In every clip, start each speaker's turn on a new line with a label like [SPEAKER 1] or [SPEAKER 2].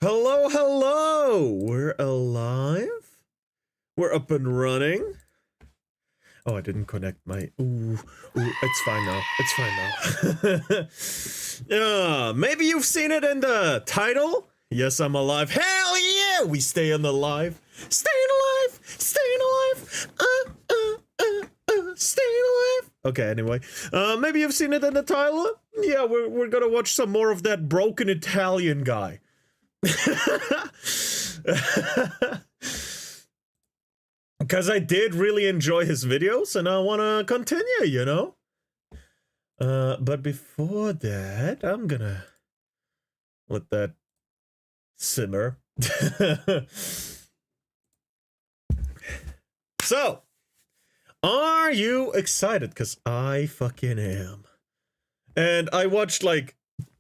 [SPEAKER 1] Hello, hello! We're alive? We're up and running? Oh, I didn't connect my... Ooh, it's fine now. It's fine now. Yeah, maybe you've seen it in the title? Yes, I'm alive. Hell yeah! We stay on the live. Staying alive! Staying alive! Staying alive! Okay, anyway. Maybe you've seen it in the title? Yeah, we're gonna watch some more of that broken Italian guy. Because I did really enjoy his videos and I want to continue, you know? But before that, I'm gonna let that simmer. So, are you excited? Because I fucking am. And I watched like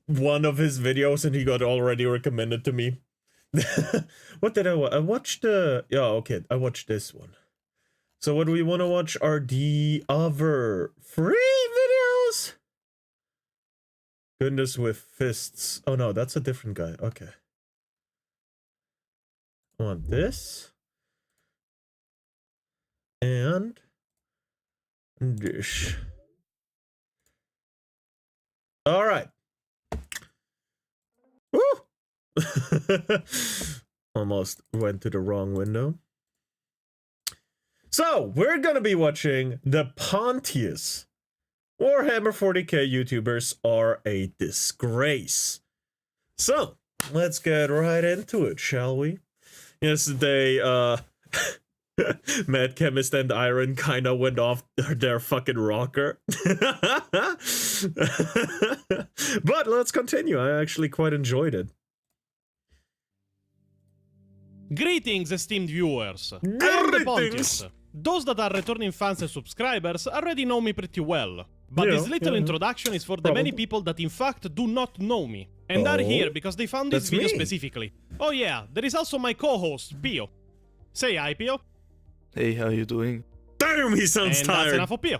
[SPEAKER 1] one of his videos and he got already recommended to me. What did I watch? I watched yeah, okay, I watched this one. So what we want to watch are the other free videos. Goodness with fists. Oh no, that's a different guy. Okay. I want this. And this. All right. Woo! Almost went to the wrong window. So, we're gonna be watching the Pontius. Warhammer 40k YouTubers are a disgrace. So, let's get right into it, shall we? Yesterday, Mad Chemist and Iron kinda went off their fucking rocker. But let's continue. I actually quite enjoyed it.
[SPEAKER 2] Greetings, esteemed viewers. I am the Pontius. Those that are returning fans and subscribers already know me pretty well. But this little introduction is for the many people that in fact do not know me. And are here because they found this video specifically. Oh yeah, there is also my co-host, Pio. Say hi, Pio.
[SPEAKER 3] Hey, how you doing?
[SPEAKER 1] Damn, he sounds
[SPEAKER 2] And
[SPEAKER 1] tired.
[SPEAKER 2] that's enough of Pio.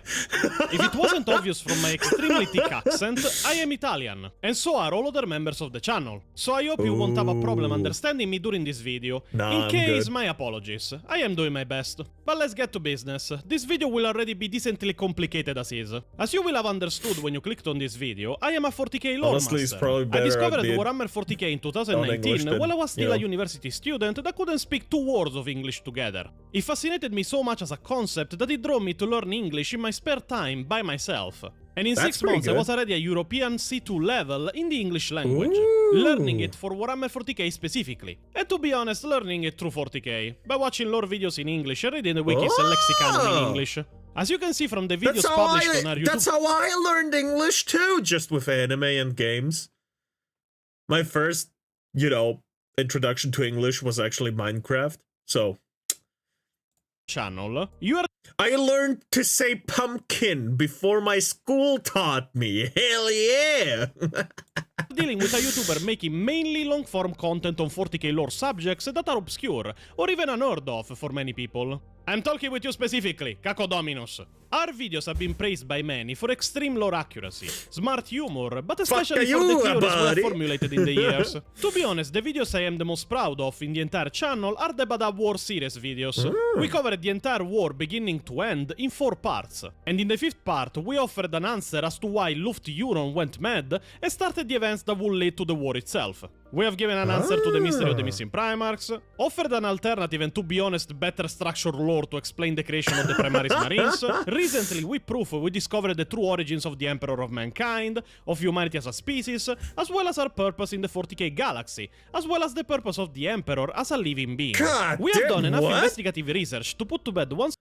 [SPEAKER 2] If it wasn't obvious from my extremely thick accent, I am Italian, and so are all other members of the channel. So I hope you won't have a problem understanding me during this video. In case, my apologies. I am doing my best. But let's get to business. This video will already be decently complicated as is. As you will have understood when you clicked on this video, I am a 40k lore
[SPEAKER 1] Honestly, it's
[SPEAKER 2] master.
[SPEAKER 1] probably better
[SPEAKER 2] I discovered
[SPEAKER 1] at
[SPEAKER 2] Warhammer 40k in 2019 while I was still a university student that couldn't speak 2 words of English together. It fascinated me so much as a concept that it drove me to learn English in my spare time by myself. And in 6 months I was already a European C2 level in the English language, learning it for Warhammer 40k specifically. And to be honest, learning it through 40k, by watching lore videos in English and reading the wikis and lexicon in English. As you can see from the videos published on our YouTube...
[SPEAKER 1] That's how I learned English too, just with anime and games. My first, you know, introduction to English was actually Minecraft, so...
[SPEAKER 2] channel, you are
[SPEAKER 1] I learned to say pumpkin before my school taught me. Hell yeah!
[SPEAKER 2] dealing with a YouTuber making mainly long-form content on 40k lore subjects that are obscure, or even unheard of for many people. I'm talking with you specifically, Caco Dominus. Our videos have been praised by many for extreme lore accuracy, smart humor, but especially for the theories we have formulated in the years. To be honest, the videos I am the most proud of in the entire channel are the Bada War series videos. We covered the entire war beginning to end in 4 parts, and in the 5th part we offered an answer as to why Luft Euron went mad and started the events that would lead to the war itself. We have given an answer to the mystery of the missing Primarchs, offered an alternative and, to be honest, better structured lore to explain the creation of the Primaris Marines. Recently, with proof, we discovered the true origins of the Emperor of Mankind, of humanity as a species, as well as our purpose in the 40k galaxy, as well as the purpose of the Emperor as a living being. We have done enough investigative research to put to bed once.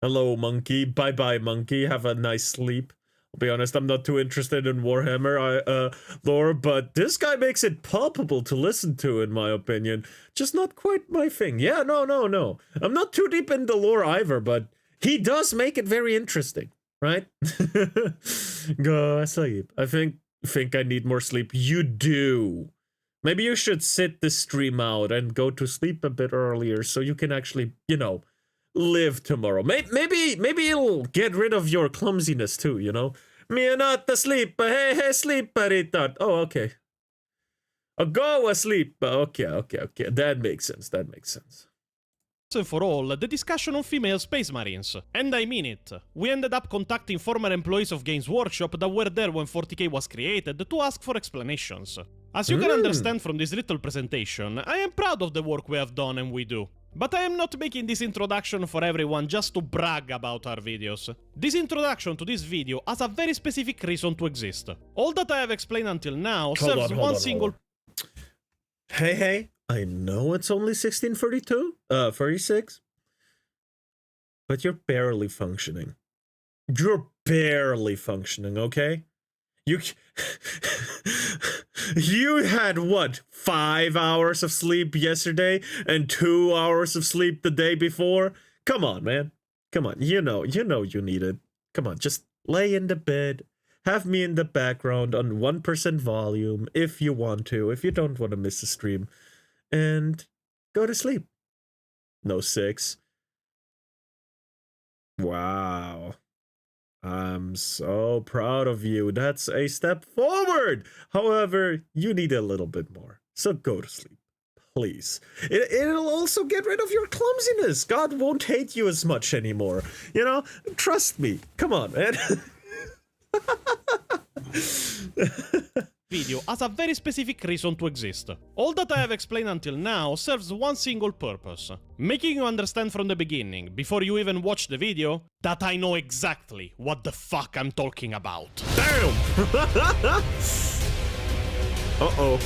[SPEAKER 1] Hello, monkey. Bye-bye, monkey. Have a nice sleep. I'll be honest, I'm not too interested in Warhammer lore, but this guy makes it palpable to listen to, in my opinion. Just not quite my thing. Yeah, no. I'm not too deep into lore either, but he does make it very interesting, right? Go sleep. I think I need more sleep. You do. Maybe you should sit this stream out and go to sleep a bit earlier so you can actually, you know, live tomorrow. Maybe it'll get rid of your clumsiness too, you know? Me not asleep, hey, sleep, Parita. Oh, okay. Go asleep. Okay. That makes sense.
[SPEAKER 2] For all, the discussion on female space marines. And I mean it. We ended up contacting former employees of Games Workshop that were there when 40k was created to ask for explanations. As you can understand from this little presentation, I am proud of the work we have done and we do. But I am not making this introduction for everyone just to brag about our videos. This introduction to this video has a very specific reason to exist. All that I have explained until now serves one single...
[SPEAKER 1] Hey, I know it's only 1632, 36, but you're barely functioning. You're barely functioning, okay? You had what, 5 hours of sleep yesterday and 2 hours of sleep the day before? Come on, man. Come on, you know you need it. Come on, just lay in the bed. Have me in the background on 1% volume if you want to, if you don't want to miss the stream. And go to sleep. No 6. Wow. I'm so proud of you. That's a step forward. However, you need a little bit more. So go to sleep, please. It'll also get rid of your clumsiness. God won't hate you as much anymore. You know, trust me. Come on, man.
[SPEAKER 2] Video has a very specific reason to exist. All that I have explained until now serves one single purpose. Making you understand from the beginning, before you even watch the video, that I know exactly what the fuck I'm talking about.
[SPEAKER 1] Damn! Uh-oh.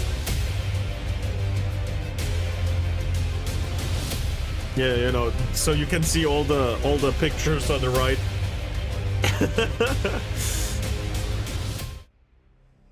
[SPEAKER 1] Yeah, you know, so you can see all the pictures on the right.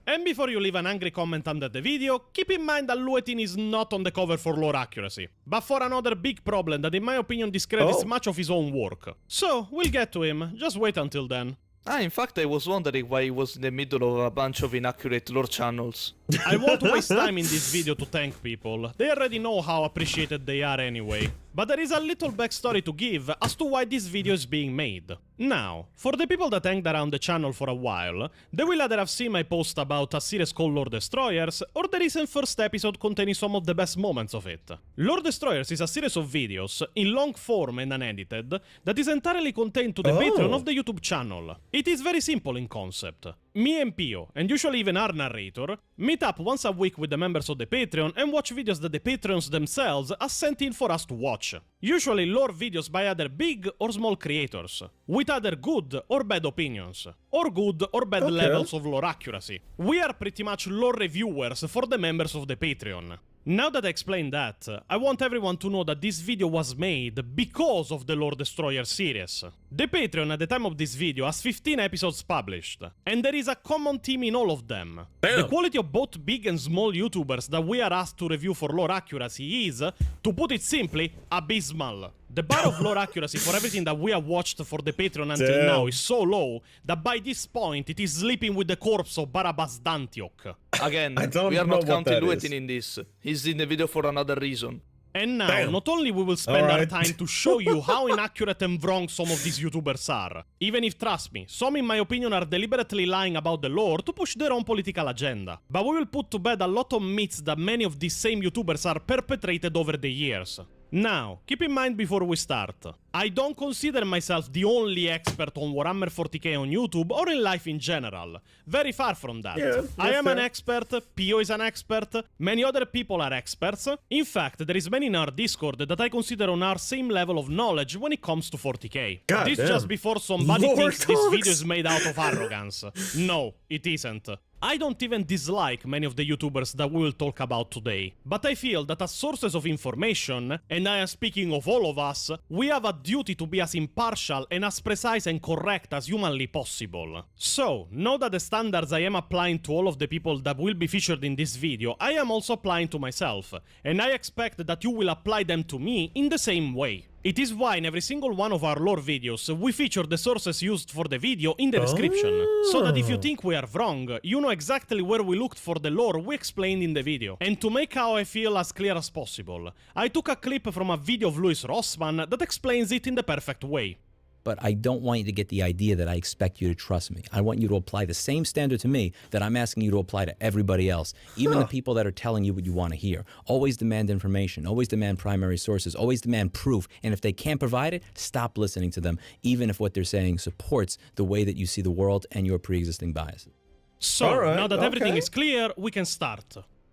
[SPEAKER 2] And before you leave an angry comment under the video, keep in mind that Luetin is not on the cover for lore accuracy, but for another big problem that in my opinion discredits much of his own work. So, we'll get to him, just wait until then.
[SPEAKER 3] In fact, I was wondering why he was in the middle of a bunch of inaccurate lore channels.
[SPEAKER 2] I won't waste time in this video to thank people, they already know how appreciated they are anyway. But there is a little backstory to give as to why this video is being made. Now, for the people that hanged around the channel for a while, they will either have seen my post about a series called Lore Destroyers, or the recent first episode containing some of the best moments of it. Lore Destroyers is a series of videos, in long form and unedited, that is entirely contained to the Patreon of the YouTube channel. It is very simple in concept. Me and Pio, and usually even our narrator, meet up once a week with the members of the Patreon and watch videos that the Patreons themselves are sent in for us to watch. Usually lore videos by either big or small creators, with either good or bad opinions, or good or bad levels of lore accuracy. We are pretty much lore reviewers for the members of the Patreon. Now that I explained that, I want everyone to know that this video was made because of the Lore Destroyer series. The Patreon at the time of this video has 15 episodes published, and there is a common theme in all of them.
[SPEAKER 1] Damn.
[SPEAKER 2] The quality of both big and small YouTubers that we are asked to review for lore accuracy is, to put it simply, abysmal. The bar of lore accuracy for everything that we have watched for the Patreon until now is so low that by this point it is sleeping with the corpse of Barabbas D'Antioch.
[SPEAKER 3] Again,
[SPEAKER 1] don't
[SPEAKER 3] we are
[SPEAKER 1] know
[SPEAKER 3] not
[SPEAKER 1] what
[SPEAKER 3] counting
[SPEAKER 1] that
[SPEAKER 3] Luetin
[SPEAKER 1] is.
[SPEAKER 3] in this. He's in the video for another reason.
[SPEAKER 2] And now,
[SPEAKER 1] Damn.
[SPEAKER 2] not only we will spend our
[SPEAKER 1] Alright.
[SPEAKER 2] time to show you how inaccurate and wrong some of these YouTubers are, even if, trust me, some in my opinion are deliberately lying about the lore to push their own political agenda. But we will put to bed a lot of myths that many of these same YouTubers are perpetrated over the years. Now, keep in mind before we start, I don't consider myself the only expert on Warhammer 40k on YouTube or in life in general. Very far from that.
[SPEAKER 1] Yeah,
[SPEAKER 2] I am an
[SPEAKER 1] fair.
[SPEAKER 2] expert, Pio is an expert, many other people are experts. In fact, there is many in our Discord that I consider on our same level of knowledge when it comes to 40k.
[SPEAKER 1] God
[SPEAKER 2] This
[SPEAKER 1] damn.
[SPEAKER 2] just before somebody
[SPEAKER 1] Lore
[SPEAKER 2] thinks this video
[SPEAKER 1] talks.
[SPEAKER 2] is made out of arrogance. No, it isn't. I don't even dislike many of the YouTubers that we will talk about today, but I feel that as sources of information, and I am speaking of all of us, we have a duty to be as impartial and as precise and correct as humanly possible. So, know that the standards I am applying to all of the people that will be featured in this video, I am also applying to myself, and I expect that you will apply them to me in the same way. It is why in every single one of our lore videos, we feature the sources used for the video in the description, so that if you think we are wrong, you know exactly where we looked for the lore we explained in the video. And to make how I feel as clear as possible, I took a clip from a video of Louis Rossmann that explains it in the perfect way.
[SPEAKER 4] but I don't want you to get the idea that I expect you to trust me. I want you to apply the same standard to me that I'm asking you to apply to everybody else, even the people that are telling you what you want to hear. Always demand information, always demand primary sources, always demand proof, and if they can't provide it, stop listening to them, even if what they're saying supports the way that you see the world and your pre-existing biases.
[SPEAKER 2] So,
[SPEAKER 1] Alright,
[SPEAKER 2] now that everything
[SPEAKER 1] okay.
[SPEAKER 2] is clear, we can start.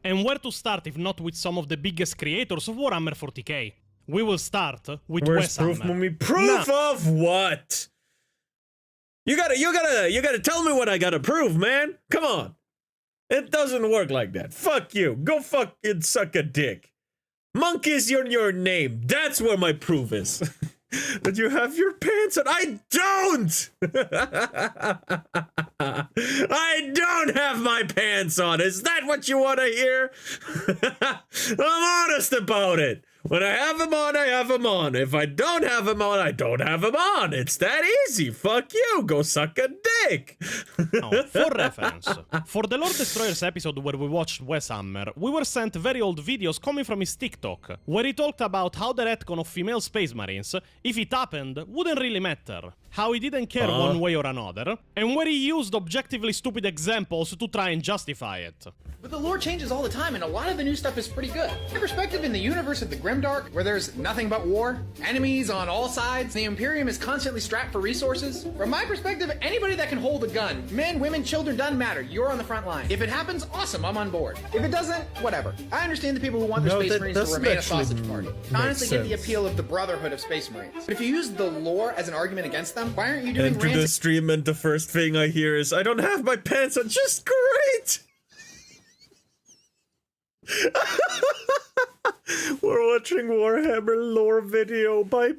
[SPEAKER 2] And where to start if not with some of the biggest creators of Warhammer 40k? We will start with
[SPEAKER 1] Where's
[SPEAKER 2] Wes
[SPEAKER 1] proof,
[SPEAKER 2] Hammer.
[SPEAKER 1] Mummy? Proof of what? You gotta tell me what I gotta prove, man. Come on. It doesn't work like that. Fuck you. Go fuck and suck a dick. Monkey's your name. That's where my proof is. That you have your pants on. I don't! I don't have my pants on. Is that what you want to hear? I'm honest about it. When I have them on, I have them on. If I don't have them on, I don't have them on. It's that easy. Fuck you. Go suck a dick.
[SPEAKER 2] Now, for reference, for the Lord Destroyers episode where we watched Wes Hammer, we were sent very old videos coming from his TikTok, where he talked about how the retcon of female Space Marines, if it happened, wouldn't really matter, how he didn't care one way or another, and where he used objectively stupid examples to try and justify it.
[SPEAKER 5] But the lore changes all the time, and a lot of the new stuff is pretty good. My perspective in the universe of the Grimdark, where there's nothing but war, enemies on all sides, the Imperium is constantly strapped for resources. From my perspective, anybody that can hold a gun, men, women, children, doesn't matter. You're on the front line. If it happens, awesome, I'm on board. If it doesn't, whatever. I understand the people who want their Space Marines to remain a sausage party. I honestly get the appeal of the brotherhood of Space Marines. But if you use the lore as an argument against them, why aren't you doing
[SPEAKER 1] Enter the stream and the first thing I hear is, I don't have my pants on. Just great! We're watching Warhammer lore video by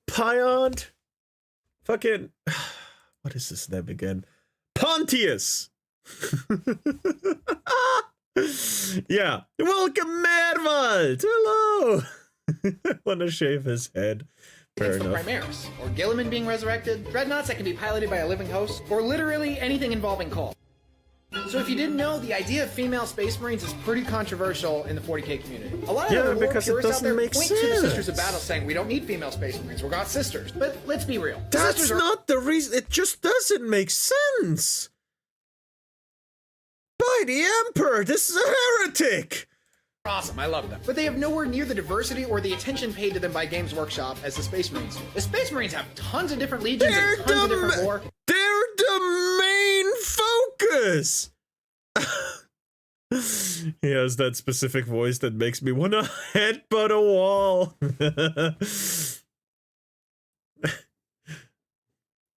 [SPEAKER 1] Pyond. Fucking... What is his name again? Pontius! Yeah. Welcome, Merwald! Hello! I wanna shave his head. Fair
[SPEAKER 5] the
[SPEAKER 1] enough.
[SPEAKER 5] Primaris, or Gilliman being resurrected, dreadnoughts that can be piloted by a living host, or literally anything involving Call. So if you didn't know, the idea of female Space Marines is pretty controversial in the 40k community. A lot of the lore
[SPEAKER 1] because it
[SPEAKER 5] purists out
[SPEAKER 1] doesn't
[SPEAKER 5] there
[SPEAKER 1] make
[SPEAKER 5] point to the Sisters of
[SPEAKER 1] sense.
[SPEAKER 5] Battle saying we don't need female Space Marines, we've got sisters. But let's be real.
[SPEAKER 1] That's
[SPEAKER 5] Sisters are
[SPEAKER 1] not the reason. It just doesn't make sense. By the Emperor, this is a heretic.
[SPEAKER 5] awesome, I love them. But they have nowhere near the diversity or the attention paid to them by Games Workshop as the Space Marines do. The Space Marines have tons of different legions and tons of different lore.
[SPEAKER 1] They're the main focus. He has that specific voice that makes me want to headbutt a wall.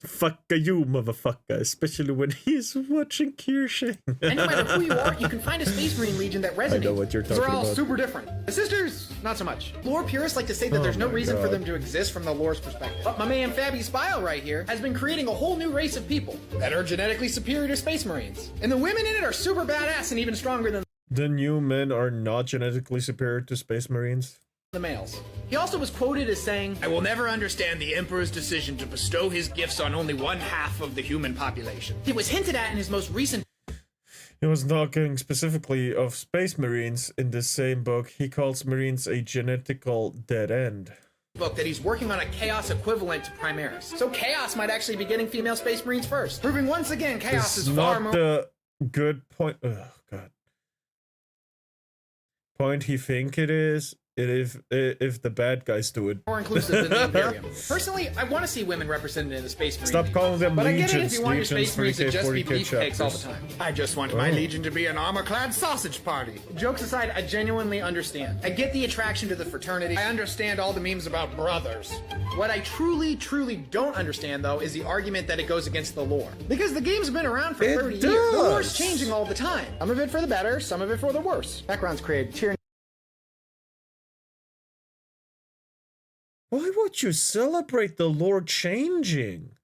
[SPEAKER 1] Fuck you, motherfucker, especially when he's watching Kirche.
[SPEAKER 5] And no matter who you are, you can find a Space Marine Legion that resonates.
[SPEAKER 1] I know what you're talking
[SPEAKER 5] They're all
[SPEAKER 1] about.
[SPEAKER 5] super different. The sisters, not so much. Lore purists like to say that there's no
[SPEAKER 1] my
[SPEAKER 5] reason for
[SPEAKER 1] God.
[SPEAKER 5] them to exist from the lore's perspective. But my man Fabby Spile right here has been creating a whole new race of people that are genetically superior to Space Marines. And the women in it are super badass and even stronger than
[SPEAKER 1] The new men are not genetically superior to Space Marines.
[SPEAKER 5] the males. He also was quoted as saying, "I will never understand the Emperor's decision to bestow his gifts on only one half of the human population." It was hinted at in his most recent
[SPEAKER 1] He was talking specifically of Space Marines in this same book. He calls Marines a genetical dead end.
[SPEAKER 5] book that he's working on a Chaos equivalent to Primaris. So Chaos might actually be getting female Space Marines first, proving once again Chaos
[SPEAKER 1] It's
[SPEAKER 5] is far
[SPEAKER 1] not
[SPEAKER 5] more
[SPEAKER 1] the good point. Oh god. Point he think it is. If the bad guys do it.
[SPEAKER 5] inclusive than the Imperium. Personally, I want to see women represented in the Space Marine
[SPEAKER 1] Stop
[SPEAKER 5] Legion.
[SPEAKER 1] calling them
[SPEAKER 5] But I get it if
[SPEAKER 1] legions.
[SPEAKER 5] you want your
[SPEAKER 1] Legions,
[SPEAKER 5] Space Marines to
[SPEAKER 1] 40K,
[SPEAKER 5] just be
[SPEAKER 1] 40K
[SPEAKER 5] beefcakes all the
[SPEAKER 1] chapters.
[SPEAKER 5] time. I just want my
[SPEAKER 1] Oh.
[SPEAKER 5] Legion to be an armor-clad sausage party. Jokes aside, I genuinely understand. I get the attraction to the fraternity. I understand all the memes about brothers. What I truly, truly don't understand, though, is the argument that it goes against the lore. Because the game's been around for 30 years. The lore's
[SPEAKER 1] does.
[SPEAKER 5] changing all the time. Some of it for the better, some of it for the worse. Backgrounds created tyranny.
[SPEAKER 1] Why would you celebrate the lore changing?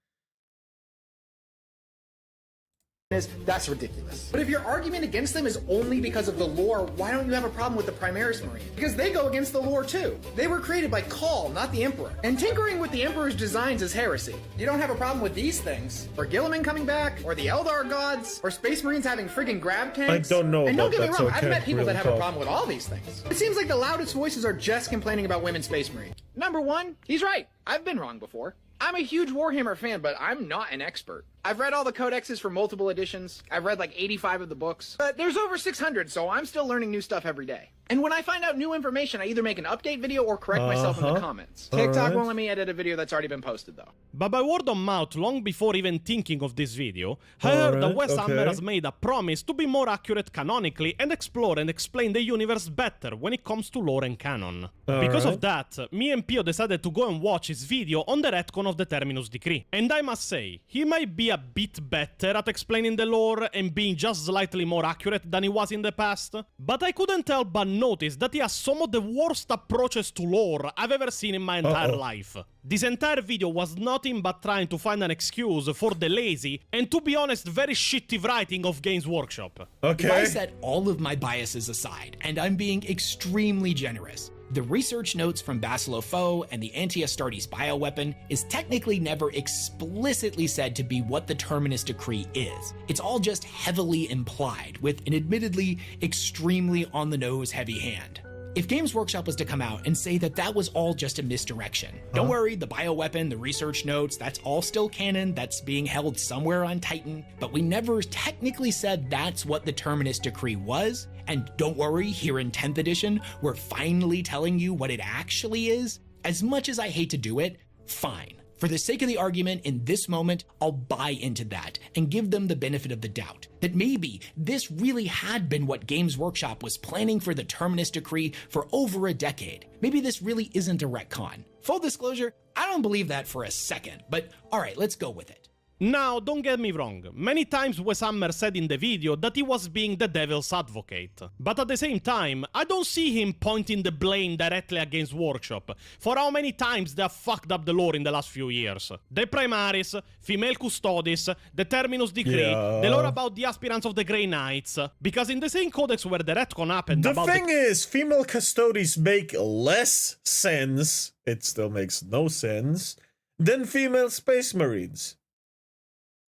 [SPEAKER 5] That's ridiculous. But if your argument against them is only because of the lore, why don't you have a problem with the Primaris Marine? Because they go against the lore too. They were created by Call, not the Emperor. And tinkering with the Emperor's designs is heresy. You don't have a problem with these things, or Gilliman coming back, or the Eldar gods, or Space Marines having friggin' grab tanks.
[SPEAKER 1] I don't know
[SPEAKER 5] And don't
[SPEAKER 1] about
[SPEAKER 5] get me
[SPEAKER 1] that, so
[SPEAKER 5] wrong,
[SPEAKER 1] I
[SPEAKER 5] I've
[SPEAKER 1] can't
[SPEAKER 5] met people
[SPEAKER 1] really
[SPEAKER 5] that have a
[SPEAKER 1] talk.
[SPEAKER 5] problem with all these things. It seems like the loudest voices are just complaining about women Space Marines. Number one, he's right. I've been wrong before. I'm a huge Warhammer fan, but I'm not an expert. I've read all the codexes for multiple editions. I've read like 85 of the books. But there's over 600, so I'm still learning new stuff every day. And when I find out new information, I either make an update video or correct myself in the comments. TikTok won't let me edit a video that's already been posted, though.
[SPEAKER 2] But by word of mouth, long before even thinking of this video, I heard that Wes Hammer has made a promise to be more accurate canonically and explore and explain the universe better when it comes to lore and canon. Because of that, me and Pio decided to go and watch his video on the retcon of the Terminus Decree. And I must say, he might be a bit better at explaining the lore and being just slightly more accurate than he was in the past, but I couldn't help but notice that he has some of the worst approaches to lore I've ever seen in my entire life. This entire video was nothing but trying to find an excuse for the lazy and, to be honest, very shitty writing of Games Workshop.
[SPEAKER 6] If I set all of my biases aside, and I'm being extremely generous, the research notes from Basileau Foe and the Anti-Astartes bioweapon is technically never explicitly said to be what the Terminus Decree is. It's all just heavily implied, with an admittedly extremely on-the-nose heavy hand. If Games Workshop was to come out and say that that was all just a misdirection, don't worry, the bioweapon, the research notes, that's all still canon, that's being held somewhere on Titan, but we never technically said that's what the Terminus Decree was, and don't worry, here in 10th edition, we're finally telling you what it actually is. As much as I hate to do it, fine. For the sake of the argument, in this moment, I'll buy into that and give them the benefit of the doubt. That maybe this really had been what Games Workshop was planning for the Terminus Decree for over a decade. Maybe this really isn't a retcon. Full disclosure, I don't believe that for a second, but alright, let's go with it.
[SPEAKER 2] Now, don't get me wrong, many times Wes Hammer said in the video that he was being the devil's advocate. But at the same time, I don't see him pointing the blame directly against Workshop for how many times they have fucked up the lore in the last few years. The Primaris, Female Custodes, the Terminus Decree, the lore about the aspirants of the Grey Knights. Because in the same codex where the retcon happened
[SPEAKER 1] The
[SPEAKER 2] about
[SPEAKER 1] thing is, female custodes make less sense, it still makes no sense, than female space marines.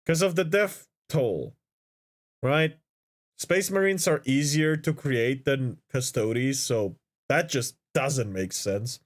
[SPEAKER 1] Because of the death toll, right? Space Marines are easier to create than Custodes, so that just doesn't make sense.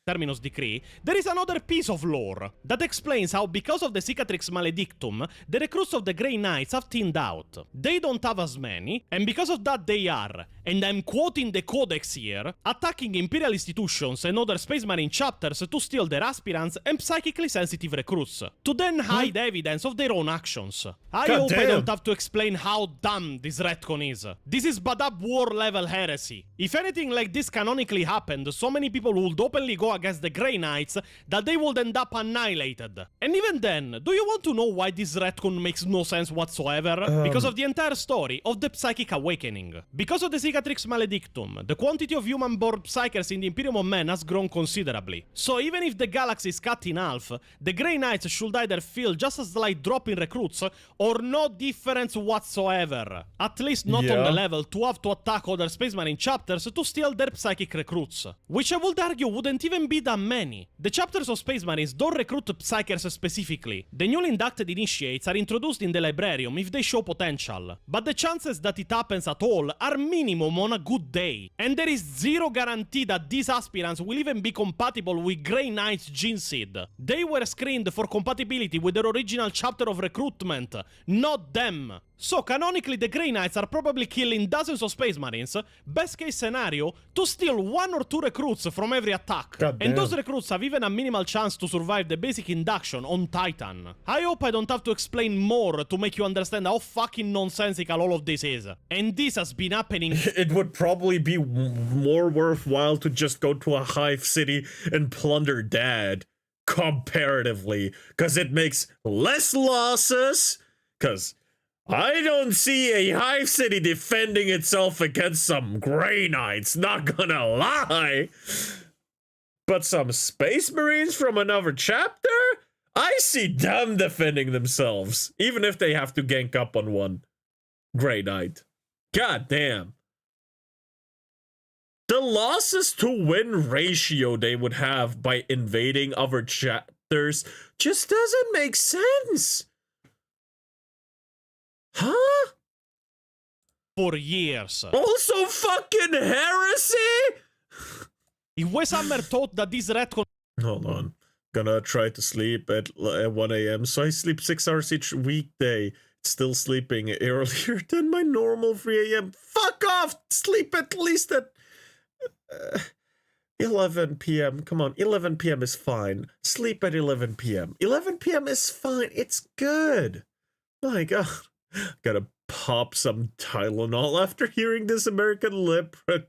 [SPEAKER 2] Terminus Decree, there is another piece of lore that explains how, because of the Cicatrix Maledictum, the recruits of the Grey Knights have thinned out. They don't have as many, and because of that they are, and I'm quoting the codex here, attacking Imperial institutions and other Space Marine chapters to steal their aspirants and psychically sensitive recruits, to then hide evidence of their own actions. I hope I don't have to explain how dumb this retcon is. This is Badab war level heresy. If anything like this canonically happened, so many people would openly go against the Grey Knights that they would end up annihilated. And even then, do you want to know why this retcon makes no sense whatsoever? Because of the entire story of the Psychic Awakening. Because of the Cicatrix Maledictum, the quantity of human-born Psykers in the Imperium of Men has grown considerably. So even if the galaxy is cut in half, the Grey Knights should either feel just a slight drop in recruits or no difference whatsoever. At least not on the level to have to attack other Space Marine chapters to steal their psychic recruits. Which I would argue wouldn't even be that many. The chapters of Space Marines don't recruit Psykers specifically. The newly inducted initiates are introduced in the Librarium if they show potential. But the chances that it happens at all are minimum on a good day. And there is zero guarantee that these aspirants will even be compatible with Grey Knight's gene seed. They were screened for compatibility with their original chapter of recruitment, not them. So canonically the Grey Knights are probably killing dozens of Space Marines, best case scenario, to steal 1 or 2 recruits from every attack. And those recruits have even a minimal chance to survive the basic induction on Titan. I hope I don't have to explain more to make you understand how fucking nonsensical all of this is. And this has been happening.
[SPEAKER 1] It would probably be more worthwhile to just go to a hive city and plunder Dad, comparatively, because it makes less losses, because I don't see a hive city defending itself against some Grey Knights, not gonna lie. But some Space Marines from another chapter? I see them defending themselves, even if they have to gank up on one Grey Knight. God damn. The losses to win ratio they would have by invading other chapters just doesn't make sense. Huh?
[SPEAKER 2] For years.
[SPEAKER 1] Also fucking heresy?
[SPEAKER 2] If Wes Hammer thought that this retcon...
[SPEAKER 1] Hold on. gonna try to sleep at 1 a.m. So I sleep 6 hours each weekday. Still sleeping earlier than my normal 3 a.m. Fuck off! Sleep at least at 11 p.m. Come on, 11 p.m. is fine. Sleep at 11 p.m. 11 p.m. is fine. It's good. My God. Gotta pop some Tylenol after hearing this American leprechaun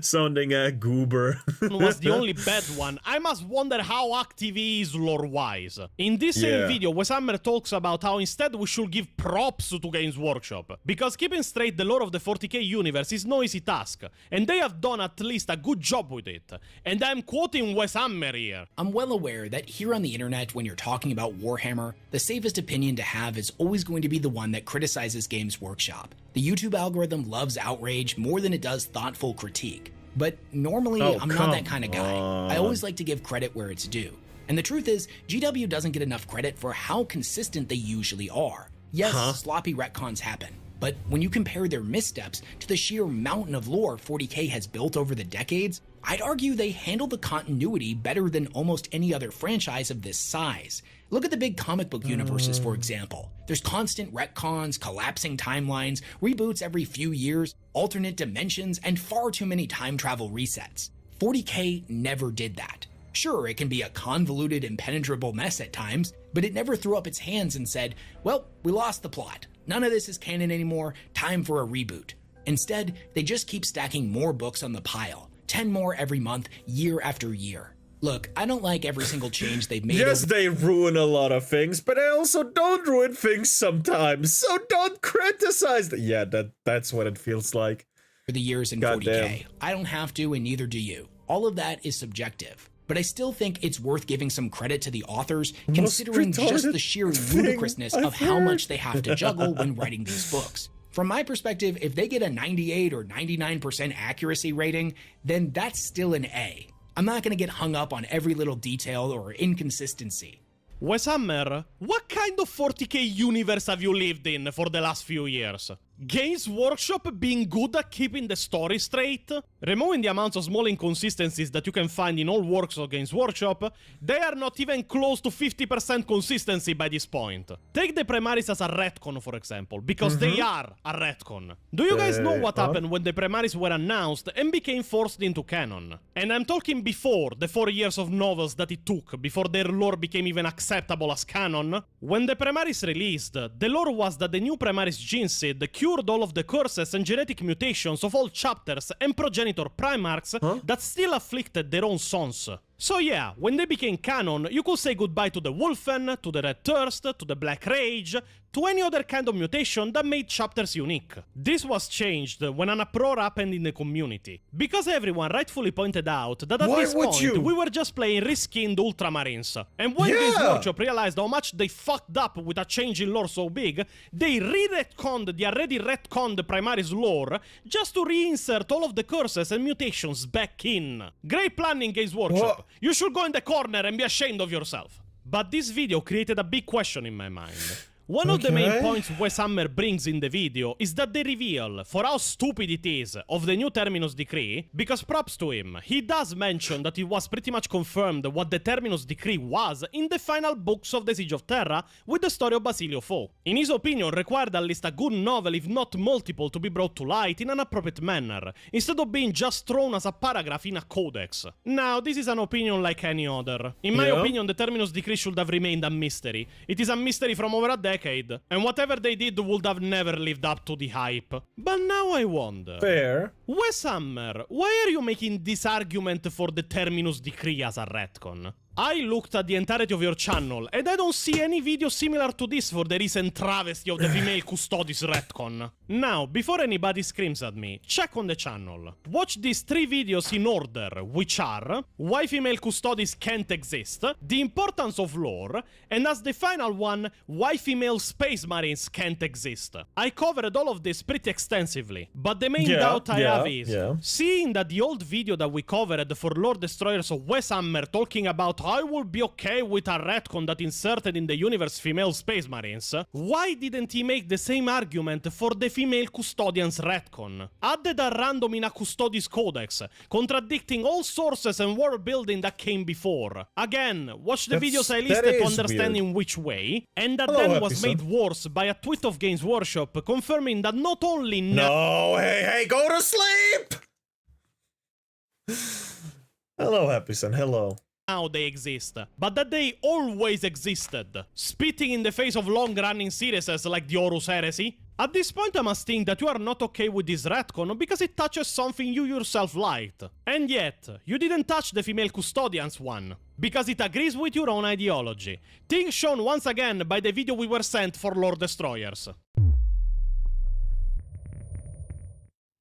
[SPEAKER 1] sounding a goober.
[SPEAKER 2] Was the only bad one. I must wonder how active he is lore-wise. In this same video, Wes Hammer talks about how instead we should give props to Games Workshop, because keeping straight the lore of the 40k universe is no easy task, and they have done at least a good job with it. And I'm quoting Wes Hammer here.
[SPEAKER 6] I'm well aware that here on the internet, when you're talking about Warhammer, the safest opinion to have is always going to be the one that criticizes Games Workshop. The YouTube algorithm loves outrage more than it does thoughtful critique. But normally, I'm not that kind of guy. I always like to give credit where it's due. And the truth is, GW doesn't get enough credit for how consistent they usually are. Yes, sloppy retcons happen. But when you compare their missteps to the sheer mountain of lore 40k has built over the decades, I'd argue they handle the continuity better than almost any other franchise of this size. Look at the big comic book universes, for example. There's constant retcons, collapsing timelines, reboots every few years, alternate dimensions, and far too many time travel resets. 40k never did that. Sure, it can be a convoluted, impenetrable mess at times, but it never threw up its hands and said, well, we lost the plot. None of this is canon anymore, time for a reboot. Instead, they just keep stacking more books on the pile, 10 more every month, year after year. Look, I don't like every single change they've made.
[SPEAKER 1] Yes, they ruin a lot of things, but they also don't ruin things sometimes, so don't criticize that. Yeah, that's what it feels like.
[SPEAKER 6] For the years in 40k. I don't have to, and neither do you. All of that is subjective. But I still think it's worth giving some credit to the authors, considering just the sheer ludicrousness of how much they have to juggle when writing these books. From my perspective, if they get a 98 or 99% accuracy rating, then that's still an A. I'm not going to get hung up on every little detail or inconsistency.
[SPEAKER 2] Wes Hammer, what kind of 40k universe have you lived in for the last few years? Games Workshop being good at keeping the story straight? Removing the amounts of small inconsistencies that you can find in all works of Games Workshop, they are not even close to 50% consistency by this point. Take the Primaris as a retcon, for example, because they are a retcon. Do you guys know what happened when the Primaris were announced and became forced into canon? And I'm talking before the 4 years of novels that it took, before their lore became even acceptable as canon. When the Primaris released, the lore was that the new Primaris Gensid cured all of the curses and genetic mutations of all chapters and progenitor Primarchs that still afflicted their own sons. So yeah, when they became canon, you could say goodbye to the Wolfen, to the Red Thirst, to the Black Rage, to any other kind of mutation that made chapters unique. This was changed when an uproar happened in the community, because everyone rightfully pointed out that at this point we were just playing reskinned Ultramarines. And when Games Workshop realized how much they fucked up with a change in lore so big, they re-retconned the already retconned Primaris lore just to reinsert all of the curses and mutations back in. Great planning, Games Workshop. You should go in the corner and be ashamed of yourself. But this video created a big question in my mind. One of the main points Wes Hammer brings in the video is that the reveal, for how stupid it is, of the new Terminus Decree, because props to him, he does mention that it was pretty much confirmed what the Terminus Decree was in the final books of the Siege of Terra with the story of Basilio Foe. In his opinion, required at least a good novel, if not multiple, to be brought to light in an appropriate manner, instead of being just thrown as a paragraph in a codex. Now, this is an opinion like any other. In my opinion, the Terminus Decree should have remained a mystery. It is a mystery from over a decade, and whatever they did would have never lived up to the hype. But now I wonder...
[SPEAKER 1] Fair.
[SPEAKER 2] Wes Hammer, why are you making this argument for the Terminus Decree as a retcon? I looked at the entirety of your channel, and I don't see any video similar to this for the recent travesty of the female Custodes retcon. Now, before anybody screams at me, check on the channel. Watch these 3 videos in order, which are why female Custodes can't exist, the importance of lore, and as the final one, why female Space Marines can't exist. I covered all of this pretty extensively, but the main doubt I have is, seeing that the old video that we covered for Lord Destroyers of Wes Hammer talking about I would be okay with a retcon that inserted in the universe female space marines, why didn't he make the same argument for the female custodians retcon? Added a random in a custodes codex, contradicting all sources and world building that came before. Again, watch the videos I listed to understand in which way, and that then was made worse by a tweet of Games Workshop confirming that not only
[SPEAKER 1] No, hey, go to sleep! Hello, Happy Son, hello.
[SPEAKER 2] now they exist, but that they always existed, spitting in the face of long-running series like the Horus Heresy. At this point I must think that you are not okay with this retcon because it touches something you yourself liked. And yet, you didn't touch the female custodians one, because it agrees with your own ideology. Thing shown once again by the video we were sent for Lord Destroyers.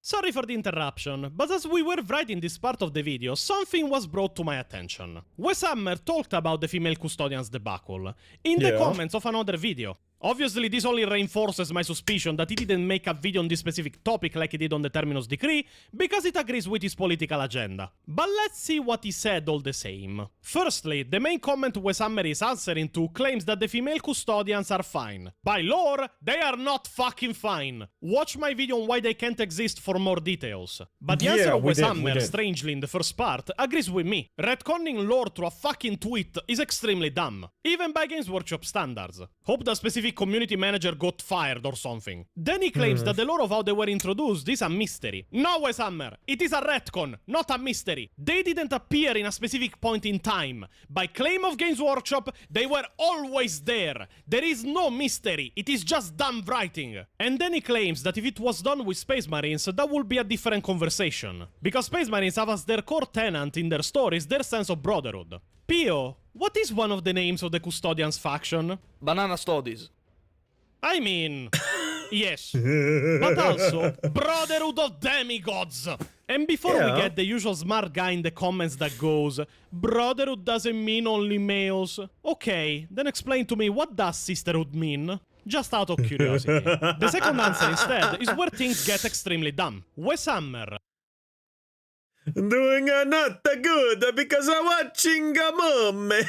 [SPEAKER 2] Sorry for the interruption, but as we were writing this part of the video, something was brought to my attention. Wes Hammer talked about the female custodians debacle in the comments of another video. Obviously, this only reinforces my suspicion that he didn't make a video on this specific topic like he did on the Terminus Decree, because it agrees with his political agenda. But let's see what he said all the same. Firstly, the main comment Wes Hammer is answering to claims that the female custodians are fine. By lore, they are not fucking fine. Watch my video on why they can't exist for more details. But the answer of Wes Hammer, strangely in the first part, agrees with me. Retconning lore through a fucking tweet is extremely dumb, even by Games Workshop standards. Hope the specific community manager got fired or something. Then he claims that the lore of how they were introduced is a mystery. No, Wes Hammer, it is a retcon, not a mystery. They didn't appear in a specific point in time. By claim of Games Workshop, they were always there. There is no mystery, it is just dumb writing. And then he claims that if it was done with Space Marines, that would be a different conversation. Because Space Marines have as their core tenant in their stories their sense of brotherhood. Pio, what is one of the names of the Custodians faction?
[SPEAKER 3] Banana Studies.
[SPEAKER 2] I mean, yes, but also Brotherhood of Demigods. And before we get the usual smart guy in the comments that goes, Brotherhood doesn't mean only males. Okay, then explain to me, what does Sisterhood mean? Just out of curiosity. The second answer instead is where things get extremely dumb. Wes Hammer.
[SPEAKER 1] Doing not good because I'm watching a mummy.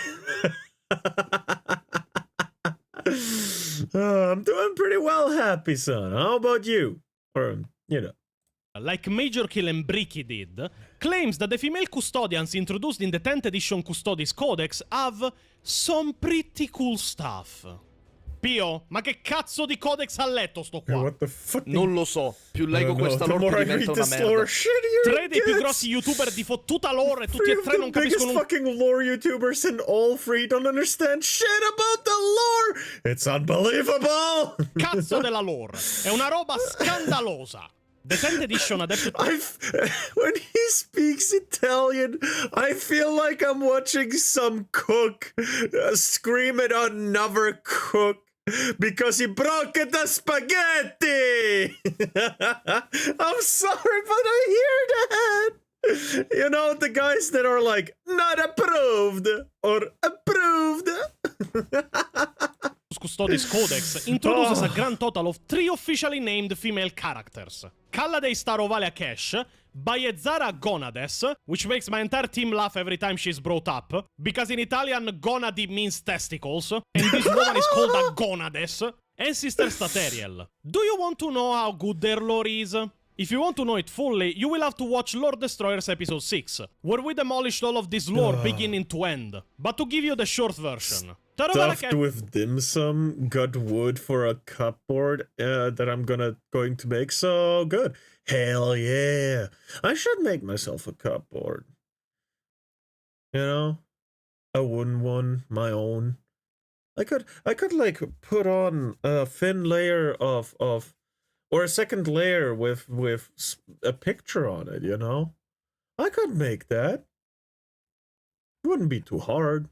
[SPEAKER 1] I'm doing pretty well, Happy Son. How about you? Or, you know.
[SPEAKER 2] Like Major Kill and Bricky did, claims that the female custodians introduced in the 10th edition Custodes Codex have some pretty cool stuff. Pio, ma che cazzo di codex ha letto sto qua?
[SPEAKER 1] What the fuck?
[SPEAKER 3] Non lo so, più leggo questa lore più diventa una merda.
[SPEAKER 2] Tre dei più grossi youtuber di fottuta lore, tutti e tre non capiscono un...
[SPEAKER 1] fucking lore youtubers and all three don't understand shit about the lore! It's unbelievable!
[SPEAKER 2] Cazzo della lore, è una roba scandalosa. The 10th edition adesso...
[SPEAKER 1] When he speaks Italian, I feel like I'm watching some cook scream at another cook because he broke the spaghetti! I'm sorry, but I hear that! You know, the guys that are like, not approved, or approved.
[SPEAKER 2] Custodes Codex introduces a grand total of 3 officially named female characters. Kalladay Star Ovalia Cash, Bayezzara Gonades, which makes my entire team laugh every time she's brought up, because in Italian gonadi means testicles, and this woman is called a Gonades, and Sister Stateriel. Do you want to know how good their lore is? If you want to know it fully, you will have to watch Lord Destroyers episode 6, where we demolished all of this lore beginning to end. But to give you the short version...
[SPEAKER 1] Stuffed with dim sum, got wood for a cupboard that I'm going to make, so good. Hell yeah. I should make myself a cupboard. You know? A wooden one, my own. I could like put on a thin layer of or a second layer with a picture on it, you know? I could make that. It wouldn't be too hard.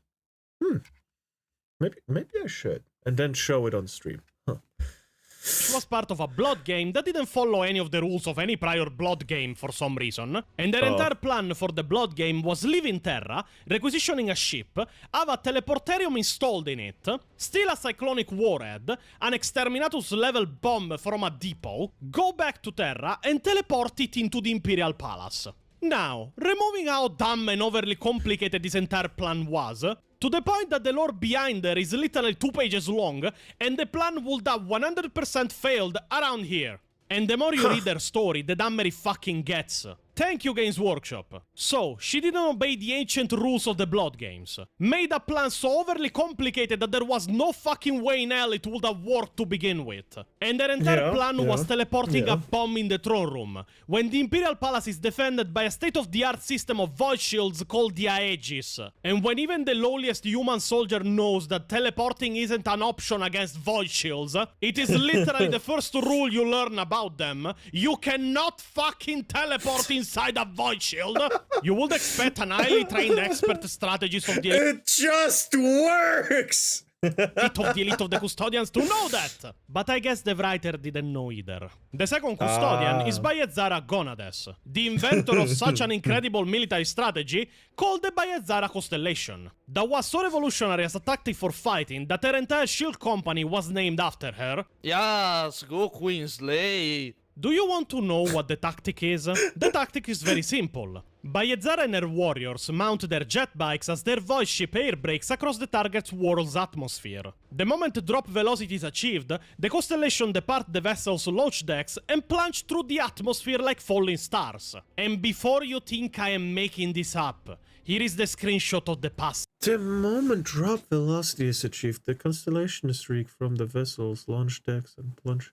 [SPEAKER 1] Maybe I should. And then show it on stream.
[SPEAKER 2] Which was part of a Blood game that didn't follow any of the rules of any prior Blood game for some reason. And their entire plan for the Blood game was live in Terra, requisitioning a ship, have a teleporterium installed in it, steal a cyclonic warhead, an exterminatus level bomb from a depot, go back to Terra and teleport it into the Imperial Palace. Now, removing how dumb and overly complicated this entire plan was, to the point that the lore behind there is literally 2 pages long, and the plan would have 100% failed around here. And the more you read their story, the dumber it fucking gets. Thank you, Games Workshop. So, she didn't obey the ancient rules of the Blood Games. Made a plan so overly complicated that there was no fucking way in hell it would have worked to begin with. And their entire plan was teleporting a bomb in the throne room, when the Imperial Palace is defended by a state-of-the-art system of voice shields called the Aegis. And when even the lowliest human soldier knows that teleporting isn't an option against voice shields, it is literally the first rule you learn about them. You cannot fucking teleport inside a void shield. You would expect an highly trained expert strategist of the
[SPEAKER 1] It just works!
[SPEAKER 2] elite of the custodians to know that. But I guess the writer didn't know either. The second custodian is Bayezara Gonades, the inventor of such an incredible military strategy called the Bayezara Constellation, that was so revolutionary as a tactic for fighting that her entire shield company was named after her.
[SPEAKER 3] Yes, go Queen Slay.
[SPEAKER 2] Do you want to know what the tactic is? The tactic is very simple. Bayezara and her warriors mount their jet bikes as their voice ship air brakes across the target's world's atmosphere. The moment drop velocity is achieved, the constellation depart the vessel's launch decks and plunge through the atmosphere like falling stars. And before you think I am making this up, here is the screenshot of the past.
[SPEAKER 1] The moment drop velocity is achieved, the constellation is streaked from the vessel's launch decks and plunge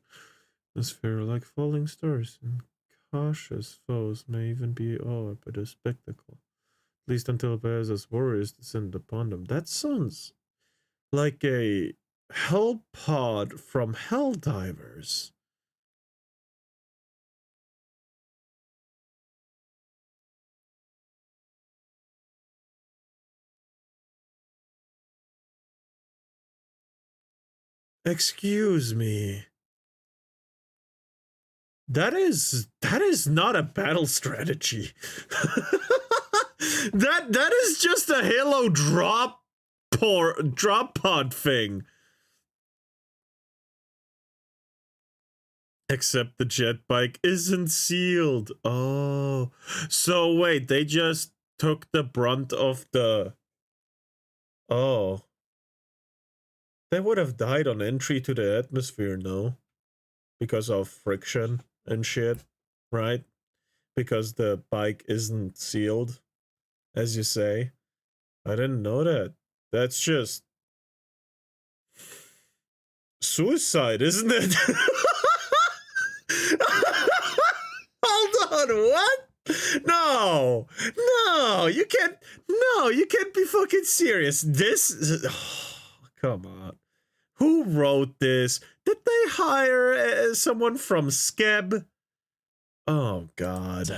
[SPEAKER 1] atmosphere like falling stars, and cautious foes may even be awed by the spectacle, at least until Baez's warriors descend upon them. That sounds like a hell pod from Helldivers. Excuse me. That is not a battle strategy. that is just a Halo drop pod thing. Except the jet bike isn't sealed. Oh. So wait, they just took the brunt of the... Oh. They would have died on entry to the atmosphere, no? Because of friction and shit, right? Because the bike isn't sealed, as you say. I didn't know that. That's just suicide, isn't it? Hold on, what? No, you can't be fucking serious. This, come on. Who wrote this? Did they hire someone from Skeb? Oh, God.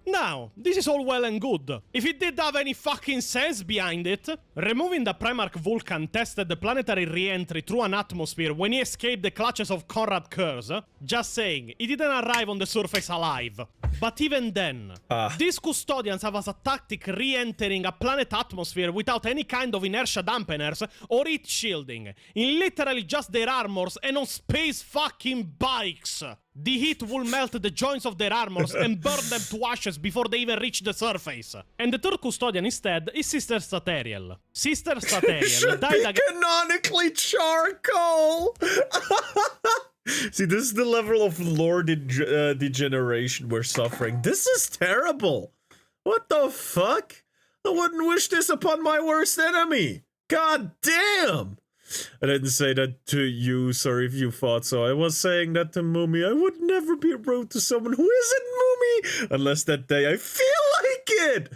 [SPEAKER 2] Now, this is all well and good. If it did have any fucking sense behind it, removing the Primarch Vulcan tested the planetary re-entry through an atmosphere when he escaped the clutches of Conrad Kurz. Just saying, he didn't arrive on the surface alive. But even then, these custodians have as a tactic re-entering a planet atmosphere without any kind of inertia dampeners or heat shielding, in literally just their armors and on space fucking bikes. The heat will melt the joints of their armors and burn them to ashes before they even reach the surface. And the third custodian instead is Sister Sateriel. Sister Sateriel died again.
[SPEAKER 1] Canonically charcoal! See, this is the level of lore degeneration we're suffering. This is terrible. What the fuck? I wouldn't wish this upon my worst enemy. God damn! I didn't say that to you, sorry if you thought so. I was saying that to Mumi. I would never be rude to someone who isn't Mumi, unless that day I feel like it.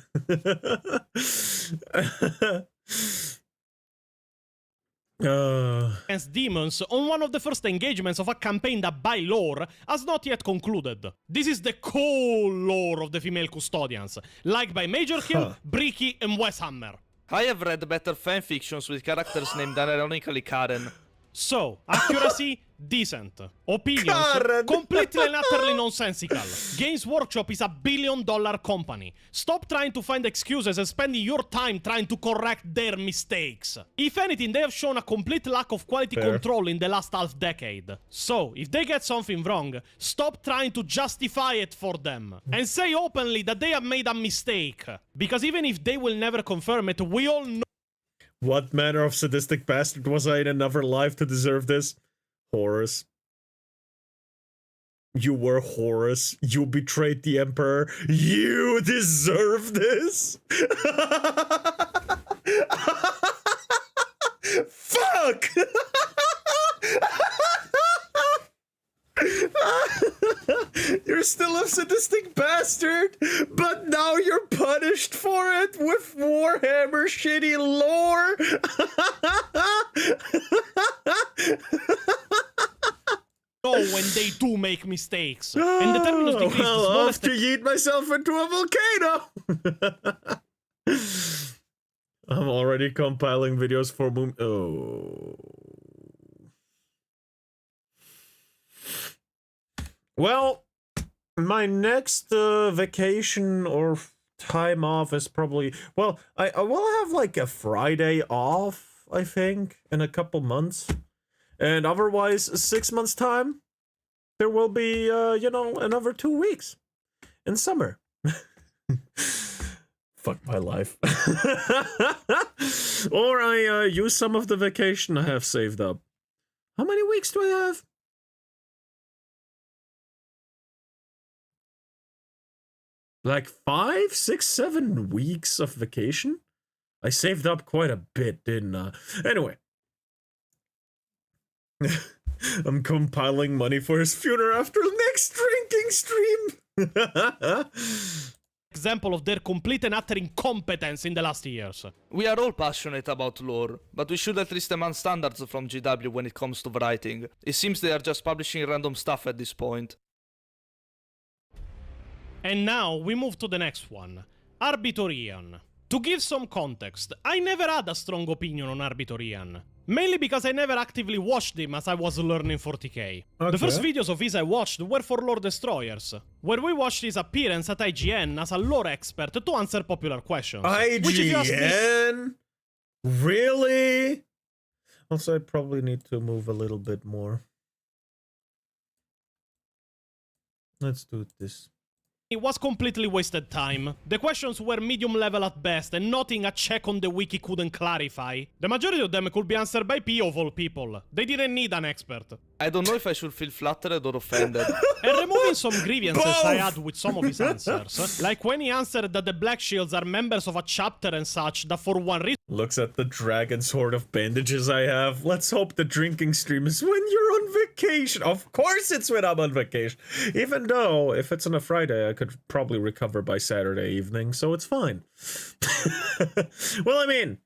[SPEAKER 2] Against demons on one of the first engagements of a campaign that by lore has not yet concluded. This is the cool lore of the female custodians, like by Major Kill, Bricky, and Wes Hammer.
[SPEAKER 3] I have read better fanfictions with characters named ironically Karen.
[SPEAKER 2] So, accuracy, decent. Opinions,
[SPEAKER 1] God.
[SPEAKER 2] completely and utterly nonsensical. Games Workshop is a billion-dollar company. Stop trying to find excuses and spending your time trying to correct their mistakes. If anything, they have shown a complete lack of quality control in the last half decade. So, if they get something wrong, stop trying to justify it for them. And say openly that they have made a mistake. Because even if they will never confirm it, we all know.
[SPEAKER 1] What manner of sadistic bastard was I in another life to deserve this? Horus. You were Horus. You betrayed the Emperor. You deserve this! Fuck! You're still a sadistic bastard, but now you're punished for it with Warhammer shitty lore.
[SPEAKER 2] Know when they do make mistakes. And the terminus degree is the
[SPEAKER 1] Well,
[SPEAKER 2] smallest.
[SPEAKER 1] off to yeet myself into a volcano. I'm already compiling videos for Moon. Oh. Well, my next vacation or time off is probably, well, I will have like a Friday off, I think, in a couple months. And otherwise, 6 months time, there will be, you know, another 2 weeks in summer. Fuck my life. Or I use some of the vacation I have saved up. How many weeks do I have? Like 5, 6, 7 weeks of vacation? I saved up quite a bit, didn't I? Anyway. I'm compiling money for his funeral after next drinking stream.
[SPEAKER 2] Example of their complete and utter incompetence in the last years.
[SPEAKER 3] We are all passionate about lore, but we should at least demand standards from GW when it comes to writing. It seems they are just publishing random stuff at this point.
[SPEAKER 2] And now we move to the next one, Arbitorian. To give some context, I never had a strong opinion on Arbitorian. Mainly because I never actively watched him as I was learning 40k. The first videos of his I watched were for Lore Destroyers, where we watched his appearance at IGN as a lore expert to answer popular questions. Which, if you ask me,
[SPEAKER 1] IGN? Really? Also, I probably need to move a little bit more. Let's do this.
[SPEAKER 2] it was completely wasted time. The questions were medium level at best, and nothing a check on the wiki couldn't clarify. The majority of them could be answered by P of all people. They didn't need an expert.
[SPEAKER 3] I don't know if I should feel flattered or offended.
[SPEAKER 2] And removing some grievances I
[SPEAKER 1] Both!
[SPEAKER 2] had with some of his answers, like when he answered that the Black Shields are members of a chapter and such, that for one reason
[SPEAKER 1] Looks at the dragon sword of bandages I have. Let's hope the drinking stream is when you're on vacation. Of course it's when I'm on vacation. Even though, if it's on a Friday, I could probably recover by Saturday evening, so it's fine. Well, I mean,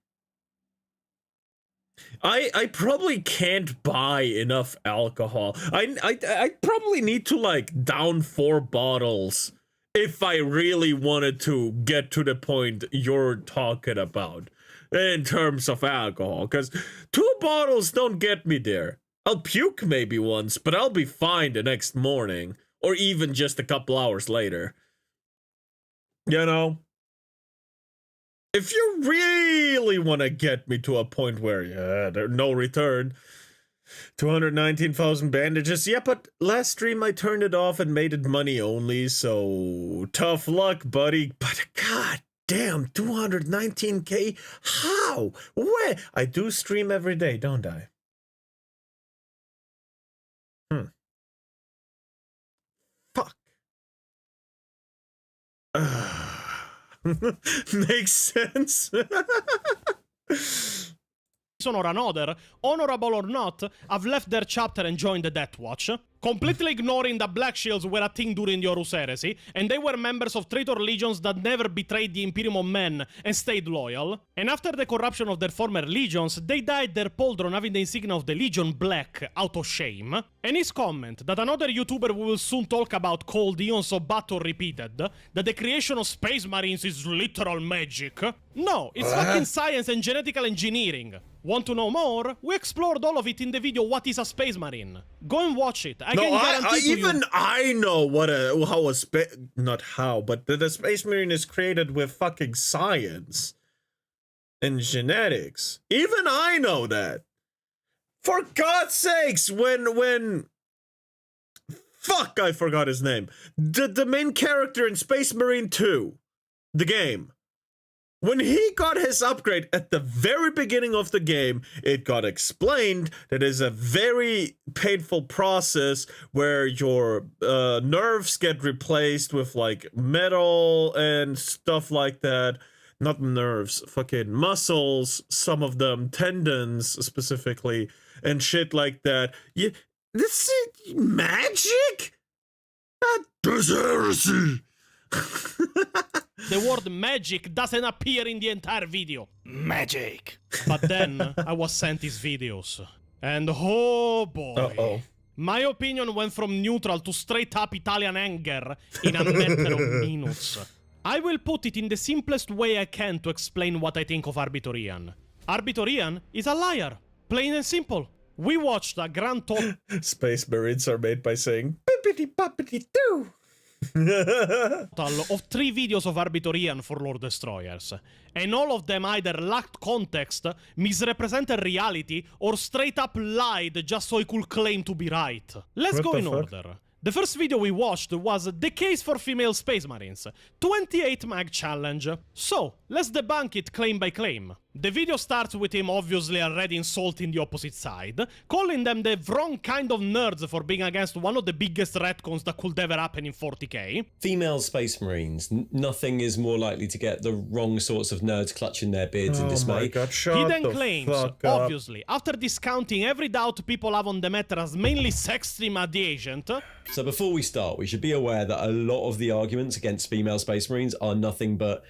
[SPEAKER 1] I probably can't buy enough alcohol. I probably need to, like, down 4 bottles if I really wanted to get to the point you're talking about in terms of alcohol, because 2 bottles don't get me there. I'll puke maybe once, but I'll be fine the next morning, or even just a couple hours later. You know? If you really want to get me to a point where, yeah, there's no return, 219,000 bandages, yeah, but last stream I turned it off and made it money only, so tough luck, buddy. But god damn, 219k? How? Where? I do stream every day, don't I? Fuck. Makes sense.
[SPEAKER 2] or another, honorable or not, have left their chapter and joined the Death Watch, completely ignoring that Black Shields were a thing during the Horus Heresy, and they were members of traitor legions that never betrayed the Imperium of Men and stayed loyal. And after the corruption of their former legions, they dyed their pauldron having the insignia of the Legion Black out of shame. And his comment, that another YouTuber we will soon talk about called Eons of Battle repeated, that the creation of Space Marines is literal magic. No, it's fucking science and genetical engineering. Want to know more? We explored all of it in the video What is a Space Marine? Go and watch it. I can
[SPEAKER 1] No,
[SPEAKER 2] guarantee to you...
[SPEAKER 1] I know but the Space Marine is created with fucking science and genetics. Even I know that. For God's sakes, when fuck, I forgot his name. The main character in Space Marine 2, the game. When he got his upgrade at the very beginning of the game, it got explained that it's a very painful process where your nerves get replaced with like metal and stuff like that. Not nerves, fucking muscles, some of them, tendons specifically, and shit like that. This is magic? That's heresy.
[SPEAKER 2] The word magic doesn't appear in the entire video.
[SPEAKER 3] Magic.
[SPEAKER 2] But then I was sent these videos. And oh boy.
[SPEAKER 1] Uh-oh.
[SPEAKER 2] My opinion went from neutral to straight up Italian anger in a matter of minutes. I will put it in the simplest way I can to explain what I think of Arbitorian. Arbitorian is a liar. Plain and simple. We watched a grand total
[SPEAKER 1] Space Marines are made by saying bippity boppity doo.
[SPEAKER 2] of 3 videos of Arbitorian for Lord Destroyers, and all of them either lacked context, misrepresented reality, or straight up lied just so he could claim to be right. Let's go in order. The first video we watched was The Case for Female Space Marines, 28 mag challenge. So, let's debunk it claim by claim. The video starts with him obviously already insulting the opposite side, calling them the wrong kind of nerds for being against one of the biggest retcons that could ever happen in 40k.
[SPEAKER 7] Female Space Marines, nothing is more likely to get the wrong sorts of nerds clutching their beards in dismay.
[SPEAKER 1] Oh my God, shut
[SPEAKER 2] He then
[SPEAKER 1] the
[SPEAKER 2] claims,
[SPEAKER 1] fuck up.
[SPEAKER 2] obviously, after discounting every doubt people have on the matter as mainly sex stream at the agent,
[SPEAKER 7] So before we start, we should be aware that a lot of the arguments against female Space Marines are nothing but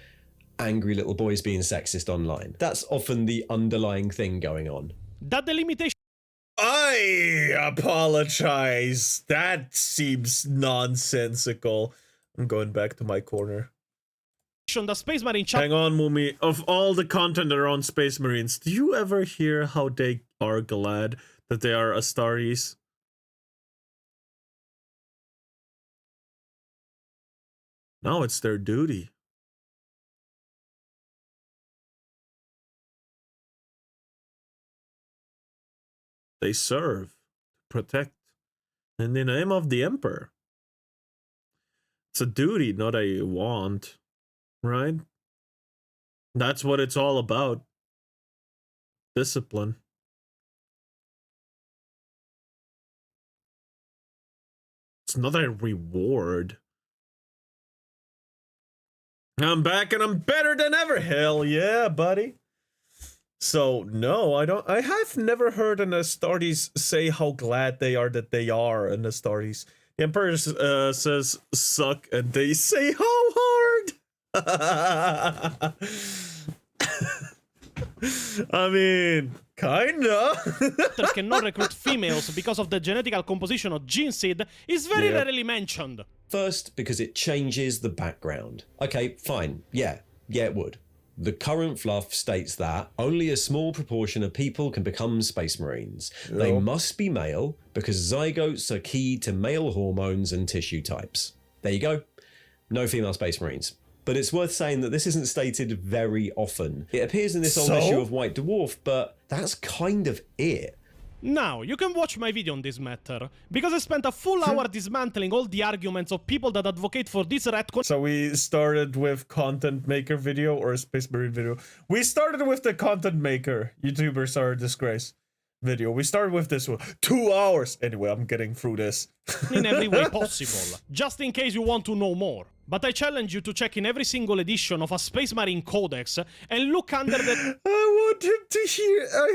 [SPEAKER 7] angry little boys being sexist online. That's often the underlying thing going on.
[SPEAKER 2] that the limitation
[SPEAKER 1] I apologize. That seems nonsensical. I'm going back to my corner.
[SPEAKER 2] the Space Marine chapter
[SPEAKER 1] Hang on, Mumi. Of all the content around Space Marines, do you ever hear how they are glad that they are Astartes? Now it's their duty. They serve, protect, in the name of the Emperor. It's a duty, not a want, right? That's what it's all about. Discipline. It's not a reward. I'm back and I'm better than ever. Hell yeah, buddy. So, no, I have never heard an Astartes say how glad they are that they are an Astartes. The Emperor says suck and they say how hard. I mean, kinda.
[SPEAKER 2] cannot recruit females because of the genetical composition of gene seed is very
[SPEAKER 1] Yeah.
[SPEAKER 2] rarely mentioned.
[SPEAKER 7] First, because it changes the background. Okay, fine. Yeah, it would. The current fluff states that only a small proportion of people can become Space Marines. They must be male because zygotes are key to male hormones and tissue types. There you go. No female Space Marines. But it's worth saying that this isn't stated very often. It appears in this old issue of White Dwarf, but that's kind of it.
[SPEAKER 2] Now, you can watch my video on this matter, because I spent a full hour dismantling all the arguments of people that advocate for this retcon.
[SPEAKER 1] So we started with content maker video or Space Marine video. We started with the content maker. YouTubers are a disgrace video. We started with this one. 2 hours. Anyway, I'm getting through this.
[SPEAKER 2] in every way possible, just in case you want to know more. But I challenge you to check in every single edition of a Space Marine Codex and look under the...
[SPEAKER 1] I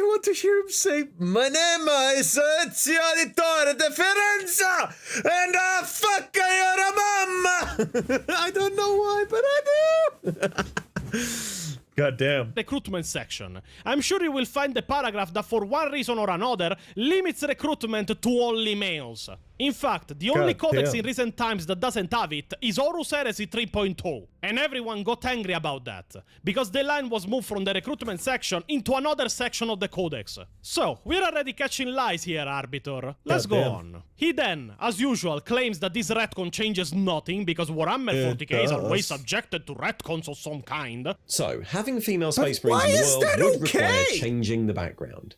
[SPEAKER 1] want to hear him say, my name is Ezio Auditore de Firenze, and fuck your mama. I don't know why, but I do. God damn.
[SPEAKER 2] recruitment section. I'm sure you will find the paragraph that for one reason or another limits recruitment to only males. In fact, the only
[SPEAKER 1] God
[SPEAKER 2] codex
[SPEAKER 1] damn.
[SPEAKER 2] in recent times that doesn't have it is Horus Heresy 3.0, and everyone got angry about that, because the line was moved from the recruitment section into another section of the codex. So, we're already catching lies here, Arbiter. Let's
[SPEAKER 1] God
[SPEAKER 2] go
[SPEAKER 1] damn.
[SPEAKER 2] on. He then, as usual, claims that this retcon changes nothing because Warhammer
[SPEAKER 1] It
[SPEAKER 2] 40Ks are always
[SPEAKER 1] does.
[SPEAKER 2] subjected to retcons of some kind.
[SPEAKER 7] So, having female space marines
[SPEAKER 1] why
[SPEAKER 7] in the
[SPEAKER 1] is
[SPEAKER 7] world
[SPEAKER 1] that
[SPEAKER 7] would require
[SPEAKER 1] okay?
[SPEAKER 7] changing the background.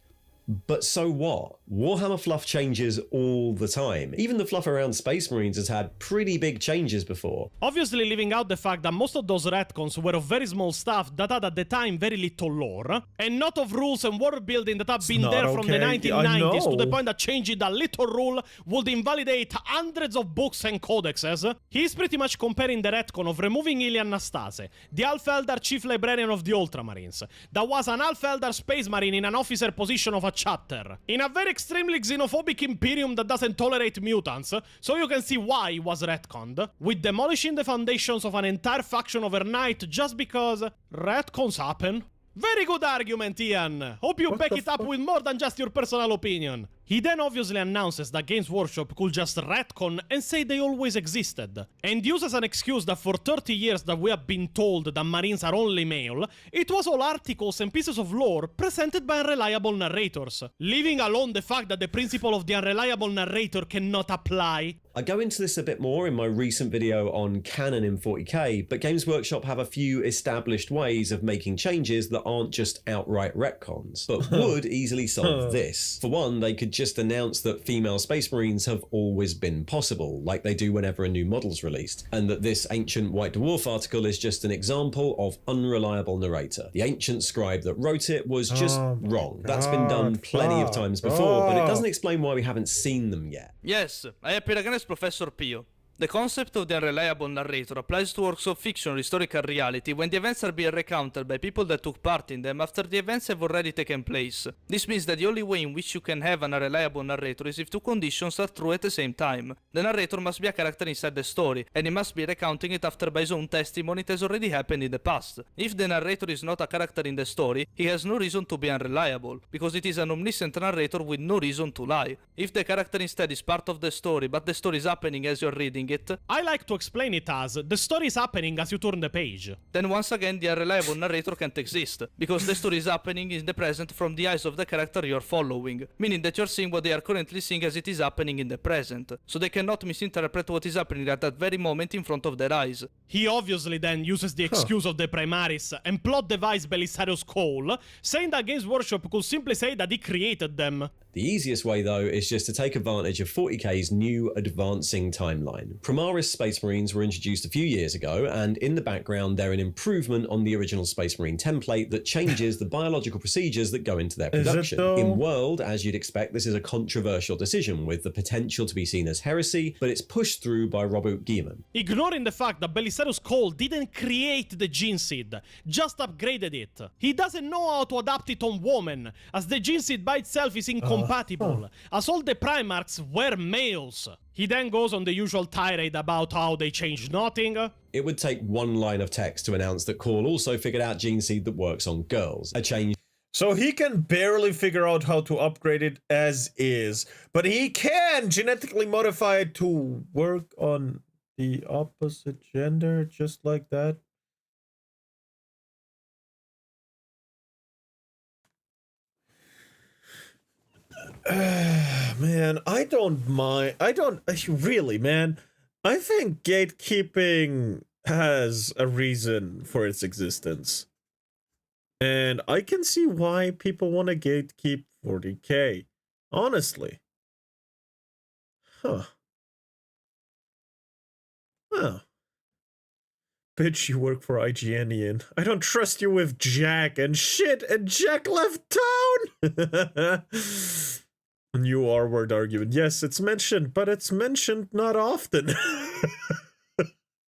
[SPEAKER 7] But so what? Warhammer fluff changes all the time. Even the fluff around Space Marines has had pretty big changes before.
[SPEAKER 2] Obviously leaving out the fact that most of those retcons were of very small stuff that had at the time very little lore, and not of rules and world building that have been
[SPEAKER 1] not
[SPEAKER 2] there from the
[SPEAKER 1] okay. I
[SPEAKER 2] 1990s to the
[SPEAKER 1] know.
[SPEAKER 2] point that changing a little rule would invalidate hundreds of books and codexes. He's pretty much comparing the retcon of removing Ilian Nastase, the Alf-Eldar chief librarian of the Ultramarines, that was an Alf-Eldar space marine in an officer position of a chapter, in a very extremely xenophobic Imperium that doesn't tolerate mutants, so you can see why he was retconned, with demolishing the foundations of an entire faction overnight just because retcons happen. Very good argument, Ian. Hope you back it up with more than just your personal opinion. He then obviously announces that Games Workshop could just retcon and say they always existed, and uses an excuse that for 30 years that we have been told that Marines are only male, it was all articles and pieces of lore presented by unreliable narrators, leaving alone the fact that the principle of the unreliable narrator cannot apply.
[SPEAKER 7] I go into this a bit more in my recent video on canon in 40k, but Games Workshop have a few established ways of making changes that aren't just outright retcons, but would easily solve this. For one, they could just announce that female Space Marines have always been possible, like they do whenever a new model's released, and that this ancient White Dwarf article is just an example of unreliable narrator. The ancient scribe that wrote it was just wrong. That's been done plenty of times before, but it doesn't explain why we haven't seen them yet.
[SPEAKER 3] Yes, I appear against Professor Pio. The concept of the unreliable narrator applies to works of fiction or historical reality when the events are being recounted by people that took part in them after the events have already taken place. This means that the only way in which you can have an unreliable narrator is if two conditions are true at the same time. The narrator must be a character inside the story, and he must be recounting it after by his own testimony it has already happened in the past. If the narrator is not a character in the story, he has no reason to be unreliable, because it is an omniscient narrator with no reason to lie. If the character instead is part of the story, but the story is happening as you're reading it,
[SPEAKER 2] I like to explain it as the story is happening as you turn the page.
[SPEAKER 3] then once again the unreliable narrator can't exist, because the story is happening in the present from the eyes of the character you're following, meaning that you're seeing what they are currently seeing as it is happening in the present, so they cannot misinterpret what is happening at that very moment in front of their eyes.
[SPEAKER 2] He obviously then uses the excuse of the Primaris and plot device Belisarius Cole, saying that Games Workshop could simply say that he created them.
[SPEAKER 7] The easiest way, though, is just to take advantage of 40k's new advancing timeline. Primaris Space Marines were introduced a few years ago, and in the background they're an improvement on the original Space Marine template that changes the biological procedures that go into their
[SPEAKER 1] Is it
[SPEAKER 7] production.
[SPEAKER 1] though?
[SPEAKER 7] In World, as you'd expect, this is a controversial decision with the potential to be seen as heresy, but it's pushed through by Robert Guillemot.
[SPEAKER 2] Ignoring the fact that Belisarius Cole didn't create the gene seed, just upgraded it. He doesn't know how to adapt it on women, as the gene seed by itself is incompatible, as all the Primarchs were males. He then goes on the usual tirade about how they changed nothing.
[SPEAKER 7] It would take one line of text to announce that Cole also figured out gene seed that works on girls, a change
[SPEAKER 1] So he can barely figure out how to upgrade it as is, but he can genetically modify it to work on the opposite gender, just like that. Man, I don't mind. Really, man. I think gatekeeping has a reason for its existence. And I can see why people want to gatekeep 40k. Honestly. Huh. Well. Bitch, you work for IGN, Ian. I don't trust you with Jack and shit, and Jack left town! New R-word argument. Yes, it's mentioned, but it's mentioned not often.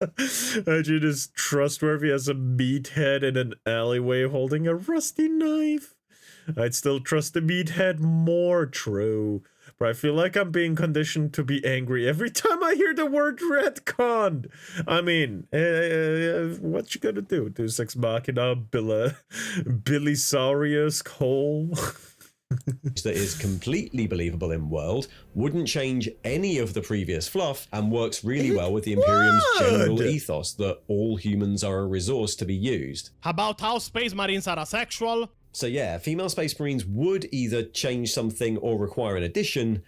[SPEAKER 1] IGN is trustworthy as a meathead in an alleyway holding a rusty knife. I'd still trust the meathead more. True. where I feel like I'm being conditioned to be angry every time I hear the word retconned. I mean, what you gonna do? Deus Ex Machina, Bilisaurius, Cole?
[SPEAKER 7] that is completely believable in world, wouldn't change any of the previous fluff, and works really well with the Imperium's general ethos that all humans are a resource to be used.
[SPEAKER 2] About how Space Marines are asexual?
[SPEAKER 7] So yeah, female Space Marines would either change something or require an addition,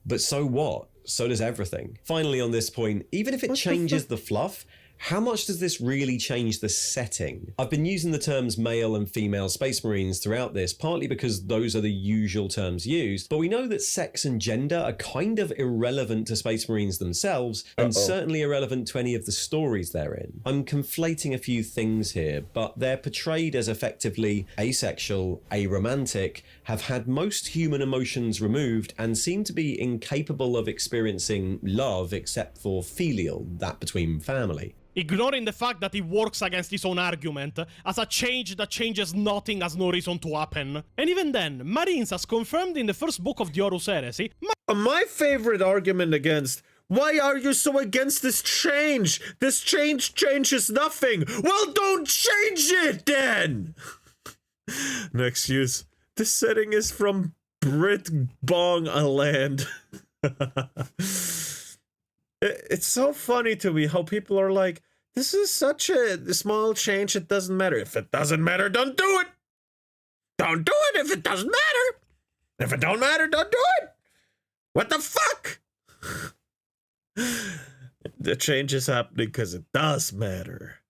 [SPEAKER 7] but so what? So does everything. Finally, on this point, even if it changes the fluff, how much does this really change the setting? I've been using the terms male and female Space Marines throughout this, partly because those are the usual terms used, but we know that sex and gender are kind of irrelevant to Space Marines themselves, and certainly irrelevant to any of the stories they're in. I'm conflating a few things here, but they're portrayed as effectively asexual, aromantic, have had most human emotions removed, and seem to be incapable of experiencing love except for filial, that between family.
[SPEAKER 2] Ignoring the fact that he works against his own argument, as a change that changes nothing has no reason to happen. And even then, Marines, as confirmed in the first book of the Horus Heresy,
[SPEAKER 1] my favorite argument against, why are you so against this change? This change changes nothing. Well, don't change it then! No excuse. This setting is from Brit Bong a land. It's so funny to me how people are like, this is such a small change, it doesn't matter. If it doesn't matter, don't do it! Don't do it if it doesn't matter! If it don't matter, don't do it! What the fuck? The change is happening because it does matter.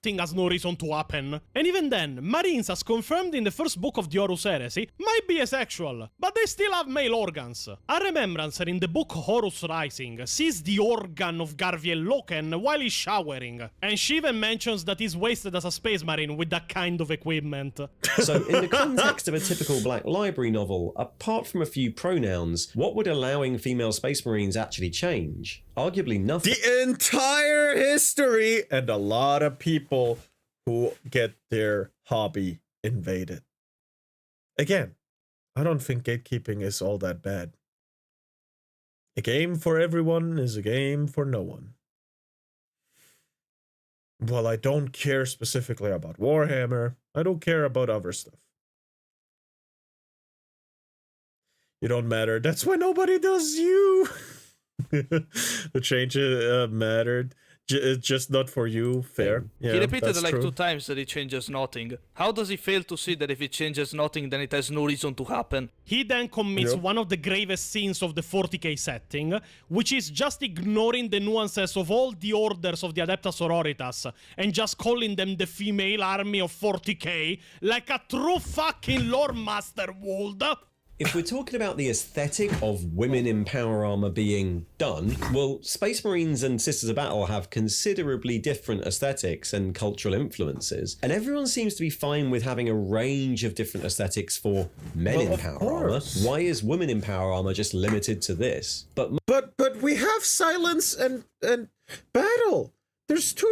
[SPEAKER 2] thing has no reason to happen. And even then, Marines, as confirmed in the first book of the Horus Heresy, might be asexual, but they still have male organs. A remembrancer in the book Horus Rising sees the organ of Garviel Loken while he's showering, and she even mentions that he's wasted as a space marine with that kind of equipment.
[SPEAKER 7] So in the context of a typical Black Library novel, apart from a few pronouns, what would allowing female space marines actually change? Arguably nothing.
[SPEAKER 1] The entire history and a lot of people who get their hobby invaded. Again, I don't think gatekeeping is all that bad. A game for everyone is a game for no one. Well, I don't care specifically about Warhammer. I don't care about other stuff. You don't matter. That's why nobody does you. The change mattered. Just not for you. Fair. Yeah,
[SPEAKER 3] he repeated like
[SPEAKER 1] true.
[SPEAKER 3] 2 times that it changes nothing. How does he fail to see that if it changes nothing, then it has no reason to happen?
[SPEAKER 2] He then commits one of the gravest sins of the 40k setting, which is just ignoring the nuances of all the orders of the Adepta Sororitas and just calling them the female army of 40k like a true fucking lore master would.
[SPEAKER 7] If we're talking about the aesthetic of women in power armor being done, well, Space Marines and Sisters of Battle have considerably different aesthetics and cultural influences, and everyone seems to be fine with having a range of different aesthetics for men in power armor. Why is women in power armor just limited to this? But
[SPEAKER 1] we have silence and battle. There's two.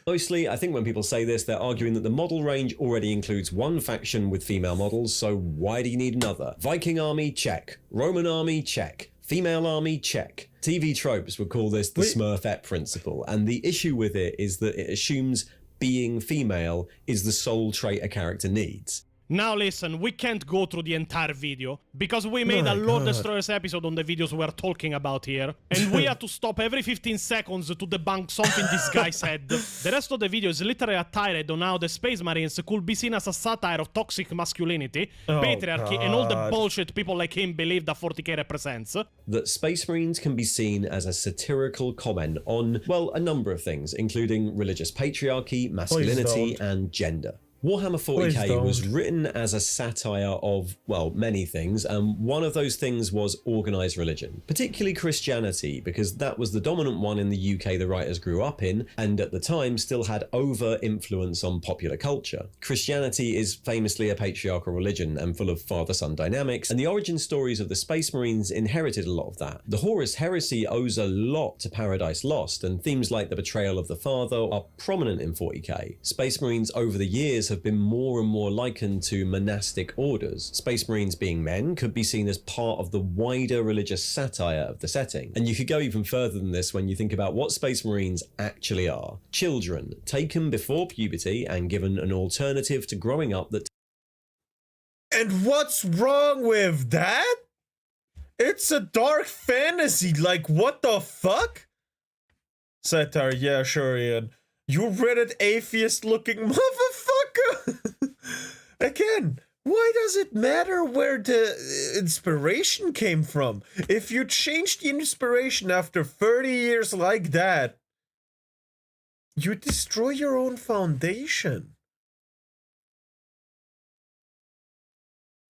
[SPEAKER 7] Mostly, I think when people say this, they're arguing that the model range already includes one faction with female models, so why do you need another? Viking army, check. Roman army, check. Female army, check. TV tropes would call this the Smurfette principle, and the issue with it is that it assumes being female is the sole trait a character needs.
[SPEAKER 2] Now listen, we can't go through the entire video, because we made a Lord Destroyers episode on the videos we're talking about here, and we had to stop every 15 seconds to debunk something this guy said. The rest of the video is literally a tirade on how the Space Marines could be seen as a satire of toxic masculinity, patriarchy, and all the bullshit people like him believe that 40k represents.
[SPEAKER 7] That Space Marines can be seen as a satirical comment on, well, a number of things, including religious patriarchy, masculinity, and gender. Warhammer 40k was written as a satire of, well, many things, and one of those things was organised religion, particularly Christianity, because that was the dominant one in the UK the writers grew up in, and at the time still had over-influence on popular culture. Christianity is famously a patriarchal religion and full of father-son dynamics, and the origin stories of the Space Marines inherited a lot of that. The Horus Heresy owes a lot to Paradise Lost, and themes like the betrayal of the father are prominent in 40k. Space Marines over the years Marines have been more and more likened to monastic orders. Space Marines, being men, could be seen as part of the wider religious satire of the setting. And you could go even further than this when you think about what Space Marines actually are. Children, taken before puberty and given an alternative to growing up that...
[SPEAKER 1] And what's wrong with that? It's a dark fantasy, like what the fuck? Satire, yeah, sure, Ian. You Reddit atheist-looking motherfucker! Again, why does it matter where the inspiration came from? If you change the inspiration after 30 years like that, you destroy your own foundation.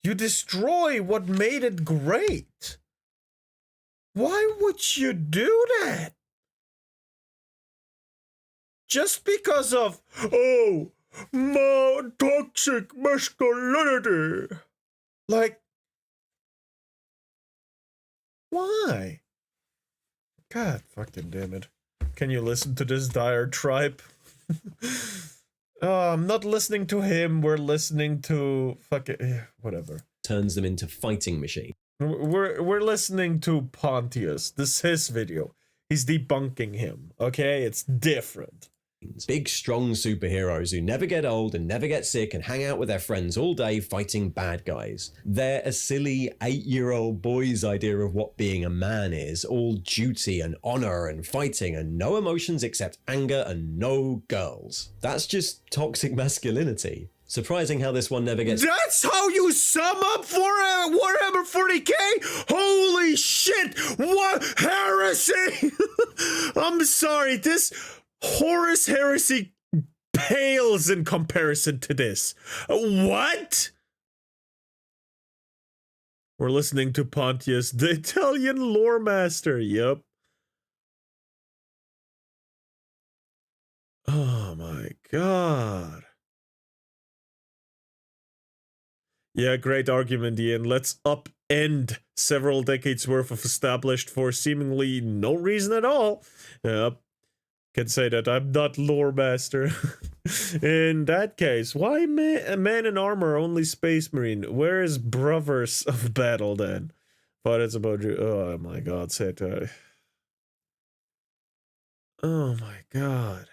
[SPEAKER 1] You destroy what made it great. Why would you do that? Just because of, oh, my toxic masculinity. Like, why? God fucking damn it. Can you listen to this diatribe? Oh, I'm not listening to him. We're listening to fucking whatever.
[SPEAKER 7] turns them into fighting machines.
[SPEAKER 1] We're listening to Pontius. This is his video. He's debunking him. Okay, it's different.
[SPEAKER 7] Big, strong superheroes who never get old and never get sick and hang out with their friends all day fighting bad guys. They're a silly 8-year-old boy's idea of what being a man is, all duty and honor and fighting and no emotions except anger and no girls. That's just toxic masculinity. Surprising how this one never gets...
[SPEAKER 1] That's how you sum up for Warhammer 40k? Holy shit! What heresy! I'm sorry, this Horus heresy pales in comparison to this. What? We're listening to Pontius, the Italian lore master. Yep. Oh my god. Yeah, great argument, Ian. Let's upend several decades worth of established for seemingly no reason at all. Yep. Can say that I'm not lore master. In that case, why a man in armor only space marine? Where is brothers of battle then? But it's about you. Oh my god, satire. Oh my god.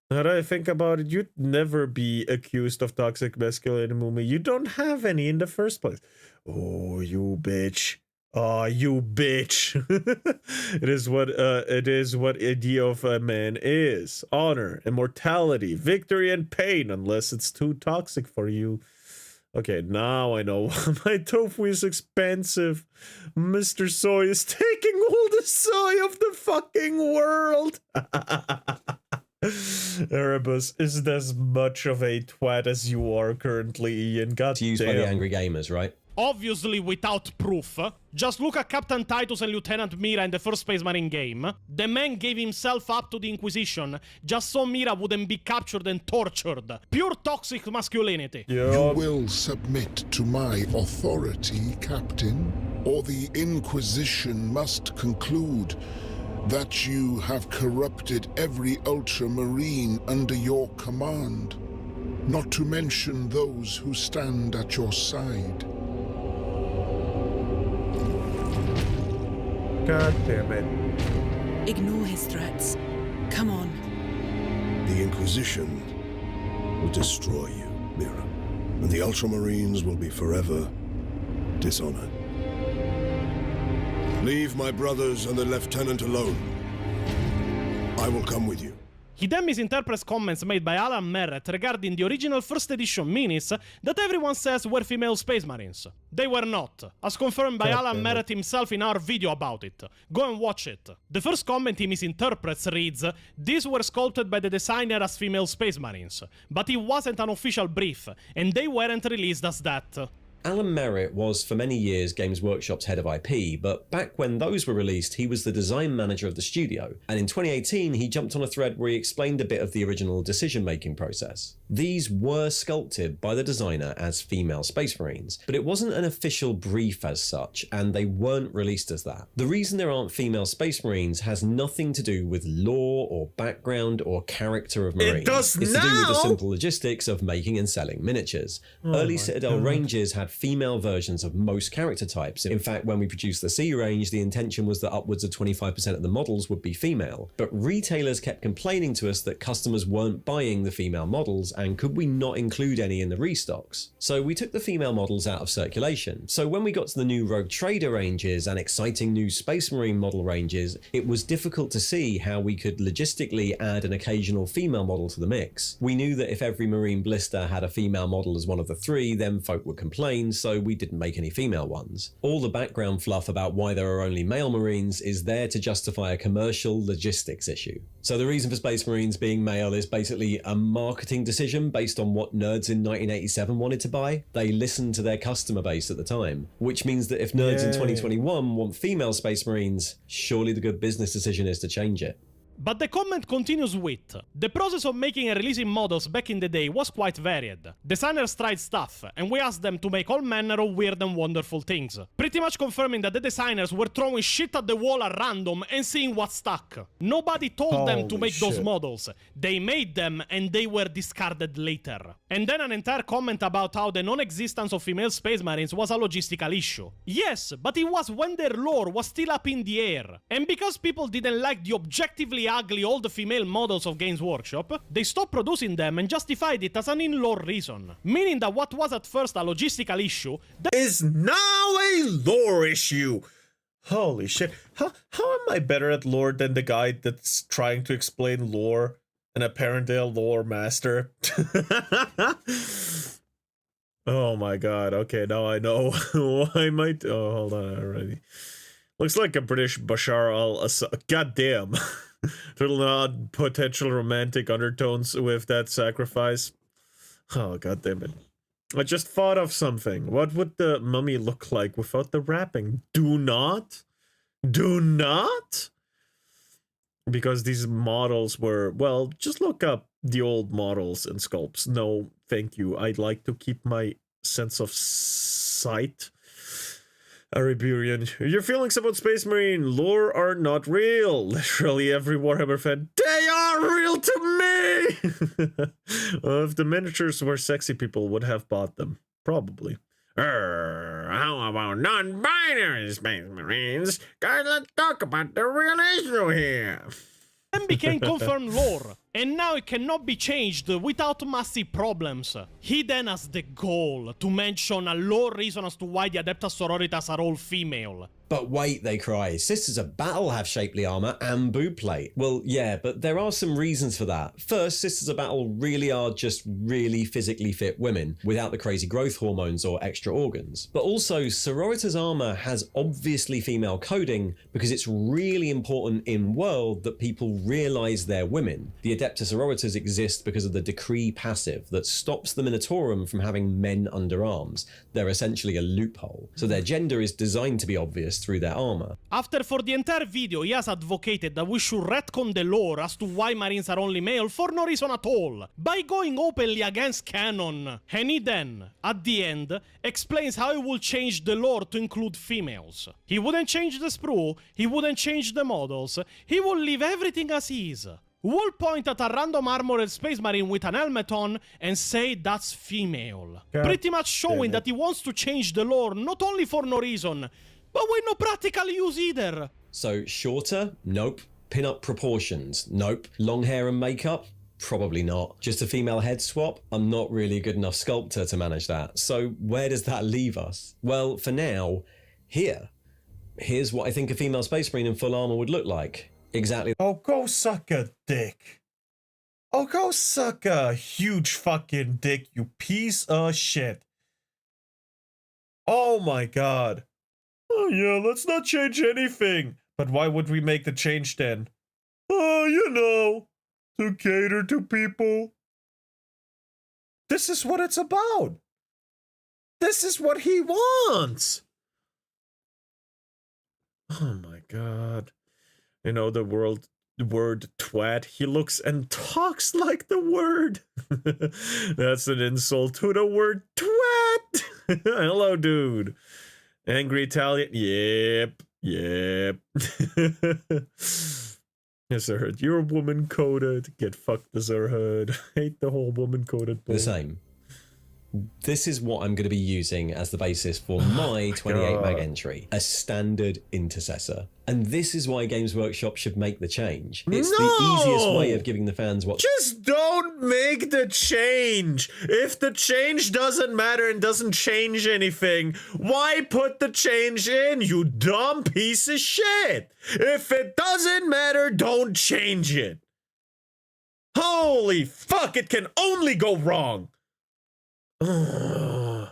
[SPEAKER 1] Now that I think about it, you'd never be accused of toxic masculinity, Mumi. You don't have any in the first place. Oh, you bitch. Oh, you bitch. It is what idea of a man is. Honor, immortality, victory, and pain, unless it's too toxic for you. Okay, now I know why my tofu is expensive. Mr. Soy is taking all the soy of the fucking world. Erebus isn't as much of a twat as you are currently, Ian. God
[SPEAKER 7] Used by the angry gamers, right?
[SPEAKER 2] Obviously without proof. Just look at Captain Titus and Lieutenant Mira in the first Space Marine game. The man gave himself up to the Inquisition just so Mira wouldn't be captured and tortured. Pure toxic masculinity.
[SPEAKER 8] You will submit to my authority, Captain, or the Inquisition must conclude that you have corrupted every Ultramarine under your command, not to mention those who stand at your side.
[SPEAKER 1] God damn it.
[SPEAKER 9] Ignore his threats. Come on.
[SPEAKER 10] The Inquisition will destroy you, Mira, and the Ultramarines will be forever dishonored. Leave my brothers and the lieutenant alone. I will come with you.
[SPEAKER 2] He then misinterprets comments made by Alan Merritt regarding the original first edition minis that everyone says were female Space Marines. They were not, as confirmed by Alan Merritt himself in our video about it. Go and watch it. The first comment he misinterprets reads, "These were sculpted by the designer as female Space Marines, but it wasn't an official brief, and they weren't released as that."
[SPEAKER 7] Alan Merritt was for many years Games Workshop's head of IP, but back when those were released, he was the design manager of the studio. And in 2018, he jumped on a thread where he explained a bit of the original decision-making process. These were sculpted by the designer as female Space Marines, but it wasn't an official brief as such, and they weren't released as that. The reason there aren't female Space Marines has nothing to do with lore or background or character of Marines.
[SPEAKER 1] It does
[SPEAKER 7] it's
[SPEAKER 1] now!
[SPEAKER 7] to do with the simple logistics of making and selling miniatures. Early Citadel ranges had female versions of most character types. In fact, when we produced the C range, the intention was that upwards of 25% of the models would be female. But retailers kept complaining to us that customers weren't buying the female models, and could we not include any in the restocks? So we took the female models out of circulation. So when we got to the new Rogue Trader ranges and exciting new Space Marine model ranges, it was difficult to see how we could logistically add an occasional female model to the mix. We knew that if every Marine blister had a female model as one of the three, then folk would complain, so we didn't make any female ones. All the background fluff about why there are only male Marines is there to justify a commercial logistics issue. So the reason for Space Marines being male is basically a marketing decision based on what nerds in 1987 wanted to buy. They listened to their customer base at the time, which means that if nerds in 2021 want female Space Marines, surely the good business decision is to change it.
[SPEAKER 2] But the comment continues with, the process of making and releasing models back in the day was quite varied. Designers tried stuff, and we asked them to make all manner of weird and wonderful things, pretty much confirming that the designers were throwing shit at the wall at random and seeing what stuck. Nobody told them to make those models. They made them and they were discarded later. And then an entire comment about how the non-existence of female Space Marines was a logistical issue. Yes, but it was when their lore was still up in the air. And because people didn't like the objectively ugly old female models of Games Workshop, they stopped producing them and justified it as an in-lore reason. Meaning that what was at first a logistical issue
[SPEAKER 1] is now a lore issue. Holy shit. How am I better at lore than the guy that's trying to explain lore and apparently a lore master? Oh my god. Okay, now I know why might. Oh, hold on already. Looks like a British Bashar al-Assad. Goddamn. Little odd potential romantic undertones with that sacrifice. Oh, goddamn it. I just thought of something. What would the mummy look like without the wrapping? Do not? Do not? Because these models were, well, just look up the old models and sculpts. No, thank you. I'd like to keep my sense of sight. Ariburian, your feelings about Space Marine lore are not real. Literally every Warhammer fan, they are real to me! If the miniatures were sexy, people would have bought them. Probably. How about non-binary Space Marines? Guys, let's talk about the real issue here.
[SPEAKER 2] then became confirmed lore, and now it cannot be changed without massive problems. He then has the goal to mention a lore reason as to why the Adeptus Sororitas are all female.
[SPEAKER 7] But wait, they cry, Sisters of Battle have shapely armor and boob plate. Well, yeah, but there are some reasons for that. First, Sisters of Battle really are just really physically fit women, without the crazy growth hormones or extra organs. But also, Sororitas armor has obviously female coding because it's really important in world that people realize they're women. The Adeptus Sororitas exist because of the decree passive that stops the Minotaurum from having men underarms. They're essentially a loophole. So their gender is designed to be obvious through their armor.
[SPEAKER 2] After for the entire video he has advocated that we should retcon the lore as to why Marines are only male for no reason at all, by going openly against canon. And he then, at the end, explains how he will change the lore to include females. He wouldn't change the sprue, he wouldn't change the models, he will leave everything as is. We'll point at a random armored Space Marine with an helmet on and say that's female. Pretty much showing that he wants to change the lore not only for no reason, but with no practical use either.
[SPEAKER 7] So shorter? Nope. Pin-up proportions? Nope. Long hair and makeup? Probably not. Just a female head swap? I'm not really a good enough sculptor to manage that. So where does that leave us? Well, for now, here's what I think a female Space Marine in full armor would look like. Exactly.
[SPEAKER 1] Oh, go suck a dick. Oh, go suck a huge fucking dick, you piece of shit. Oh my god. Oh yeah, let's not change anything. But why would we make the change then? Oh, you know, to cater to people. This is what it's about. this is what he wants. Oh my god. You know the word twat. He looks and talks like the word. That's an insult to the word twat. Hello, dude. Angry Italian. Yep. Yep. Yes, Zerhood. You're woman coded. Get fucked, the Zerhood. Hate the whole woman coded.
[SPEAKER 7] The same. This is what I'm going to be using as the basis for my 28 mag entry, a standard intercessor. And this is why Games Workshop should make the change. It's the easiest way of giving the fans what...
[SPEAKER 1] Just don't make the change. If the change doesn't matter and doesn't change anything, why put the change in, you dumb piece of shit? If it doesn't matter, don't change it. Holy fuck, it can only go wrong. I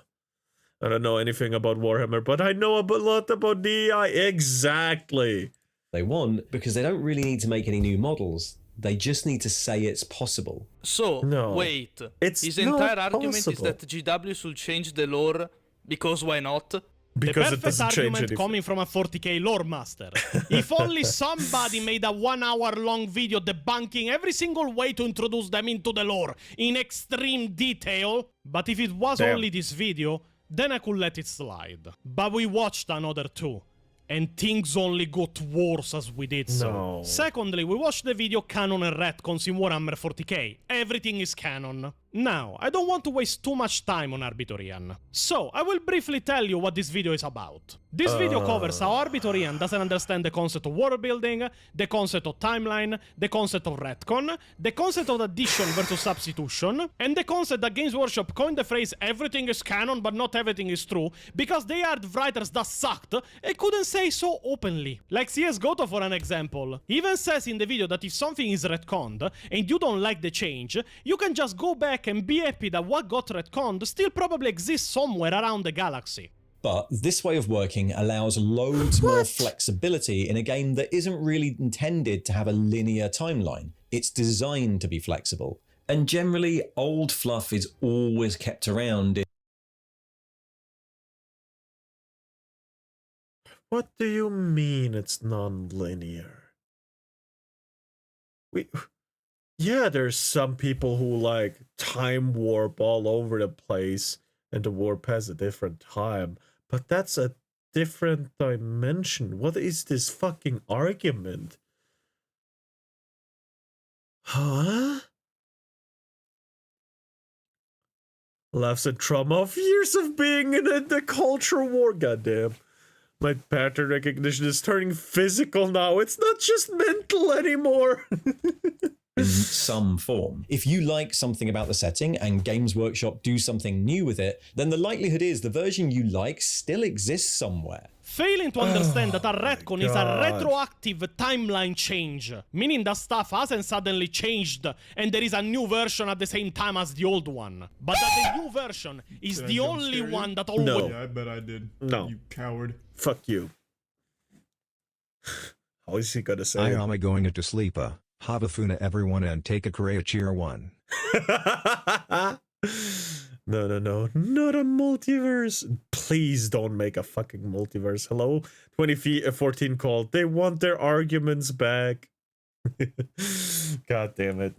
[SPEAKER 1] don't know anything about Warhammer, but I know a lot about DEI. Exactly.
[SPEAKER 7] They want, because they don't really need to make any new models. They just need to say it's possible.
[SPEAKER 3] So,
[SPEAKER 1] No,
[SPEAKER 3] wait.
[SPEAKER 1] it's
[SPEAKER 3] His
[SPEAKER 1] not
[SPEAKER 3] entire argument is
[SPEAKER 1] possible.
[SPEAKER 3] that GW should change the lore because why not?
[SPEAKER 1] Because
[SPEAKER 2] the
[SPEAKER 1] it
[SPEAKER 2] perfect
[SPEAKER 1] doesn't change
[SPEAKER 2] argument
[SPEAKER 1] anything.
[SPEAKER 2] coming from a 40k lore master. If only somebody made a 1 hour long video debunking every single way to introduce them into the lore in extreme detail. But if it was
[SPEAKER 1] Damn.
[SPEAKER 2] only this video, then I could let it slide. But we watched another two, and things only got worse as we did so.
[SPEAKER 1] No.
[SPEAKER 2] Secondly, we watched the video Canon and Retcons in Warhammer 40k. Everything is canon. Now, I don't want to waste too much time on Arbitorian, so I will briefly tell you what this video is about. This video covers how Arbitorian doesn't understand the concept of world building, the concept of timeline, the concept of retcon, the concept of addition versus substitution, and the concept that Games Workshop coined the phrase everything is canon but not everything is true because they are writers that sucked and couldn't say so openly. Like CS Goto for an example. He even says in the video that if something is retconned and you don't like the change, you can just go back and be happy that what got retconned still probably exists somewhere around the galaxy.
[SPEAKER 11] But this way of working allows loads more flexibility in a game that isn't really intended to have a linear timeline. It's designed to be flexible. And generally, old fluff is always kept around.
[SPEAKER 1] What do you mean it's non-linear? Yeah, there's some people who like time warp all over the place and the warp has a different time, but that's a different dimension. What is this fucking argument? Huh? Laughs at trauma of years of being in the culture war, goddamn. My pattern recognition is turning physical now. It's not just mental anymore.
[SPEAKER 11] In some form. If you like something about the setting and Games Workshop do something new with it, then the likelihood is the version you like still exists somewhere.
[SPEAKER 2] Failing to understand that a retcon is a
[SPEAKER 1] God.
[SPEAKER 2] retroactive timeline change, meaning that stuff hasn't suddenly changed and there is a new version at the same time as the old one, but that the new version is the only one that always...
[SPEAKER 1] No.
[SPEAKER 12] Yeah, I bet I did.
[SPEAKER 1] No.
[SPEAKER 12] You coward.
[SPEAKER 1] Fuck you. How is he gonna say
[SPEAKER 13] I
[SPEAKER 1] it?
[SPEAKER 13] am going to sleep. Habafuna everyone and take a Korea cheer one.
[SPEAKER 1] No, not a multiverse. Please don't make a fucking multiverse. Hello? 2014 called. They want their arguments back. God damn it.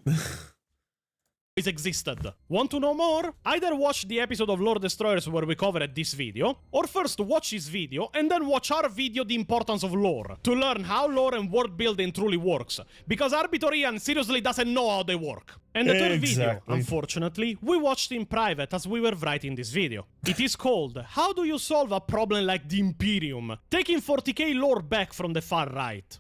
[SPEAKER 2] existed. Want to know more? Either watch the episode of Lord Destroyers where we covered this video, or first watch this video and then watch our video The Importance of Lore, to learn how lore and world building truly works, because Arbitorian seriously doesn't know how they work. And the third video, unfortunately, we watched in private as we were writing this video. It is called How Do You Solve a Problem Like the Imperium? Taking 40k lore back from the far right.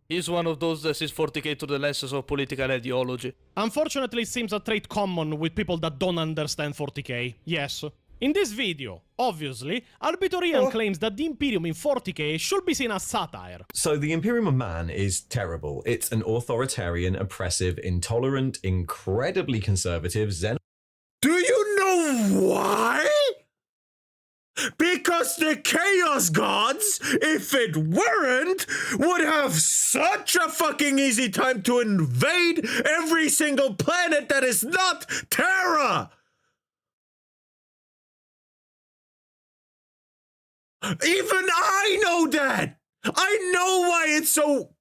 [SPEAKER 3] He's one of those that sees 40k to the lenses of political ideology.
[SPEAKER 2] Unfortunately, it seems a trait common with people that don't understand 40k, yes. In this video, obviously, Arbitorian claims that the Imperium in 40k should be seen as satire.
[SPEAKER 11] So the Imperium of Man is terrible. It's an authoritarian, oppressive, intolerant, incredibly conservative,
[SPEAKER 1] Do you know why? Because the Chaos Gods, if it weren't, would have such a fucking easy time to invade every single planet that is not Terra! Even I know that! I know why it's so...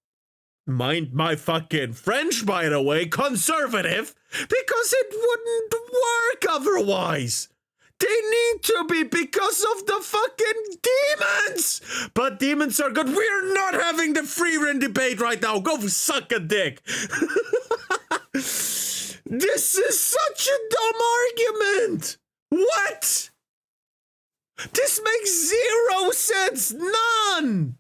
[SPEAKER 1] Mind my fucking French, by the way, conservative, because it wouldn't work otherwise. They need to be because of the fucking demons! But demons are good. We're not having the free reign debate right now. Go suck a dick. This is such a dumb argument. What? This makes zero sense. None.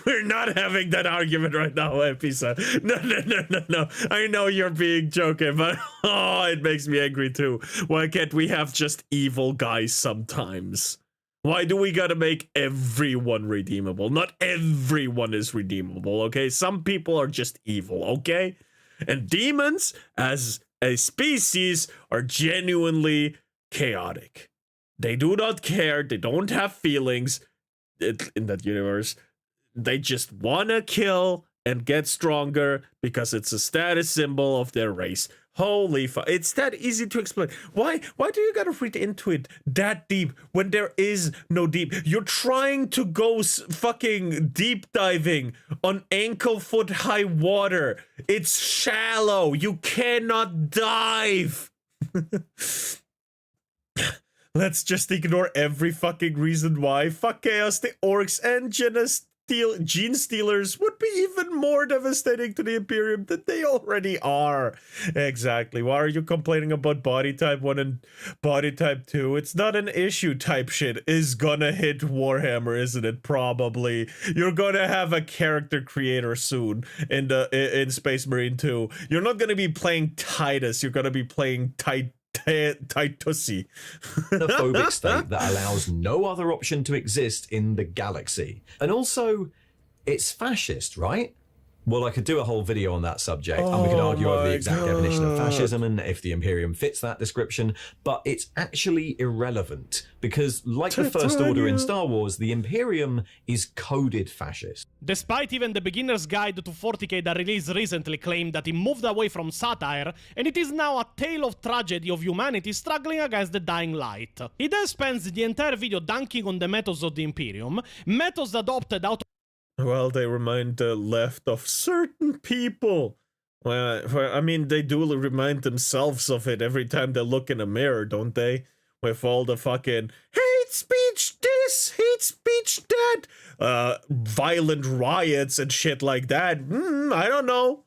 [SPEAKER 1] We're not having that argument right now, Pisa. No. I know you're being joking, but oh, it makes me angry too. Why can't we have just evil guys sometimes? Why do we gotta make everyone redeemable? Not everyone is redeemable, okay? Some people are just evil, okay? And demons, as a species, are genuinely chaotic. They do not care. They don't have feelings in that universe. They just want to kill and get stronger because it's a status symbol of their race. Holy fuck. It's that easy to explain. Why do you gotta read into it that deep when there is no deep? You're trying to go fucking deep diving on ankle foot high water. It's shallow. You cannot dive. Let's just ignore every fucking reason why. Fuck Chaos, the orcs and gene stealers would be even more devastating to the Imperium than they already are. Exactly. Why are you complaining about body type 1 and body type 2? It's not an issue. Type shit is gonna hit Warhammer, isn't it? Probably. You're gonna have a character creator soon in Space Marine 2. You're not gonna be playing Titus. You're gonna be playing Titusy.
[SPEAKER 11] The phobic state that allows no other option to exist in the galaxy. And also, it's fascist, right? Well, I could do a whole video on that subject, and we could argue over the exact definition of fascism and if the Imperium fits that description, but it's actually irrelevant, because like the First Order in Star Wars, the Imperium is coded fascist.
[SPEAKER 2] Despite even the beginner's guide to 40k that released recently claimed that it moved away from satire, and it is now a tale of tragedy of humanity struggling against the dying light. He then spends the entire video dunking on the methods of the Imperium, methods adopted out.
[SPEAKER 1] Well, they remind the left of certain people. Well, I mean, they do remind themselves of it every time they look in a mirror, don't they? With all the fucking hate speech this, hate speech that, violent riots and shit like that. I don't know.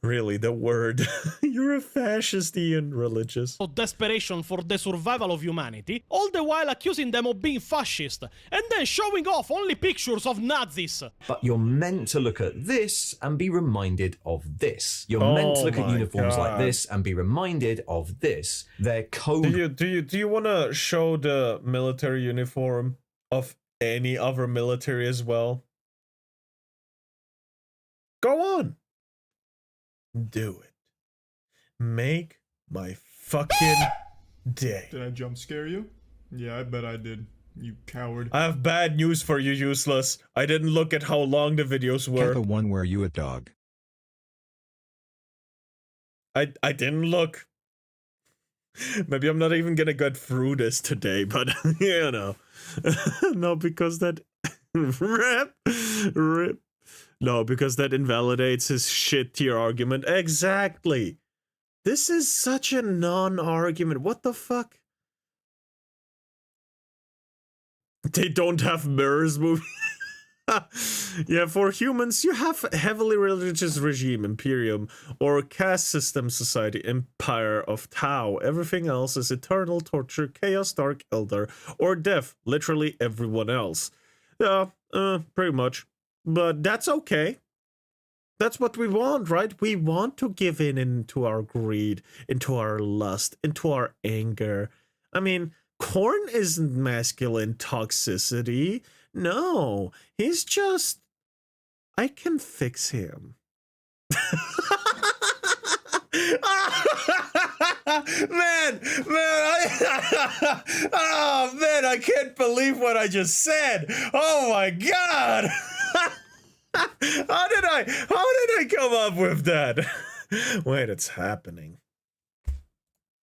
[SPEAKER 1] Really, the word. You're a fascist, Ian, religious.
[SPEAKER 2] Of desperation for the survival of humanity, all the while accusing them of being fascist, and then showing off only pictures of Nazis.
[SPEAKER 11] But you're meant to look at this and be reminded of this. You're meant to look at uniforms like this and be reminded of this. Their code.
[SPEAKER 1] Do you want to show the military uniform of any other military as well? Go on. Do it. Make my fucking day.
[SPEAKER 12] Did I jump scare you? Yeah, I bet I did. You coward.
[SPEAKER 1] I have bad news for you, useless. I didn't look at how long the videos were.
[SPEAKER 13] The one where you a dog.
[SPEAKER 1] I didn't look. Maybe I'm not even gonna get through this today, but you know. No, because that rip. No, because that invalidates his shit tier argument. Exactly. This is such a non-argument. What the fuck? They don't have mirrors moving. Yeah, for humans, you have heavily religious regime, Imperium, or caste system society, Empire of Tau. Everything else is eternal torture, chaos, dark elder, or death. Literally everyone else. Yeah, pretty much. But that's okay. That's what we want, right? We want to give in into our greed, into our lust, into our anger. I mean, Korn isn't masculine toxicity. No, he's just... I can fix him. Oh man, I can't believe what I just said. Oh my god. How did I come up with that? Wait, it's happening.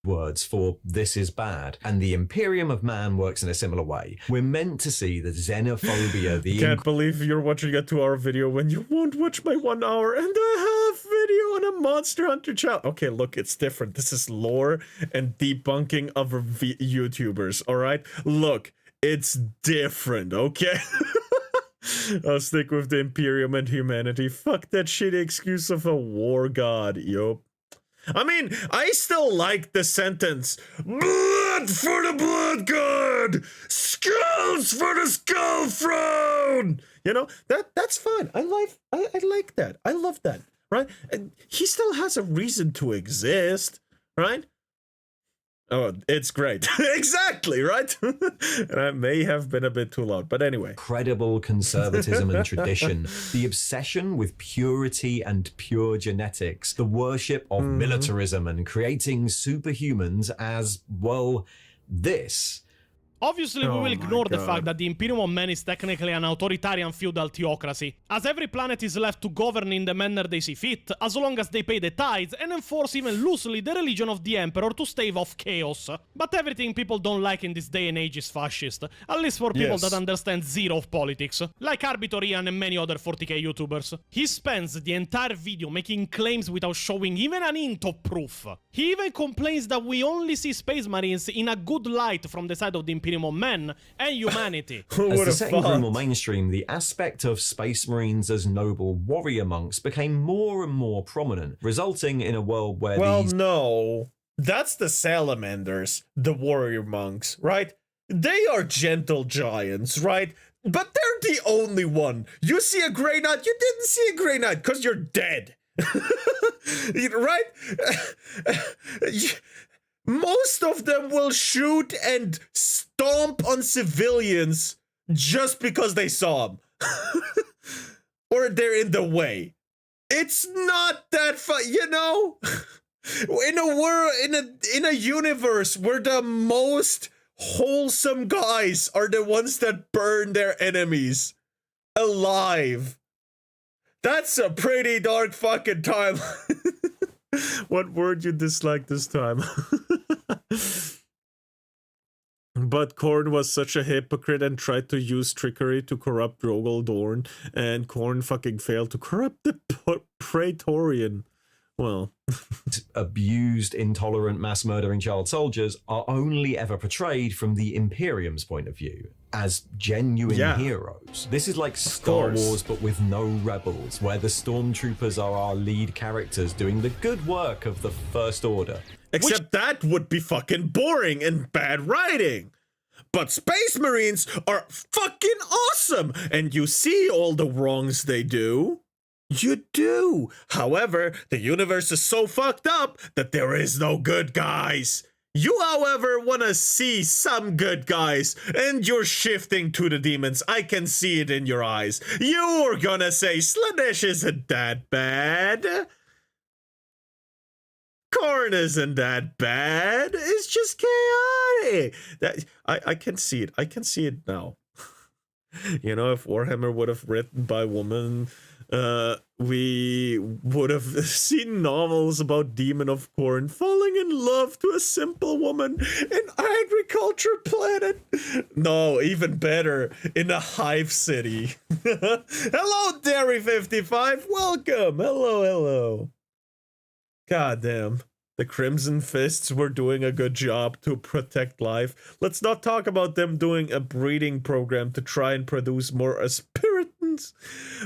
[SPEAKER 11] words for this is bad, and the Imperium of Man works in a similar way. We're meant to see the xenophobia, the
[SPEAKER 1] Can't believe you're watching a 2-hour video when you won't watch my 1 hour and a half video on a Monster Hunter channel. Okay, look, it's different. This is lore and debunking other YouTubers, alright? Look, it's different, okay? I'll stick with the Imperium and humanity. Fuck that shitty excuse of a war god, yo. I mean, I still like the sentence, blood for the blood god, skulls for the skull throne. You know, that's fine. I like that. I love that, right? And he still has a reason to exist, right? Oh, it's great. Exactly, right? And I may have been a bit too loud, but anyway.
[SPEAKER 11] incredible conservatism and tradition, the obsession with purity and pure genetics, the worship of militarism and creating superhumans as, well, this.
[SPEAKER 2] Obviously, we will ignore the fact that the Imperium of Man is technically an authoritarian feudal theocracy, as every planet is left to govern in the manner they see fit, as long as they pay the tithes and enforce even loosely the religion of the Emperor to stave off chaos. But everything people don't like in this day and age is fascist, at least for people that understand zero of politics, like Arbitorian and many other 40k YouTubers. He spends the entire video making claims without showing even an hint of proof. He even complains that we only see Space Marines in a good light from the side of the Imperium of Men and humanity.
[SPEAKER 11] As the setting grew more mainstream, the aspect of Space Marines as noble warrior monks became more and more prominent, resulting in a world where
[SPEAKER 1] no, that's the salamanders, the warrior monks, right? They are gentle giants, right? But they're the only one. You see a Grey Knight, you didn't see a Grey Knight because you're dead. Right? Most of them will shoot and stomp on civilians just because they saw them. Or they're in the way. It's not that fun, you know? In a world, in a universe where the most wholesome guys are the ones that burn their enemies alive. That's a pretty dark fucking time. What word you dislike this time? But Khorne was such a hypocrite and tried to use trickery to corrupt Rogol Dorn, and Khorne fucking failed to corrupt the Praetorian. Well,
[SPEAKER 11] abused, intolerant, mass murdering child soldiers are only ever portrayed from the Imperium's point of view, as genuine heroes. This is like Star Wars, but with no rebels, where the stormtroopers are our lead characters doing the good work of the First Order.
[SPEAKER 1] Except that would be fucking boring and bad writing. But Space Marines are fucking awesome, and you see all the wrongs they do. You do. However, the universe is so fucked up that there is no good guys. You, however, want to see some good guys, and you're shifting to the demons. I can see it in your eyes. You're gonna say Slaanesh isn't that bad. Khorne isn't that bad. It's just chaotic. I can see it. I can see it now. You know, if Warhammer would have written by women, we would have seen novels about Demon of Khorne falling in love to a simple woman in agriculture planet. No, even better, in a hive city. Hello, Dairy55. Welcome. Hello. God damn. The Crimson Fists were doing a good job to protect life. Let's not talk about them doing a breeding program to try and produce more aspiratants.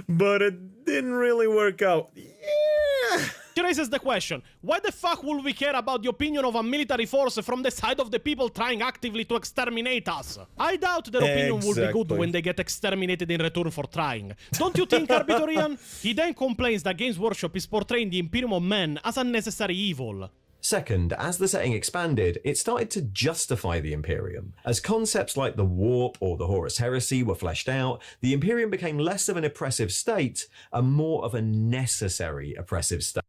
[SPEAKER 1] But it didn't really work out. Yeah.
[SPEAKER 2] She raises the question, why the fuck will we care about the opinion of a military force from the side of the people trying actively to exterminate us? I doubt their opinion will be good when they get exterminated in return for trying. Don't you think, Arbitorian? He then complains that Games Workshop is portraying the Imperium of Men as unnecessary evil.
[SPEAKER 11] Second, as the setting expanded, it started to justify the Imperium. As concepts like the Warp or the Horus Heresy were fleshed out, the Imperium became less of an oppressive state and more of a necessary oppressive state.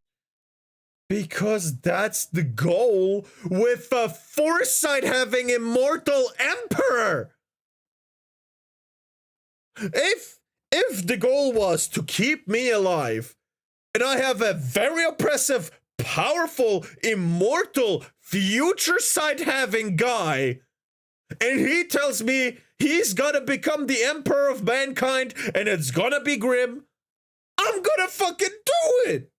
[SPEAKER 1] Because that's the goal with a foresight having immortal emperor. If the goal was to keep me alive, and I have a very oppressive, powerful, immortal, future sight having guy, and he tells me he's gonna become the emperor of mankind and it's gonna be grim, I'm gonna fucking do it.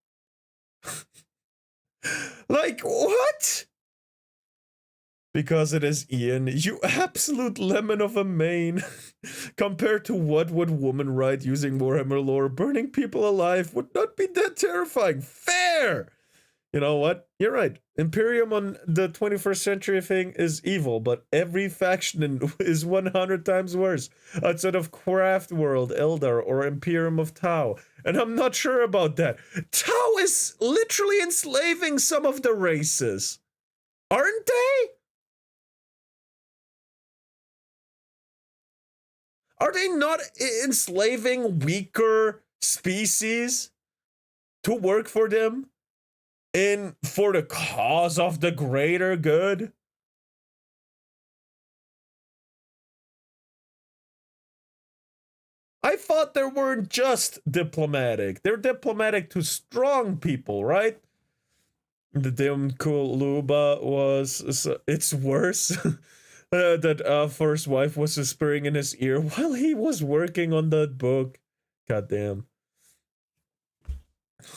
[SPEAKER 1] Like, what? Because it is Ian, you absolute lemon of a main. Compared to what would woman write using Warhammer lore, burning people alive would not be that terrifying. Fair! You know what? You're right. Imperium on the 21st century thing is evil, but every faction is 100 times worse. Outside of Craft World, Eldar, or Imperium of Tau. And I'm not sure about that. Tau is literally enslaving some of the races. Aren't they? Are they not enslaving weaker species to work for them and for the cause of the greater good? I thought they weren't just diplomatic. They're diplomatic to strong people, right? The damn Kuluba was... It's worse. That first wife was whispering in his ear while he was working on that book. Goddamn.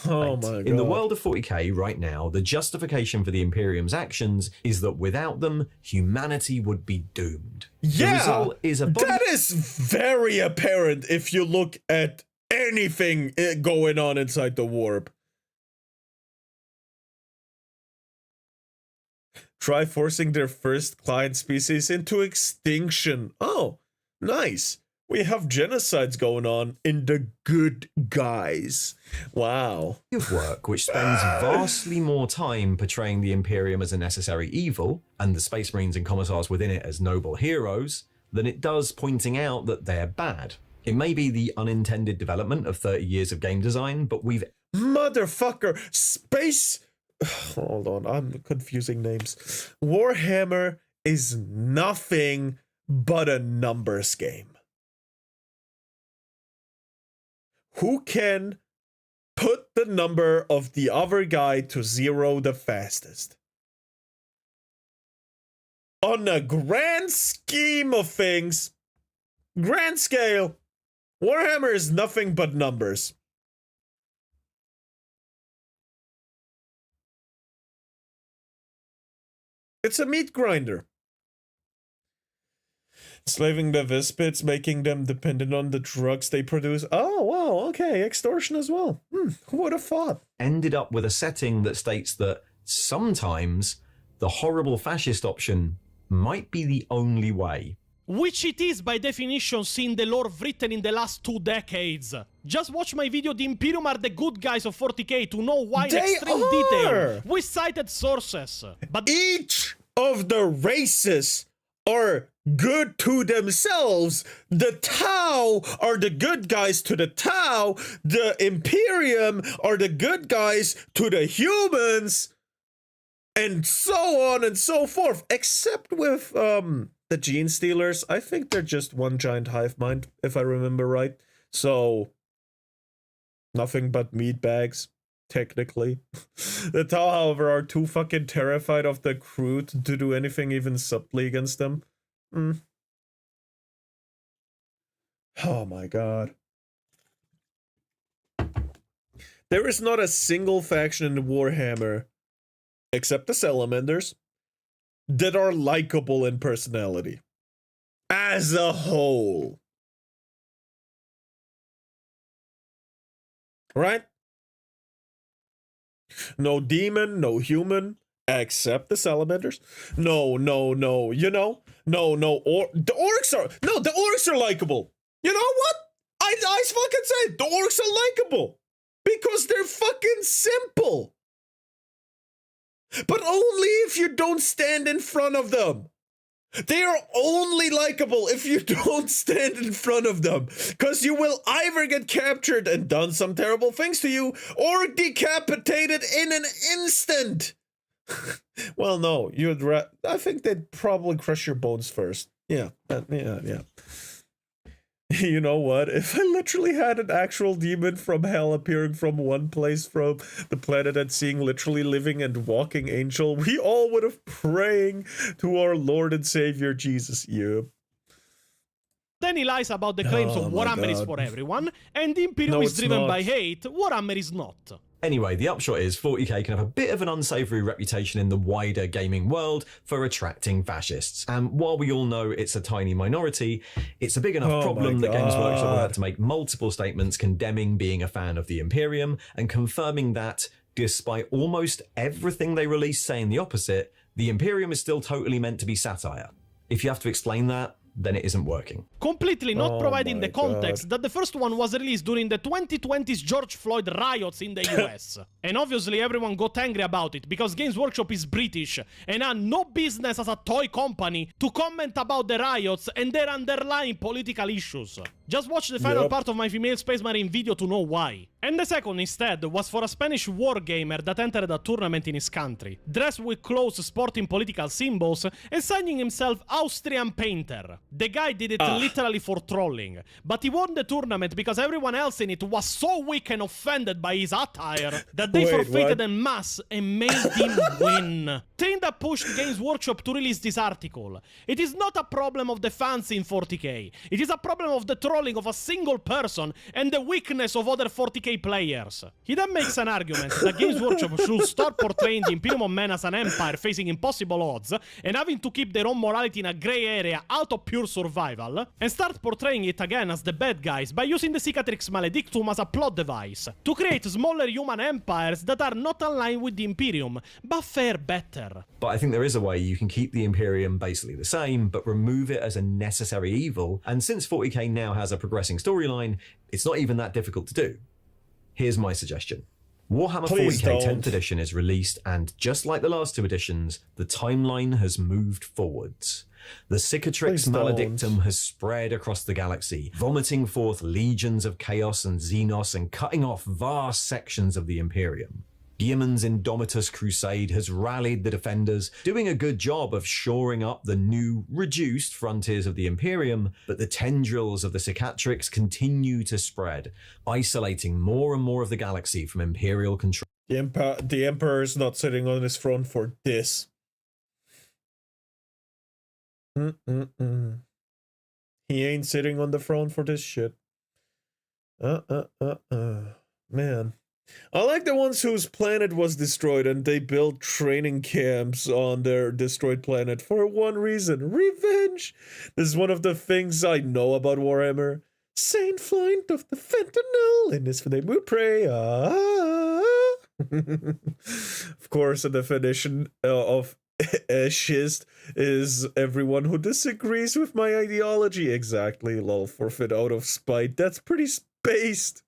[SPEAKER 1] Oh my god.
[SPEAKER 11] In the world of 40k right now, the justification for the Imperium's actions is that without them, humanity would be doomed.
[SPEAKER 1] Yeah,
[SPEAKER 11] the result is a
[SPEAKER 1] that is very apparent if you look at anything going on inside the warp. Try forcing their first client species into extinction. Oh, nice. We have genocides going on in the good guys. Wow.
[SPEAKER 11] Of work which spends vastly more time portraying the Imperium as a necessary evil and the Space Marines and Commissars within it as noble heroes than it does pointing out that they're bad. It may be the unintended development of 30 years of game design, but we've...
[SPEAKER 1] Motherfucker! Space... Hold on, I'm confusing names. Warhammer is nothing but a numbers game. Who can put the number of the other guy to 0 the fastest? On a grand scheme of things, grand scale, Warhammer is nothing but numbers. It's a meat grinder. Enslaving the Vispits, making them dependent on the drugs they produce. Oh, wow, okay, extortion as well. Who would have thought?
[SPEAKER 11] Ended up with a setting that states that sometimes the horrible fascist option might be the only way.
[SPEAKER 2] Which it is by definition seeing the lore written in the last 2 decades. Just watch my video The Imperium are the good guys of 40k to know why in extreme detail. We cited sources. But
[SPEAKER 1] each of the races are good to themselves. The Tau are the good guys to the Tau. The Imperium are the good guys to the humans. And so on and so forth. Except with the Gene Stealers. I think they're just one giant hive mind, if I remember right. So, nothing but meat bags, technically. The Tau, however, are too fucking terrified of the crew to do anything even subtly against them. Oh my god. There is not a single faction in Warhammer, except the Salamanders, that are likable in personality. As a whole. Right? No demon, no human, except the Salamanders. No, you know? No, the orcs are likable. You know what? I fucking say, the orcs are likable. Because they're fucking simple. But only if you don't stand in front of them. They are only likable if you don't stand in front of them. Because you will either get captured and done some terrible things to you, or decapitated in an instant. Well, no, I think they'd probably crush your bones first. Yeah. You know what? If I literally had an actual demon from hell appearing from one place from the planet and seeing literally living and walking angel, we all would have praying to our Lord and Savior Jesus. Yep.
[SPEAKER 2] Then he lies about the claims of Warhammer is for everyone, and the Imperium is driven by hate, Warhammer is not.
[SPEAKER 11] Anyway, the upshot is 40k can have a bit of an unsavoury reputation in the wider gaming world for attracting fascists. And while we all know it's a tiny minority, it's a big enough problem that Games Workshop will have to make multiple statements condemning being a fan of the Imperium and confirming that, despite almost everything they release saying the opposite, the Imperium is still totally meant to be satire. If you have to explain that, then it isn't working.
[SPEAKER 2] Completely not providing the context that the first one was released during the 2020's George Floyd riots in the US. And obviously everyone got angry about it because Games Workshop is British and had no business as a toy company to comment about the riots and their underlying political issues. Just watch the final part of my female Space Marine video to know why. And the second instead was for a Spanish wargamer that entered a tournament in his country, dressed with clothes sporting political symbols and signing himself Austrian Painter. The guy did it literally for trolling, but he won the tournament because everyone else in it was so weak and offended by his attire that they forfeited en masse and made him win. Thing that pushed Games Workshop to release this article. It is not a problem of the fans in 40k, it is a problem of the trolling of a single person and the weakness of other 40k players. He then makes an argument that Games Workshop should start portraying the Imperium of Men as an empire facing impossible odds and having to keep their own morality in a grey area out of pure survival, and start portraying it again as the bad guys by using the Cicatrix Maledictum as a plot device to create smaller human empires that are not aligned with the Imperium, but fare better.
[SPEAKER 11] But I think there is a way you can keep the Imperium basically the same, but remove it as a necessary evil, and since 40k now has a progressing storyline, it's not even that difficult to do. Here's my suggestion. Warhammer 40k 10th edition is released, and just like the last two editions, the timeline has moved forwards. The Cicatrix Maledictum has spread across the galaxy, vomiting forth legions of chaos and Xenos and cutting off vast sections of the Imperium. Guilliman's Indomitus Crusade has rallied the defenders, doing a good job of shoring up the new, reduced frontiers of the Imperium, but the tendrils of the Cicatrix continue to spread, isolating more and more of the galaxy from Imperial control.
[SPEAKER 1] The Emperor's not sitting on his throne for this. He ain't sitting on the throne for this shit. Man. I like the ones whose planet was destroyed and they built training camps on their destroyed planet for one reason: revenge. This is one of the things I know about Warhammer. Saint Flight of the Fentanyl, in this name we pray. Of course, a definition of schist is everyone who disagrees with my ideology. Exactly, lol, forfeit out of spite. That's pretty spaced.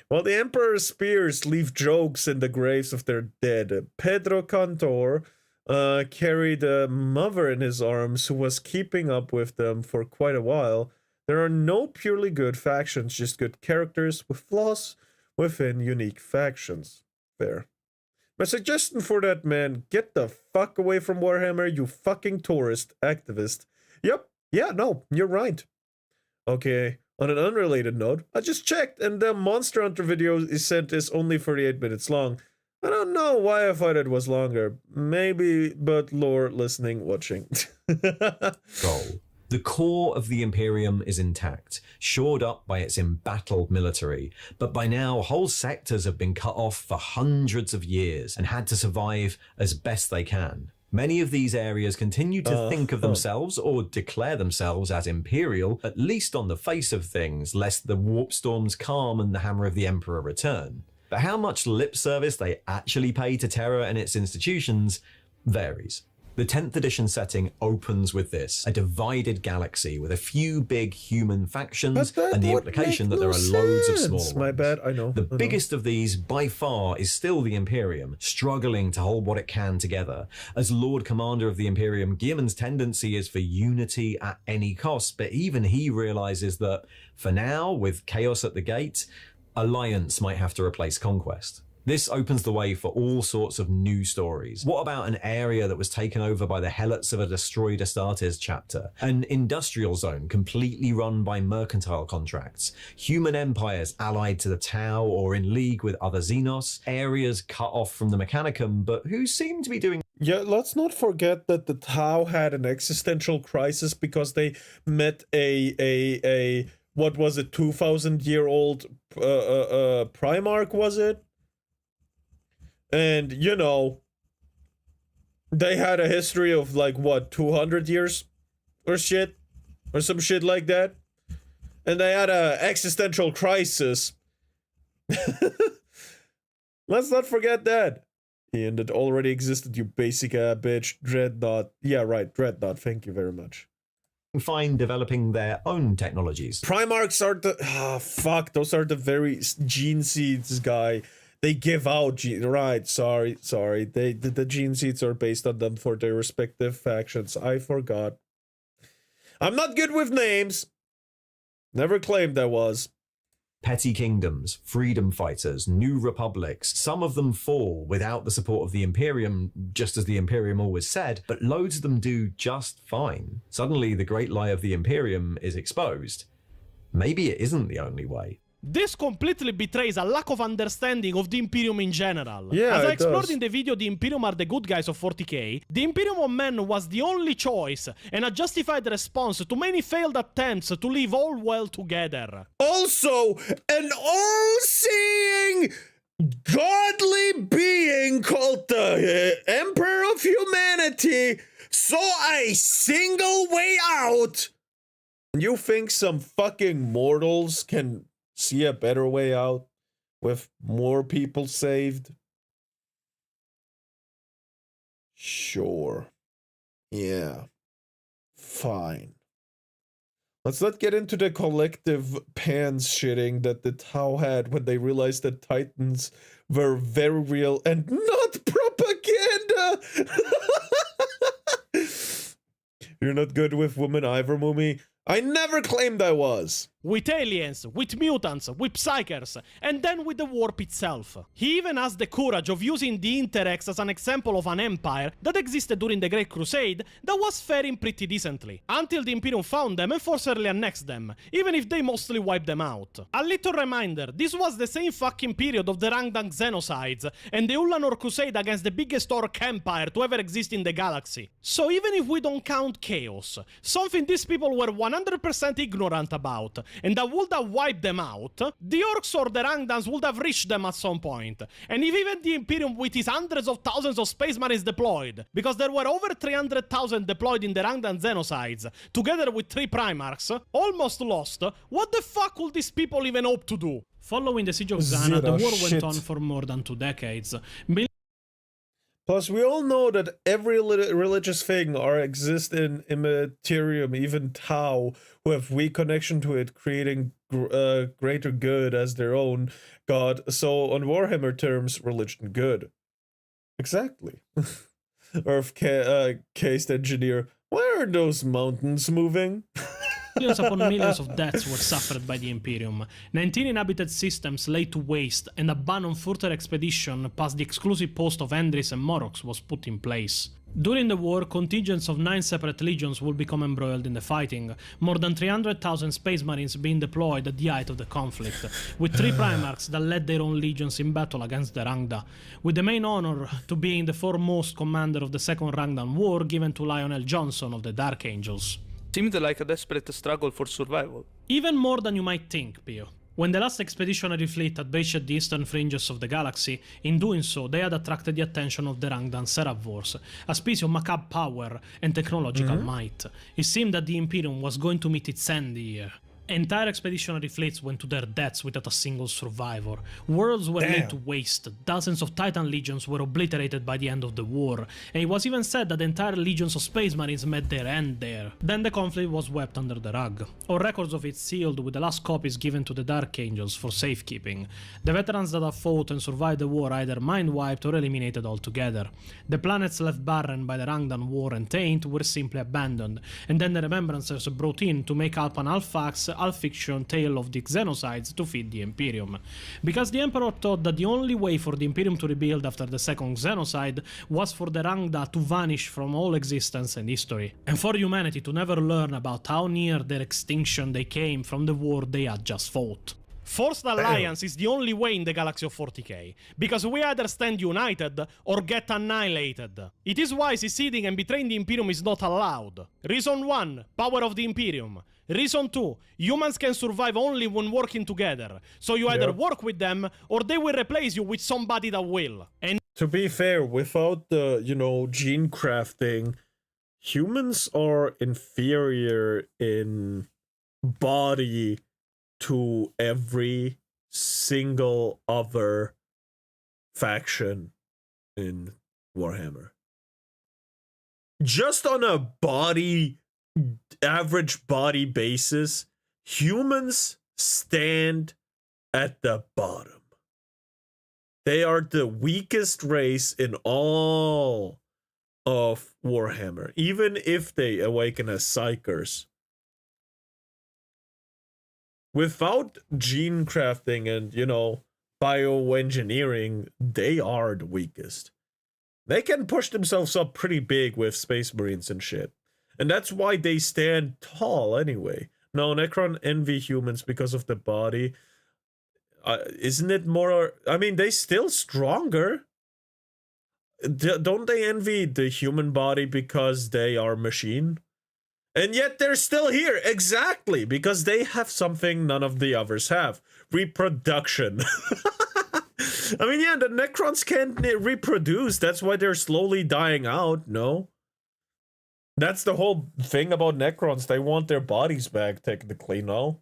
[SPEAKER 1] While the Emperor's spears leave jokes in the graves of their dead, Pedro Cantor carried a mother in his arms who was keeping up with them for quite a while. There are no purely good factions, just good characters with flaws within unique factions. Fair. My suggestion for that man: get the fuck away from Warhammer, you fucking tourist activist. Yep, yeah, no, you're right. Okay. On an unrelated note, I just checked and the Monster Hunter video he sent is only 38 minutes long. I don't know why I thought it was longer. Maybe, but lore, listening, watching.
[SPEAKER 11] Goal. The core of the Imperium is intact, shored up by its embattled military, but by now whole sectors have been cut off for hundreds of years and had to survive as best they can. Many of these areas continue to think of themselves or declare themselves as Imperial, at least on the face of things, lest the warp storms calm and the hammer of the Emperor return. But how much lip service they actually pay to Terra and its institutions varies. The 10th edition setting opens with this: a divided galaxy with a few big human factions and the implication that there are loads of smaller ones.
[SPEAKER 1] My bad, I know.
[SPEAKER 11] The biggest of these, by far, is still the Imperium, struggling to hold what it can together. As Lord Commander of the Imperium, Guilliman's tendency is for unity at any cost, but even he realizes that, for now, with chaos at the gate, alliance might have to replace conquest. This opens the way for all sorts of new stories. What about an area that was taken over by the helots of a destroyed Astartes chapter? An industrial zone completely run by mercantile contracts? Human empires allied to the Tau or in league with other Xenos? Areas cut off from the Mechanicum, but who seem to be doing...
[SPEAKER 1] Yeah, let's not forget that the Tau had an existential crisis because they met a what was it, 2,000-year-old Primarch, was it? And, you know, they had a history of, like, what, 200 years or shit? Or some shit like that? And they had a existential crisis. Let's not forget that. And it already existed, you basic bitch. Dreadnought. Yeah, right, Dreadnought. Thank you very much.
[SPEAKER 11] Find developing their own technologies.
[SPEAKER 1] Primarchs are the... Ah, fuck. Those are the very gene seeds, guy. They give out right, sorry. The gene seeds are based on them for their respective factions. I forgot. I'm not good with names. Never claimed I was.
[SPEAKER 11] Petty kingdoms, freedom fighters, new republics. Some of them fall without the support of the Imperium, just as the Imperium always said, but loads of them do just fine. Suddenly, the great lie of the Imperium is exposed. Maybe it isn't the only way.
[SPEAKER 2] This completely betrays a lack of understanding of the Imperium in general.
[SPEAKER 1] Yeah,
[SPEAKER 2] as I
[SPEAKER 1] it
[SPEAKER 2] explored
[SPEAKER 1] does.
[SPEAKER 2] in the video The Imperium are the good guys of 40k, the Imperium of Men was the only choice and a justified response to many failed attempts to live all well together.
[SPEAKER 1] Also, an all-seeing, godly being called the Emperor of Humanity saw a single way out. You think some fucking mortals can see a better way out with more people saved? Sure. Yeah. Fine. Let's not get into the collective pants shitting that the Tau had when they realized that Titans were very real and not propaganda. You're not good with women either, Mumi. I never claimed I was.
[SPEAKER 2] With aliens, with mutants, with psychers, and then with the warp itself. He even has the courage of using the Interrex as an example of an empire that existed during the Great Crusade that was faring pretty decently, until the Imperium found them and forcibly annexed them, even if they mostly wiped them out. A little reminder, this was the same fucking period of the Rangdan Xenocides and the Ullanor Crusade against the biggest orc empire to ever exist in the galaxy. So even if we don't count chaos, something these people were 100% ignorant about, and that would have wiped them out, the orcs or the Rangdans would have reached them at some point. And if even the Imperium with its hundreds of thousands of space marines deployed, because there were over 300,000 deployed in the Rangdan Xenocides, together with 3 Primarchs, almost lost, what the fuck would these people even hope to do? Following the Siege of Xana, the war went on for more than 2 decades.
[SPEAKER 1] Plus, we all know that every religious thing exists in Immaterium, even Tau, who have weak connection to it, creating greater good as their own god. So, on Warhammer terms, religion good. Exactly. Earth cased engineer, why are those mountains moving?
[SPEAKER 2] Millions upon millions of deaths were suffered by the Imperium. 19 inhabited systems lay to waste, and a ban on further expedition past the exclusive post of Endris and Morox was put in place. During the war, contingents of 9 separate legions would become embroiled in the fighting, more than 300,000 space marines being deployed at the height of the conflict, with 3 Primarchs that led their own legions in battle against the Rangda, with the main honor to being the foremost commander of the Second Rangdan War given to Lionel Johnson of the Dark Angels.
[SPEAKER 3] Seemed like a desperate struggle for survival.
[SPEAKER 2] Even more than you might think, Pio. When the last expeditionary fleet had breached the eastern fringes of the galaxy, in doing so they had attracted the attention of the Rangdan Seraphors, a species of macabre power and technological might. It seemed that the Imperium was going to meet its end here. Entire expeditionary fleets went to their deaths without a single survivor. Worlds were laid to waste, dozens of Titan legions were obliterated by the end of the war, and it was even said that entire legions of space marines met their end there. Then the conflict was swept under the rug, or records of it sealed with the last copies given to the Dark Angels for safekeeping. The veterans that have fought and survived the war either mind-wiped or eliminated altogether. The planets left barren by the Rangdan War and Taint were simply abandoned, and then the Remembrancers brought in to make Alpan Alphax half-fiction tale of the Xenocides to feed the Imperium. Because the Emperor thought that the only way for the Imperium to rebuild after the second Xenocide was for the Rangda to vanish from all existence and history, and for humanity to never learn about how near their extinction they came from the war they had just fought. Forced alliance is the only way in the galaxy of 40k, because we either stand united or get annihilated. It is why seceding and betraying the Imperium is not allowed. Reason 1, power of the Imperium. Reason 2, humans can survive only when working together, so you either work with them or they will replace you with somebody that will. And
[SPEAKER 1] to be fair, without the, gene crafting, humans are inferior in body to every single other faction in Warhammer. Just on a average body basis, humans stand at the bottom. They are the weakest race in all of Warhammer, even if they awaken as Psykers. Without gene crafting and, bioengineering, they are the weakest. They can push themselves up pretty big with Space Marines and shit. And that's why they stand tall anyway. No, Necron envy humans because of the body. Isn't it more... I mean, they still stronger. Don't they envy the human body because they are machine? And yet they're still here, exactly, because they have something none of the others have. Reproduction. I mean, yeah, the Necrons can't reproduce, that's why they're slowly dying out, no? That's the whole thing about Necrons, they want their bodies back, technically, no?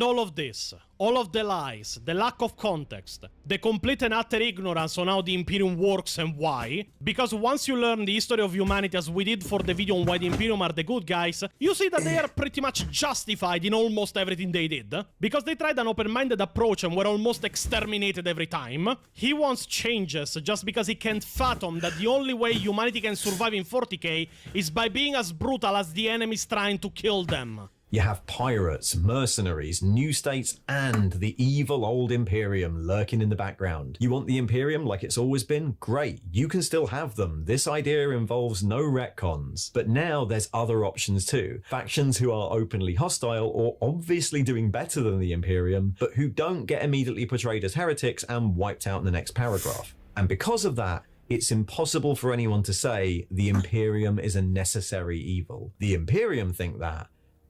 [SPEAKER 2] all of this, all of the lies, the lack of context, the complete and utter ignorance on how the Imperium works and why, because once you learn the history of humanity as we did for the video on why the Imperium are the good guys, you see that they are pretty much justified in almost everything they did, because they tried an open-minded approach and were almost exterminated every time. He wants changes just because he can't fathom that the only way humanity can survive in 40k is by being as brutal as the enemies trying to kill them.
[SPEAKER 11] You have pirates, mercenaries, new states, and the evil old Imperium lurking in the background. You want the Imperium like it's always been? Great, you can still have them. This idea involves no retcons. But now there's other options too. Factions who are openly hostile or obviously doing better than the Imperium, but who don't get immediately portrayed as heretics and wiped out in the next paragraph. And because of that, it's impossible for anyone to say the Imperium is a necessary evil. The Imperium think that,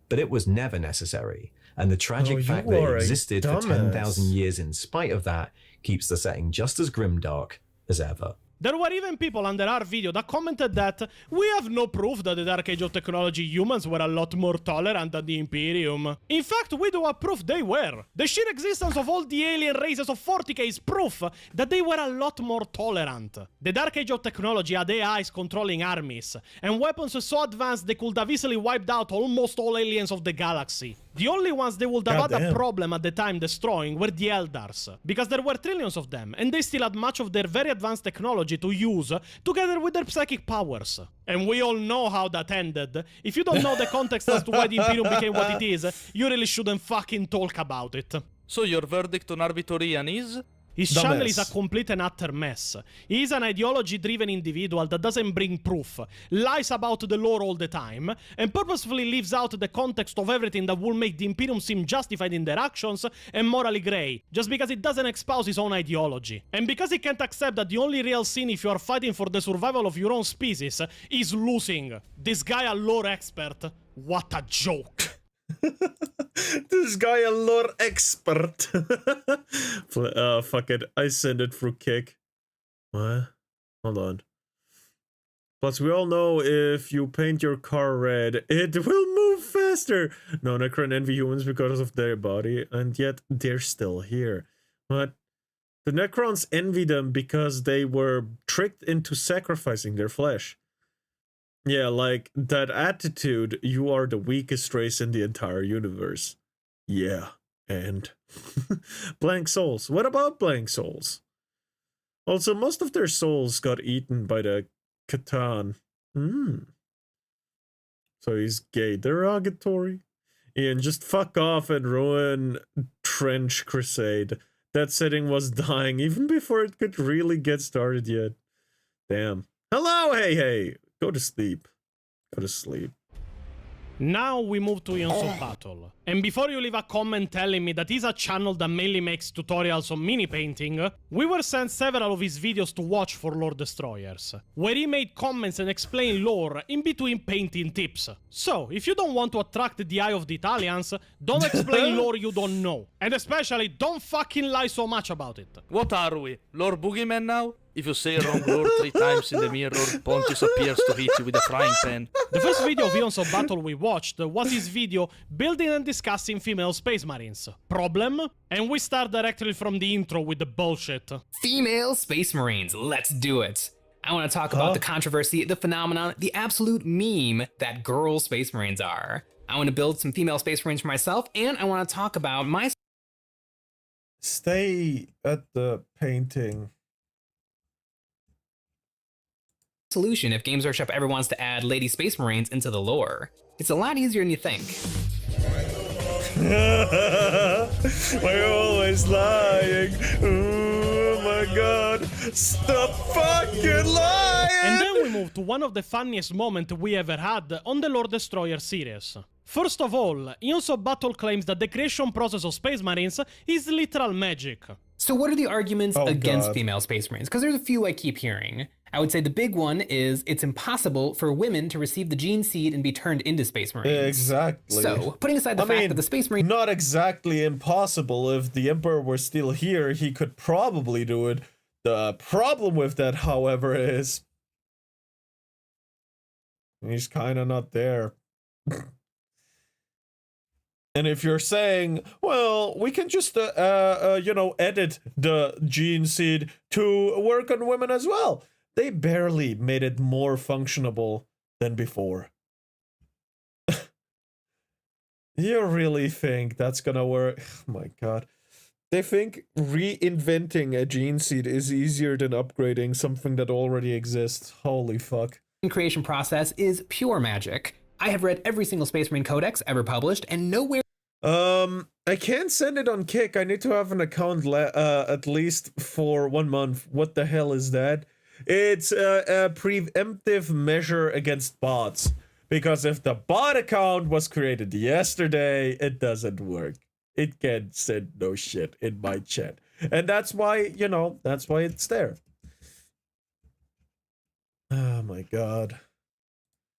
[SPEAKER 11] but it was never necessary. And the tragic fact that it existed for 10,000 years in spite of that keeps the setting just as grimdark as ever.
[SPEAKER 2] There were even people under our video that commented that we have no proof that the Dark Age of technology humans were a lot more tolerant than the Imperium. In fact, we do have proof they were. The sheer existence of all the alien races of 40k is proof that they were a lot more tolerant. The Dark Age of technology had AIs controlling armies, and weapons so advanced they could have easily wiped out almost all aliens of the galaxy. The only ones they would have had a problem at the time destroying were the Eldars, because there were trillions of them, and they still had much of their very advanced technology to use, together with their psychic powers. And we all know how that ended. If you don't know the context as to why the Imperium became what it is, you really shouldn't fucking talk about it.
[SPEAKER 3] So your verdict on Arbitorian is?
[SPEAKER 2] His channel is a complete and utter mess. He is an ideology-driven individual that doesn't bring proof, lies about the lore all the time, and purposefully leaves out the context of everything that will make the Imperium seem justified in their actions and morally grey, just because it doesn't espouse his own ideology. And because he can't accept that the only real sin if you are fighting for the survival of your own species is losing. This guy a lore expert. What a joke.
[SPEAKER 1] This guy a lore expert. Fuck it. I send it through kick. What? Hold on. Plus, we all know if you paint your car red, it will move faster. No, Necron envy humans because of their body, and yet they're still here. What? The Necrons envy them because they were tricked into sacrificing their flesh. Yeah, like, that attitude, you are the weakest race in the entire universe. Yeah, and... Blank souls. What about blank souls? Also, most of their souls got eaten by the Catan. So he's gay. Derogatory? Ian, just fuck off and ruin Trench Crusade. That setting was dying even before it could really get started yet. Damn. Hello, hey. Go to sleep. Go to sleep.
[SPEAKER 2] Now we move to Eons of Battle. And before you leave a comment telling me that he's a channel that mainly makes tutorials on mini painting, we were sent several of his videos to watch for Lore Destroyers, where he made comments and explained lore in between painting tips. So, if you don't want to attract the eye of the Italians, don't explain lore you don't know. And especially, don't fucking lie so much about it.
[SPEAKER 3] What are we? Lord Boogeyman now? If you say wrong lord 3 times in the mirror, Pontius appears to hit you with a frying pan.
[SPEAKER 2] The first video of Eons of Battle we watched was his video building and discussing female space marines. Problem? And we start directly from the intro with the bullshit.
[SPEAKER 14] Female space marines, let's do it. I want to talk about the controversy, the phenomenon, the absolute meme that girl space marines are. I want to build some female space marines for myself, and I want to talk about my...
[SPEAKER 1] Stay at the painting.
[SPEAKER 14] Solution if Games Workshop ever wants to add lady space marines into the lore. It's a lot easier than you think.
[SPEAKER 1] We're always lying. Oh my god. Stop fucking lying!
[SPEAKER 2] And then we move to one of the funniest moments we ever had on the Lord Destroyer series. First of all, Eons of Battle claims that the creation process of Space Marines is literal magic.
[SPEAKER 14] So what are the arguments against female space marines? Because there's a few I keep hearing. I would say the big one is it's impossible for women to receive the gene seed and be turned into space marines.
[SPEAKER 1] Exactly.
[SPEAKER 14] So, putting aside the fact that the space marine...
[SPEAKER 1] Not exactly impossible. If the Emperor were still here, he could probably do it. The problem with that, however, is... he's kinda not there. And if you're saying, well, we can just, edit the gene seed to work on women as well. They barely made it more functionable than before. You really think that's gonna work? Oh my god. They think reinventing a gene seed is easier than upgrading something that already exists. Holy fuck.
[SPEAKER 14] Creation process is pure magic. I have read every single Space Marine Codex ever published, and nowhere...
[SPEAKER 1] I can't send it on Kick. I need to have an account at least for 1 month. What the hell is that? It's a preemptive measure against bots. Because if the bot account was created yesterday, it doesn't work. It can't send no shit in my chat. And that's why, that's why it's there. Oh my god.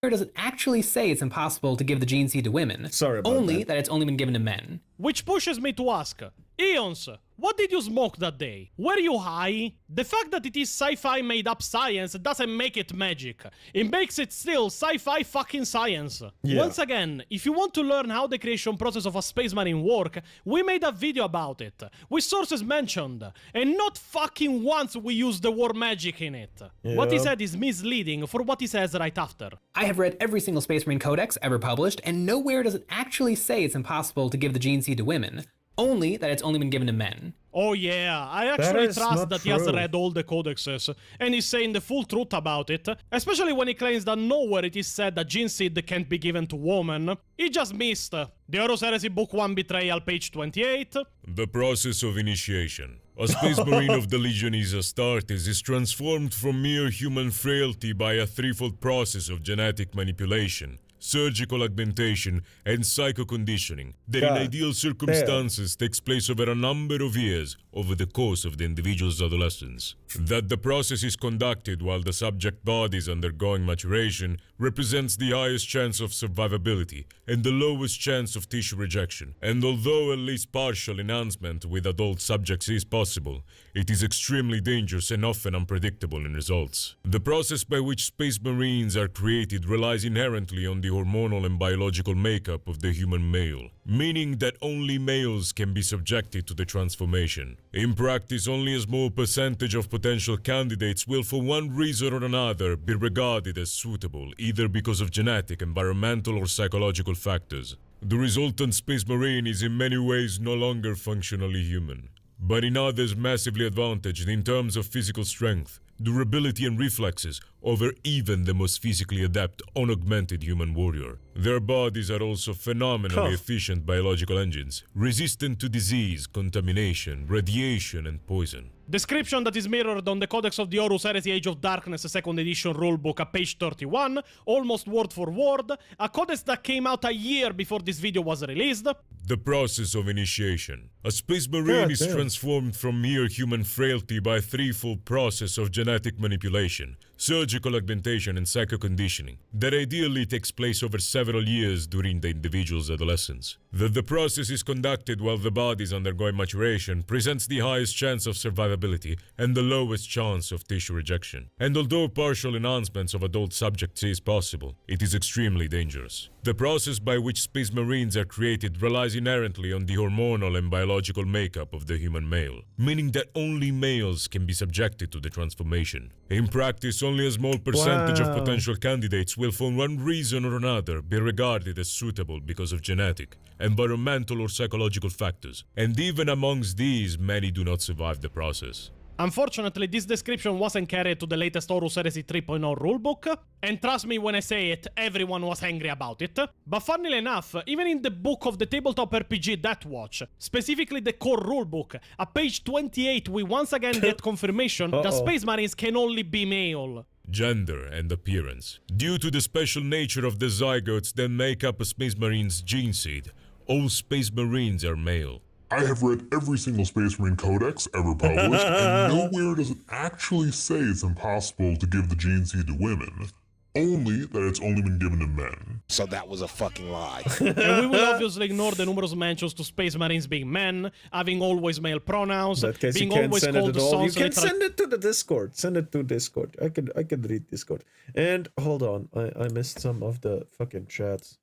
[SPEAKER 14] Where does it actually say it's impossible to give the gene seed to women?
[SPEAKER 1] Sorry about
[SPEAKER 14] Only that it's only been given to men.
[SPEAKER 2] Which pushes me to ask, Eons, what did you smoke that day? Were you high? The fact that it is sci-fi made up science doesn't make it magic. It makes it still sci-fi fucking science.
[SPEAKER 1] Yeah.
[SPEAKER 2] Once again, if you want to learn how the creation process of a space marine work, we made a video about it, with sources mentioned, and not fucking once we used the word magic in it.
[SPEAKER 1] Yeah.
[SPEAKER 2] What he said is misleading for what he says right after.
[SPEAKER 14] I have read every single Space Marine Codex ever published, and nowhere does it actually say it's impossible to give the gene seed to women. Only that it's only been given to men.
[SPEAKER 2] Oh yeah, I actually trust that he has read all the codexes, and he's saying the full truth about it, especially when he claims that nowhere it is said that gene seed can't be given to women. He just missed. The Horus Heresy Book 1 Betrayal, page 28.
[SPEAKER 15] The process of initiation. A Space Marine of the Legion is Astartes is transformed from mere human frailty by a threefold process of genetic manipulation, surgical augmentation, and psychoconditioning that in ideal circumstances takes place over a number of years over the course of the individual's adolescence. That the process is conducted while the subject body is undergoing maturation represents the highest chance of survivability and the lowest chance of tissue rejection, and although at least partial enhancement with adult subjects is possible, it is extremely dangerous and often unpredictable in results. The process by which Space Marines are created relies inherently on the hormonal and biological makeup of the human male, meaning that only males can be subjected to the transformation. In practice, only a small percentage of potential candidates will for one reason or another be regarded as suitable, either because of genetic, environmental, or psychological factors. The resultant Space Marine is in many ways no longer functionally human, but in others massively advantaged in terms of physical strength, durability and reflexes over even the most physically adept, unaugmented human warrior. Their bodies are also phenomenally efficient biological engines, resistant to disease, contamination, radiation, and poison.
[SPEAKER 2] Description that is mirrored on the Codex of the Horus Heresy Age of Darkness 2nd edition rulebook at page 31, almost word for word, a codex that came out a year before this video was released.
[SPEAKER 15] The process of initiation. A Space Marine is transformed from mere human frailty by a threefold process of genetic manipulation, surgical augmentation, and psycho-conditioning that ideally takes place over several years during the individual's adolescence. That the process is conducted while the body is undergoing maturation presents the highest chance of survivability and the lowest chance of tissue rejection. And although partial enhancements of adult subjects is possible, it is extremely dangerous. The process by which Space Marines are created relies inherently on the hormonal and biological makeup of the human male, meaning that only males can be subjected to the transformation. In practice, only a small percentage of potential candidates will for one reason or another be regarded as suitable because of genetic, environmental or psychological factors, and even amongst these, many do not survive the process.
[SPEAKER 2] Unfortunately, this description wasn't carried to the latest Horus Heresy 3.0 rulebook, and trust me when I say it, everyone was angry about it. But funnily enough, even in the book of the tabletop RPG Death Watch, specifically the core rulebook, at page 28 we once again get confirmation that Space Marines can only be male.
[SPEAKER 15] Gender and appearance. Due to the special nature of the zygotes that make up a Space Marine's gene seed, all Space Marines are male.
[SPEAKER 8] I have read every single Space Marine Codex ever published, and nowhere does it actually say it's impossible to give the gene seed to women. Only that it's only been given to men.
[SPEAKER 10] So that was a fucking lie.
[SPEAKER 2] And we will obviously ignore the numerous mentions to Space Marines being men, having always male pronouns,
[SPEAKER 1] In that case,
[SPEAKER 2] being
[SPEAKER 1] you can't
[SPEAKER 2] always
[SPEAKER 1] send it
[SPEAKER 2] called
[SPEAKER 1] at all. You
[SPEAKER 2] sons.
[SPEAKER 1] can send it to the Discord. Send it to Discord. I could read Discord. And hold on, I missed some of the fucking chats.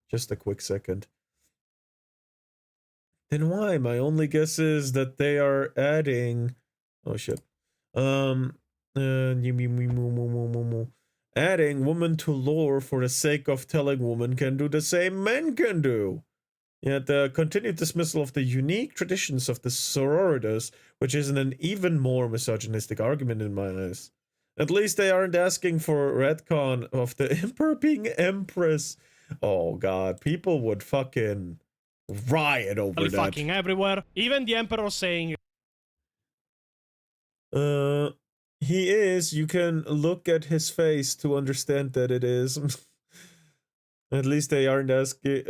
[SPEAKER 1] Just a quick second. Then why? My only guess is that they are adding. Oh shit. Adding woman to lore for the sake of telling women can do the same men can do. Yet the continued dismissal of the unique traditions of the sororitas, which is an even more misogynistic argument in my eyes. At least they aren't asking for retcon of the emperor being empress. Oh god, people would fucking riot over that.
[SPEAKER 2] Fucking everywhere. Even the emperor saying.
[SPEAKER 1] He is. You can look at his face to understand that it is. At least they aren't asking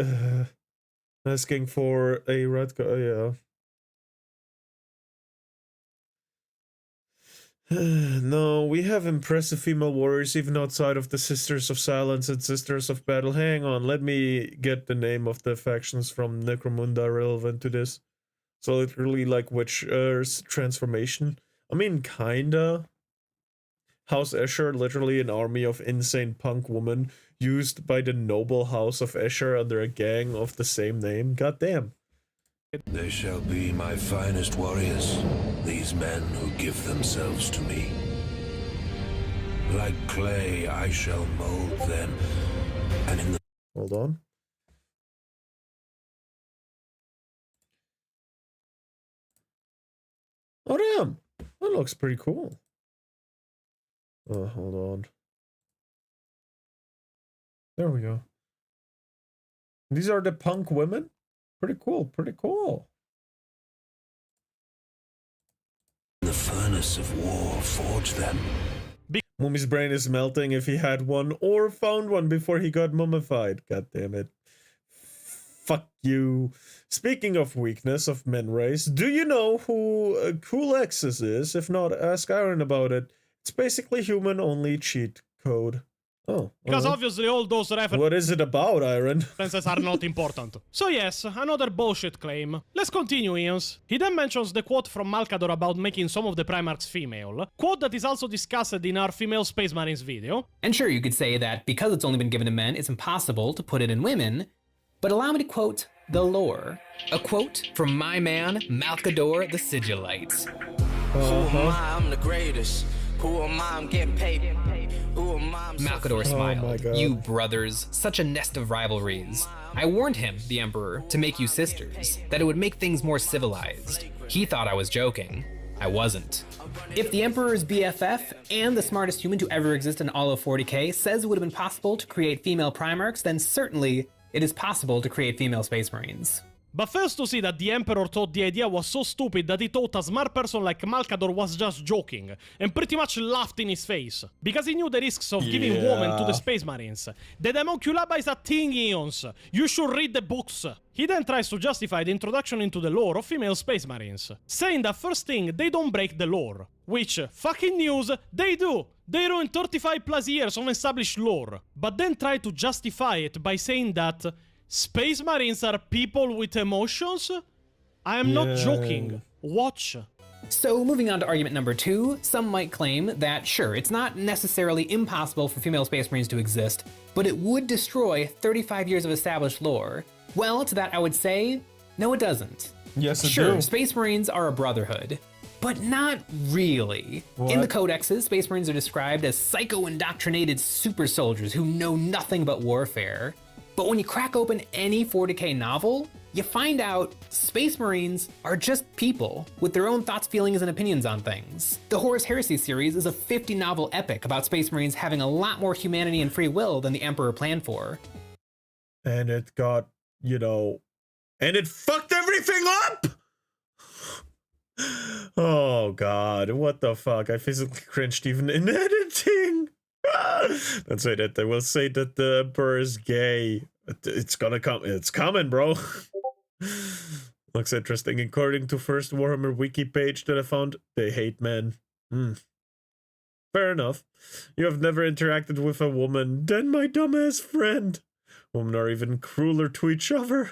[SPEAKER 1] for a retcon. Yeah. No, we have impressive female warriors even outside of the Sisters of Silence and Sisters of Battle. Hang on, let me get the name of the factions from Necromunda relevant to this. So literally like which transformation? I mean, kinda. House Escher, literally an army of insane punk women used by the noble house of Escher under a gang of the same name. Goddamn.
[SPEAKER 10] They shall be my finest warriors, these men who give themselves to me. Like clay, I shall mold them, and in the...
[SPEAKER 1] Hold on. Oh damn, that looks pretty cool. Hold on. There we go. These are the punk women? Pretty cool, pretty cool.
[SPEAKER 10] In the furnace of war, forge them.
[SPEAKER 1] Mumi's brain is melting if he had one or found one before he got mummified. God damn it. Fuck you. Speaking of weakness of men race, do you know who Cool X's is? If not, ask Iron about it. It's basically human-only cheat code. Oh.
[SPEAKER 2] Because obviously all those references.
[SPEAKER 1] What is it about, Iron?
[SPEAKER 2] Are not important. So yes, another bullshit claim. Let's continue, Ians. He then mentions the quote from Malkador about making some of the Primarchs female. Quote that is also discussed in our female Space Marines video.
[SPEAKER 14] And sure, you could say that because it's only been given to men, it's impossible to put it in women. But allow me to quote the lore. A quote from my man, Malkador the Sigillite.
[SPEAKER 16] Who am I? I'm the greatest. Who am I? I'm getting paid. Who am I?
[SPEAKER 14] Malkador smiled. You brothers, such a nest of rivalries. I warned him, the Emperor, to make you sisters, that it would make things more civilized. He thought I was joking. I wasn't. If the Emperor's BFF and the smartest human to ever exist in all of 40k says it would have been possible to create female Primarchs, then certainly it is possible to create female Space Marines.
[SPEAKER 2] But first to see that the Emperor thought the idea was so stupid that he thought a smart person like Malkador was just joking, and pretty much laughed in his face. Because he knew the risks of giving women to the Space Marines. The Demonculaba is a thing, Eons. You should read the books. He then tries to justify the introduction into the lore of female Space Marines, saying that first thing, they don't break the lore. Which, fucking news, they do! They ruin 35 plus years of established lore. But then try to justify it by saying that Space Marines are people with emotions? I am not joking. Watch.
[SPEAKER 14] So moving on to argument number 2, some might claim that sure, it's not necessarily impossible for female Space Marines to exist, but it would destroy 35 years of established lore. Well, to that I would say, no it doesn't.
[SPEAKER 12] Yes, it
[SPEAKER 14] Sure,
[SPEAKER 12] do.
[SPEAKER 14] Space Marines are a brotherhood, but not really. In the codexes, Space Marines are described as psycho-indoctrinated super soldiers who know nothing but warfare. But when you crack open any 40k novel, you find out Space Marines are just people with their own thoughts, feelings, and opinions on things. The Horus Heresy series is a 50-novel epic about Space Marines having a lot more humanity and free will than the Emperor planned for.
[SPEAKER 1] And it got, you know, and it fucked everything up! Oh god, what the fuck? I physically cringed even in editing. Don't say that. They will say that the Emperor is gay. It's gonna come. It's coming, bro. Looks interesting. According to first Warhammer wiki page that I found, they hate men. Fair enough. You have never interacted with a woman. Then my dumbass friend. Women are even crueler to each other.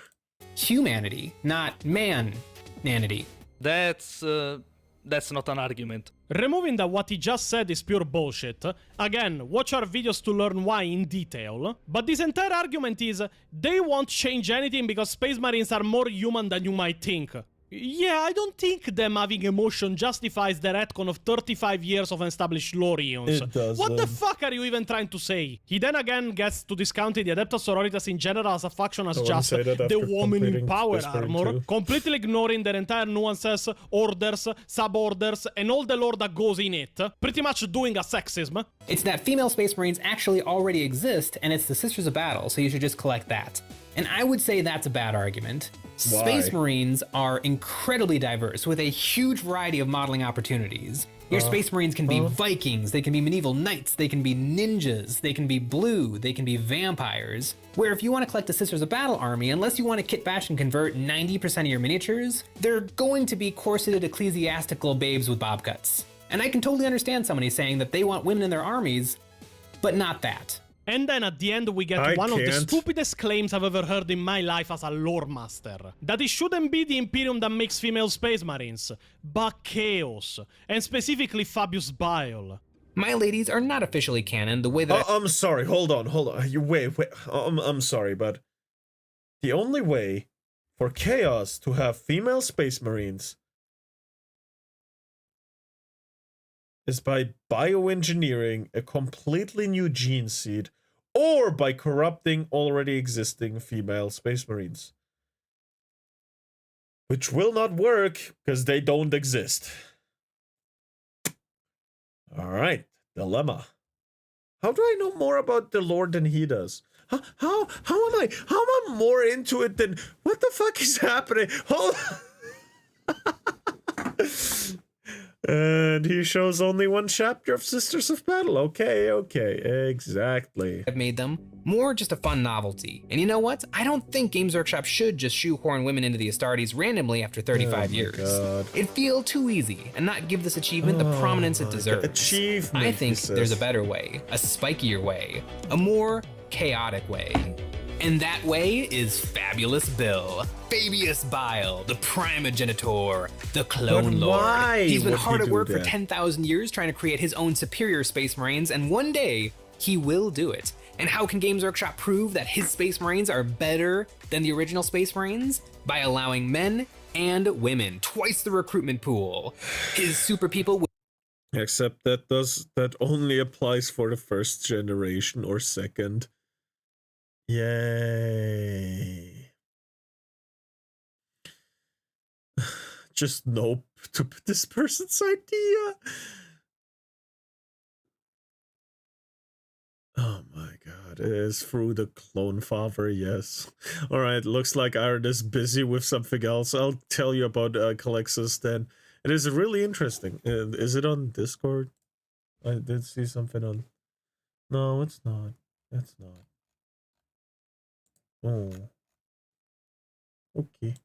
[SPEAKER 14] Humanity, not man-nanity.
[SPEAKER 3] That's not an argument.
[SPEAKER 2] Removing that what he just said is pure bullshit. Again, watch our videos to learn why in detail. But this entire argument is, they won't change anything because Space Marines are more human than you might think. Yeah, I don't think them having emotion justifies the retcon of 35 years of established lore eons.
[SPEAKER 1] It doesn't.
[SPEAKER 2] What the fuck are you even trying to say? He then again gets to discounting the Adeptus Sororitas in general as a faction as just the woman in power armor, completely ignoring their entire nuances, orders, suborders, and all the lore that goes in it. Pretty much doing a sexism.
[SPEAKER 14] It's that female Space Marines actually already exist, and it's the Sisters of Battle, so you should just collect that. And I would say that's a bad argument.
[SPEAKER 1] Why?
[SPEAKER 14] Space Marines are incredibly diverse with a huge variety of modeling opportunities. Your Space Marines can be Vikings, they can be medieval knights, they can be ninjas, they can be blue, they can be vampires. Where if you want to collect the Sisters of Battle army, unless you want to kit bash and convert 90% of your miniatures, they're going to be corseted ecclesiastical babes with bob cuts. And I can totally understand somebody saying that they want women in their armies, but not that.
[SPEAKER 2] And then at the end we get one of the stupidest claims I've ever heard in my life as a lore master. That it shouldn't be the Imperium that makes female Space Marines, but Chaos, and specifically Fabius Bile.
[SPEAKER 14] My ladies are not officially canon the way that
[SPEAKER 1] I'm sorry, hold on. Wait. I'm sorry, but the only way for Chaos to have female Space Marines is by bioengineering a completely new gene seed, or by corrupting already existing female Space Marines. Which will not work, because they don't exist. Alright, dilemma. How do I know more about the lore than he does? How am I more into it than... What the fuck is happening? Hold And he shows only one chapter of Sisters of Battle. Okay, exactly.
[SPEAKER 14] I've made them more just a fun novelty. And you know what? I don't think Games Workshop should just shoehorn women into the Astartes randomly after 35 years.
[SPEAKER 1] God.
[SPEAKER 14] It'd feel too easy and not give this achievement the prominence it deserves.
[SPEAKER 1] Achievement,
[SPEAKER 14] I think there's a better way, a spikier way, a more chaotic way. And that way is Fabulous Bill, Fabius Bile, the Primogenitor, the Clone Lord.
[SPEAKER 1] Why
[SPEAKER 14] He's been
[SPEAKER 1] would
[SPEAKER 14] hard
[SPEAKER 1] he
[SPEAKER 14] at
[SPEAKER 1] do
[SPEAKER 14] work for
[SPEAKER 1] that?
[SPEAKER 14] 10,000 years trying to create his own superior Space Marines, and one day he will do it. And how can Games Workshop prove that his Space Marines are better than the original Space Marines? By allowing men and women, twice the recruitment pool. His super people
[SPEAKER 1] Except that only applies for the first generation or second. Yay. Just nope. this person's idea. Oh my god, it is through the clone father, yes. Alright, looks like Aaron is busy with something else. I'll tell you about Calexis then. It is really interesting. Is it on Discord? I did see something on... No, it's not. It's not. Oh. Okay.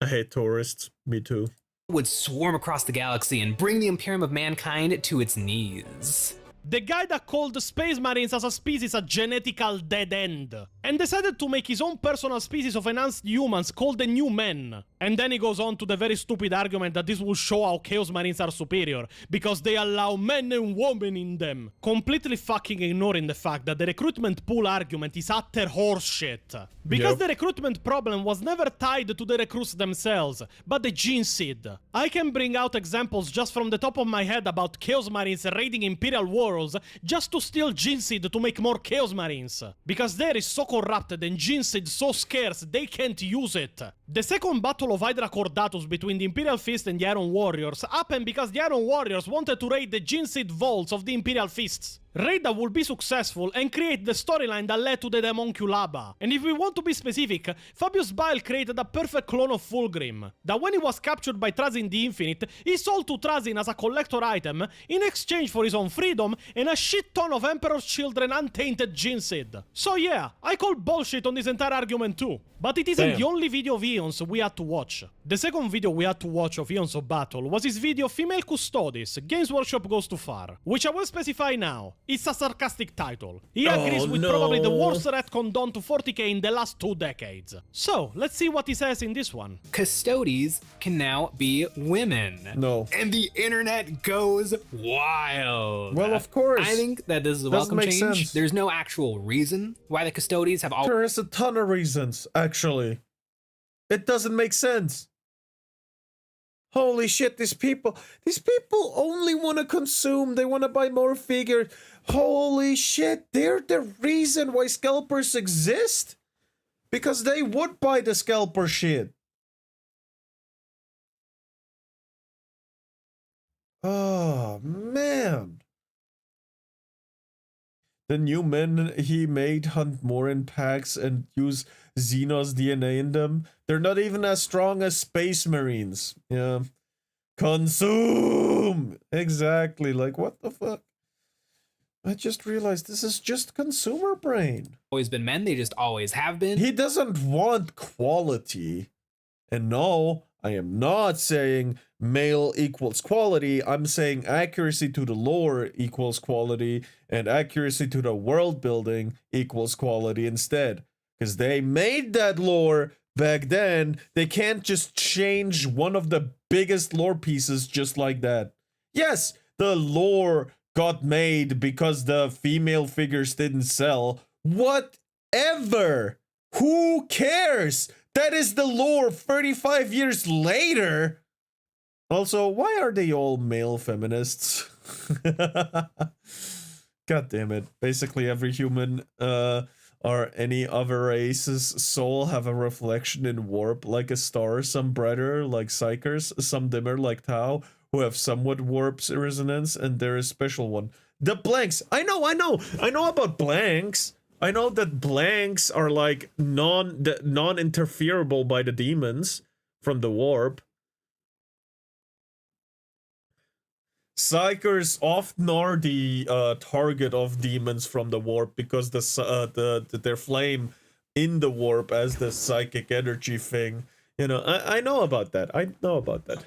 [SPEAKER 1] I hate tourists. Me too.
[SPEAKER 14] Would swarm across the galaxy and bring the Imperium of mankind to its knees.
[SPEAKER 2] The guy that called the Space Marines as a species a genetical dead end, and decided to make his own personal species of enhanced humans called the New Men. And then he goes on to the very stupid argument that this will show how Chaos Marines are superior, because they allow men and women in them. Completely fucking ignoring the fact that the recruitment pool argument is utter horseshit. Because the recruitment problem was never tied to the recruits themselves, but the gene seed. I can bring out examples just from the top of my head about Chaos Marines raiding Imperial worlds just to steal gene seed to make more Chaos Marines. Because there is so corrupted and gene seed so scarce they can't use it. The second battle of Hydra Cordatus between the Imperial Fist and the Iron Warriors happened because the Iron Warriors wanted to raid the gene seed vaults of the Imperial Fists. Raid that would be successful and create the storyline that led to the Demonculaba. And if we want to be specific, Fabius Bile created a perfect clone of Fulgrim, that when he was captured by Trazin the Infinite, he sold to Trazin as a collector item in exchange for his own freedom and a shit ton of Emperor's Children untainted gene seed. So yeah, I call bullshit on this entire argument too. But it isn't the only video of Eons we had to watch. The second video we had to watch of Eons of Battle was his video Female Custodes, Games Workshop Goes Too Far, which I will specify now. It's a sarcastic title. He agrees with probably the worst retcon done to 40k in the last 2 decades. So, let's see what he says in this one.
[SPEAKER 14] Custodes can now be women.
[SPEAKER 1] No.
[SPEAKER 14] And the internet goes wild.
[SPEAKER 1] Well, of course.
[SPEAKER 14] I think that this is a welcome change. Sense. There's no actual reason why the Custodes have all—
[SPEAKER 1] There is a ton of reasons, actually. It doesn't make sense. Holy shit, these people only want to consume. They want to buy more figures. Holy shit, they're the reason why scalpers exist? Because they would buy the scalper shit. Oh, man. The new men he made hunt more in packs and use Xenos DNA in them. They're not even as strong as Space Marines. Yeah. Consume! Exactly. Like, what the fuck? I just realized this is just consumer brain.
[SPEAKER 14] Always been men, they just always have been.
[SPEAKER 1] He doesn't want quality. And no, I am not saying male equals quality. I'm saying accuracy to the lore equals quality and accuracy to the world building equals quality instead. Because they made that lore back then. They can't just change one of the biggest lore pieces just like that. Yes, the lore got made because the female figures didn't sell. Whatever. Who cares? That is the lore 35 years later. Also, why are they all male feminists? God damn it. Basically every human or any other race's soul have a reflection in warp like a star, some brighter like Psychers, some dimmer like Tau, who have somewhat warp's resonance, and there is special one. The blanks! I know about blanks! I know that blanks are like non-interferable by the demons from the warp. Psychers often are the target of demons from the warp because their flame in the warp as the psychic energy thing. You know, I know about that. I know about that.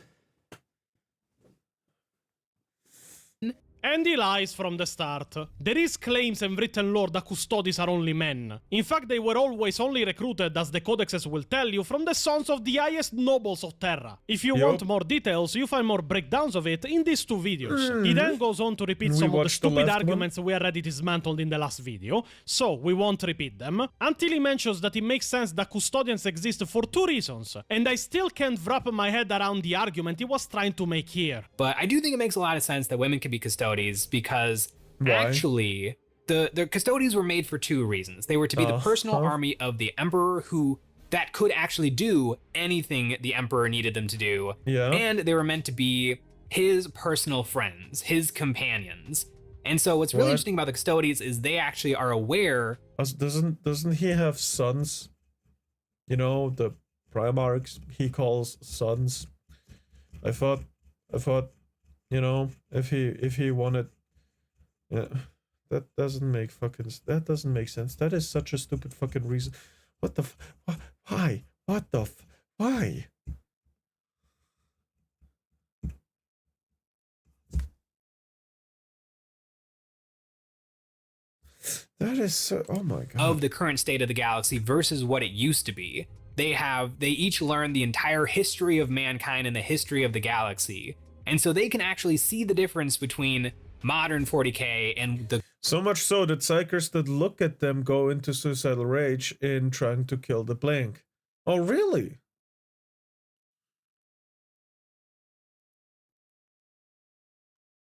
[SPEAKER 2] And he lies from the start. There is claims in written lore that Custodes are only men. In fact, they were always only recruited, as the codexes will tell you, from the sons of the highest nobles of Terra. If you want more details, you find more breakdowns of it in these 2 videos. He then goes on to repeat some of the stupid arguments we already dismantled in the last video, so we won't repeat them, until he mentions that it makes sense that custodians exist for 2 reasons, and I still can't wrap my head around the argument he was trying to make here.
[SPEAKER 14] But I do think it makes a lot of sense that women can be custodians, because actually the custodians were made for 2 reasons. They were to be the personal army of the emperor, who that could actually do anything the Emperor needed them to do.
[SPEAKER 1] Yeah.
[SPEAKER 14] And they were meant to be his personal friends, his companions. And so what's really interesting about the Custodes is they actually are aware.
[SPEAKER 1] Doesn't he have sons? You know, the Primarchs he calls sons. I thought, you know, if he wanted, yeah, that doesn't make sense. That is such a stupid fucking reason. What the why? What the why? That is so, oh my god.
[SPEAKER 14] Of the current state of the galaxy versus what it used to be. They each learned the entire history of mankind and the history of the galaxy. And so they can actually see the difference between modern 40k and the...
[SPEAKER 1] So much so that psychers that look at them go into suicidal rage in trying to kill the blank. Oh, really?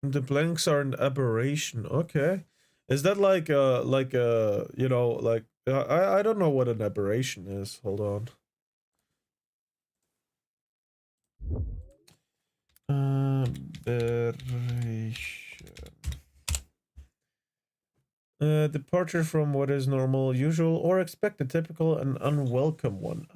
[SPEAKER 1] The blanks are an aberration. Okay. Is that like you know, like, I don't know what an aberration is. Hold on. Aberration. Departure from what is normal, usual, or expected, typical, and unwelcome one.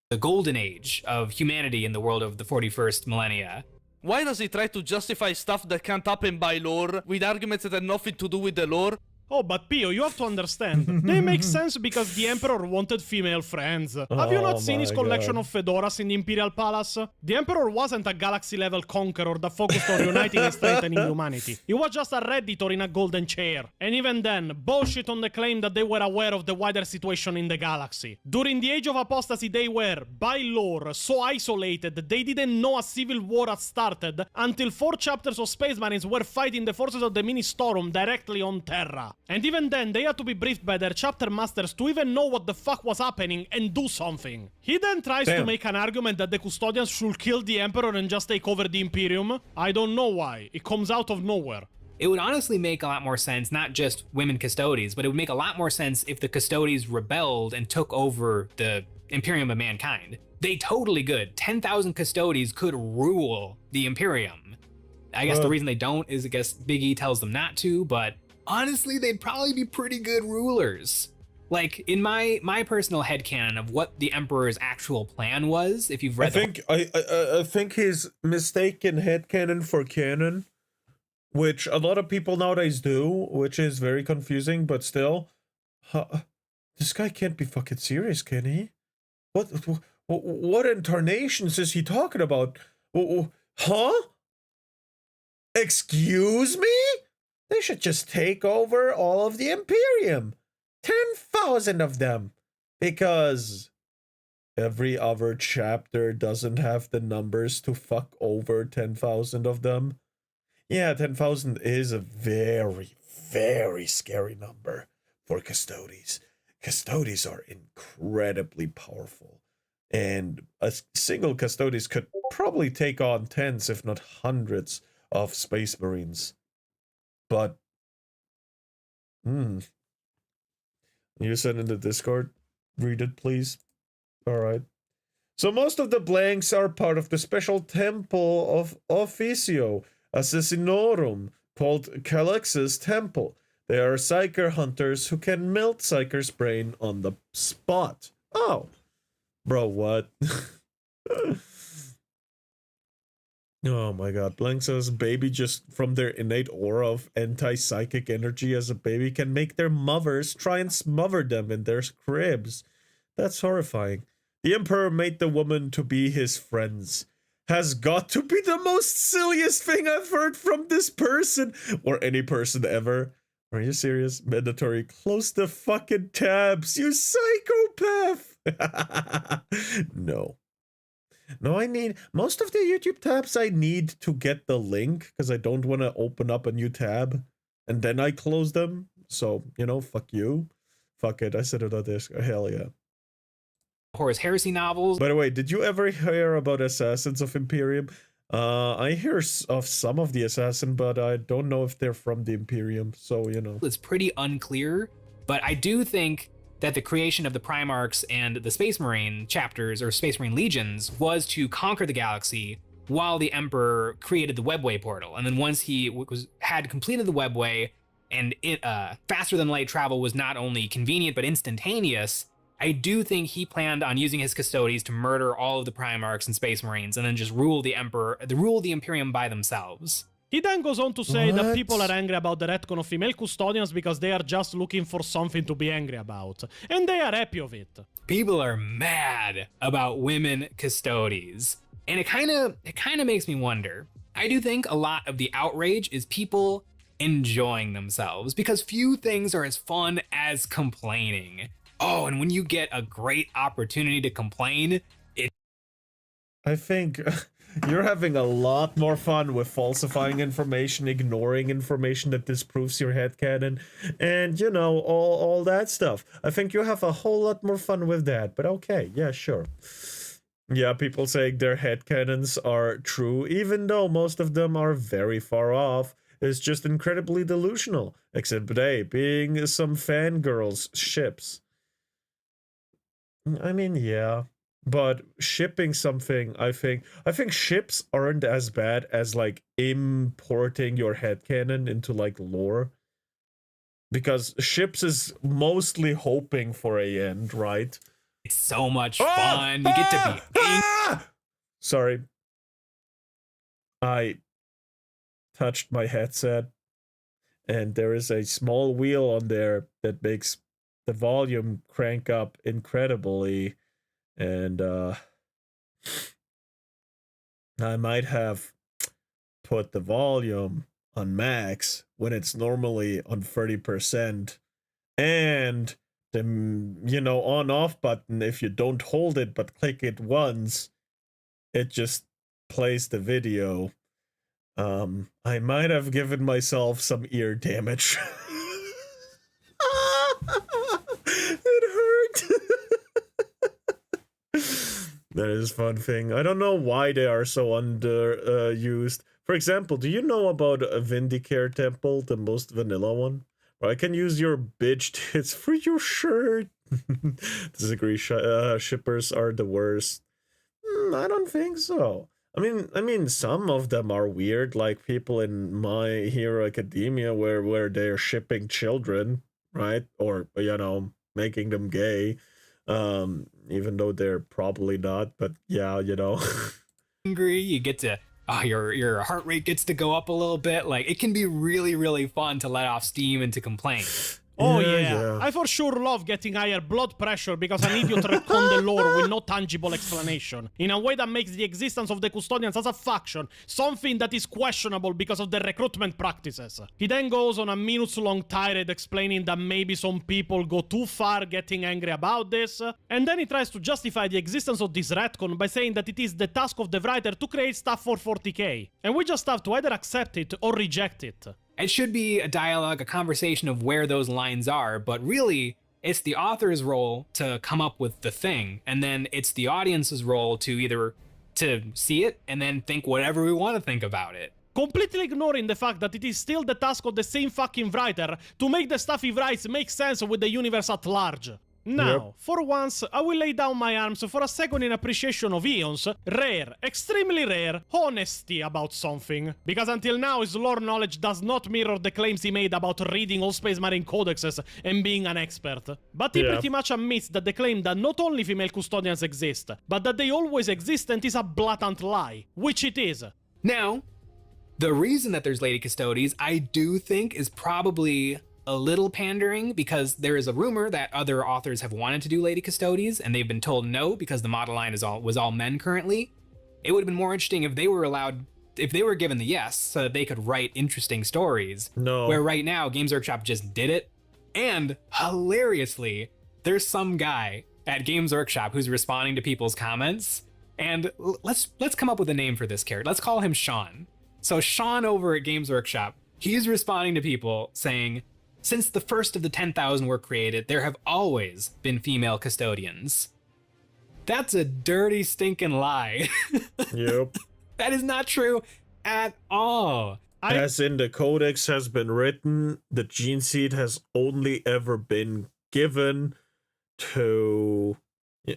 [SPEAKER 14] The golden age of humanity in the world of the 41st millennia.
[SPEAKER 3] Why does he try to justify stuff that can't happen by lore with arguments that have nothing to do with the lore?
[SPEAKER 2] Oh, but Pio, you have to understand. They make sense because the Emperor wanted female friends. Have you not seen his collection of fedoras in the Imperial Palace? The Emperor wasn't a galaxy-level conqueror that focused on uniting and strengthening humanity. He was just a redditor in a golden chair. And even then, bullshit on the claim that they were aware of the wider situation in the galaxy. During the Age of Apostasy, they were, by lore, so isolated they didn't know a civil war had started until 4 chapters of Space Marines were fighting the forces of the Ministorum directly on Terra. And even then, they had to be briefed by their chapter masters to even know what the fuck was happening and do something. He then tries to make an argument that the Custodians should kill the Emperor and just take over the Imperium. I don't know why. It comes out of nowhere.
[SPEAKER 14] It would honestly make a lot more sense, not just women Custodes, but it would make a lot more sense if the Custodes rebelled and took over the Imperium of Mankind. They totally could. 10,000 Custodes could rule the Imperium. I guess the reason they don't is I guess Big E tells them not to, but honestly, they'd probably be pretty good rulers. Like, in my personal headcanon of what the Emperor's actual plan was, if you've read
[SPEAKER 1] I think he's mistaken headcanon for canon, which a lot of people nowadays do, which is very confusing, but still. This guy can't be fucking serious, can he? What incarnations is he talking about? Huh? Excuse me? They should just take over all of the Imperium. 10,000 of them. Because every other chapter doesn't have the numbers to fuck over 10,000 of them. Yeah, 10,000 is a very, very scary number for Custodes. Custodes are incredibly powerful. And a single Custodes could probably take on tens, if not hundreds, of Space Marines. But, you said in the Discord, read it, please. All right. So most of the blanks are part of the special temple of Officio Assassinorum, called Calix's Temple. They are Psyker hunters who can melt Psyker's brain on the spot. Oh, bro, what? Oh my god, Blank says baby just from their innate aura of anti-psychic energy as a baby can make their mothers try and smother them in their cribs. That's horrifying. The Emperor made the woman to be his friends. Has got to be the most silliest thing I've heard from this person, or any person ever. Are you serious? Mandatory, close the fucking tabs, you psychopath! No. No, I need most of the YouTube tabs I need to get the link because I don't want to open up a new tab and then I close them. So, you know, fuck you. Fuck it. I said it on this. Hell yeah.
[SPEAKER 14] Horus Heresy novels.
[SPEAKER 1] By the way, did you ever hear about Assassins of Imperium? I hear of some of the Assassin, but I don't know if they're from the Imperium. So, you know.
[SPEAKER 14] It's pretty unclear, but I do think that the creation of the Primarchs and the Space Marine chapters, or Space Marine legions, was to conquer the galaxy while the Emperor created the Webway portal. And then once he had completed the Webway, and faster than light travel was not only convenient but instantaneous, I do think he planned on using his custodies to murder all of the Primarchs and Space Marines, and then just rule the Imperium by themselves.
[SPEAKER 2] He then goes on to say that people are angry about the retcon of female custodians because they are just looking for something to be angry about. And they are happy of it.
[SPEAKER 14] People are mad about women custodies. And it kind of makes me wonder. I do think a lot of the outrage is people enjoying themselves, because few things are as fun as complaining. Oh, and when you get a great opportunity to complain,
[SPEAKER 1] I think you're having a lot more fun with falsifying information, ignoring information that disproves your headcanon, and, you know, all that stuff. I think you have a whole lot more fun with that, but okay, yeah, sure. Yeah, people saying their headcanons are true, even though most of them are very far off, is just incredibly delusional. Exhibit A being some fangirls' ships. I mean, yeah. But shipping something, I think ships aren't as bad as, like, importing your headcanon into, like, lore. Because ships is mostly hoping for a end, right?
[SPEAKER 14] It's so much fun. You get to be...
[SPEAKER 1] Sorry. I touched my headset, and there is a small wheel on there that makes the volume crank up incredibly. And I might have put the volume on max when it's normally on 30%. And the, you know, on-off button, if you don't hold it but click it once, it just plays the video. I might have given myself some ear damage. It hurt. That is a fun thing. I don't know why they are so underused. For example, do you know about a Vindicare Temple, the most vanilla one? Or I can use your bitch tits for your shirt. Disagree. Shippers are the worst. I don't think so. I mean, some of them are weird, like people in My Hero Academia, where they're shipping children, right? Or, you know, making them gay. Even though they're probably not, but yeah, you know.
[SPEAKER 14] Angry, you get to, your heart rate gets to go up a little bit. Like, it can be really, really fun to let off steam and to complain.
[SPEAKER 2] Oh yeah. I for sure love getting higher blood pressure because an idiot retconned the lore with no tangible explanation, in a way that makes the existence of the Custodians as a faction something that is questionable because of their recruitment practices. He then goes on a minutes-long tirade explaining that maybe some people go too far getting angry about this, and then he tries to justify the existence of this retcon by saying that it is the task of the writer to create stuff for 40k, and we just have to either accept it or reject it.
[SPEAKER 14] It should be a dialogue, a conversation of where those lines are, but really, it's the author's role to come up with the thing, and then it's the audience's role to either to see it and then think whatever we want to think about it.
[SPEAKER 2] Completely ignoring the fact that it is still the task of the same fucking writer to make the stuff he writes make sense with the universe at large. Now, for once, I will lay down my arms for a second in appreciation of Eon's rare, extremely rare, honesty about something. Because until now, his lore knowledge does not mirror the claims he made about reading all Space Marine codexes and being an expert. But he pretty much admits that the claim that not only female custodians exist, but that they always existent is a blatant lie, which it is.
[SPEAKER 14] Now, the reason that there's lady custodies, I do think, is probably a little pandering, because there is a rumor that other authors have wanted to do lady custodies and they've been told no because the model line was all men currently. It would have been more interesting if they were given the yes so that they could write interesting stories.
[SPEAKER 1] No.
[SPEAKER 14] Where right now Games Workshop just did it, and hilariously, there's some guy at Games Workshop who's responding to people's comments, and let's come up with a name for this character. Let's call him Sean. So Sean over at Games Workshop, he's responding to people saying, since the first of the 10,000 were created, there have always been female custodians. That's a dirty, stinking lie.
[SPEAKER 1] Yep.
[SPEAKER 14] That is not true at all.
[SPEAKER 1] As in the codex has been written, the gene seed has only ever been given to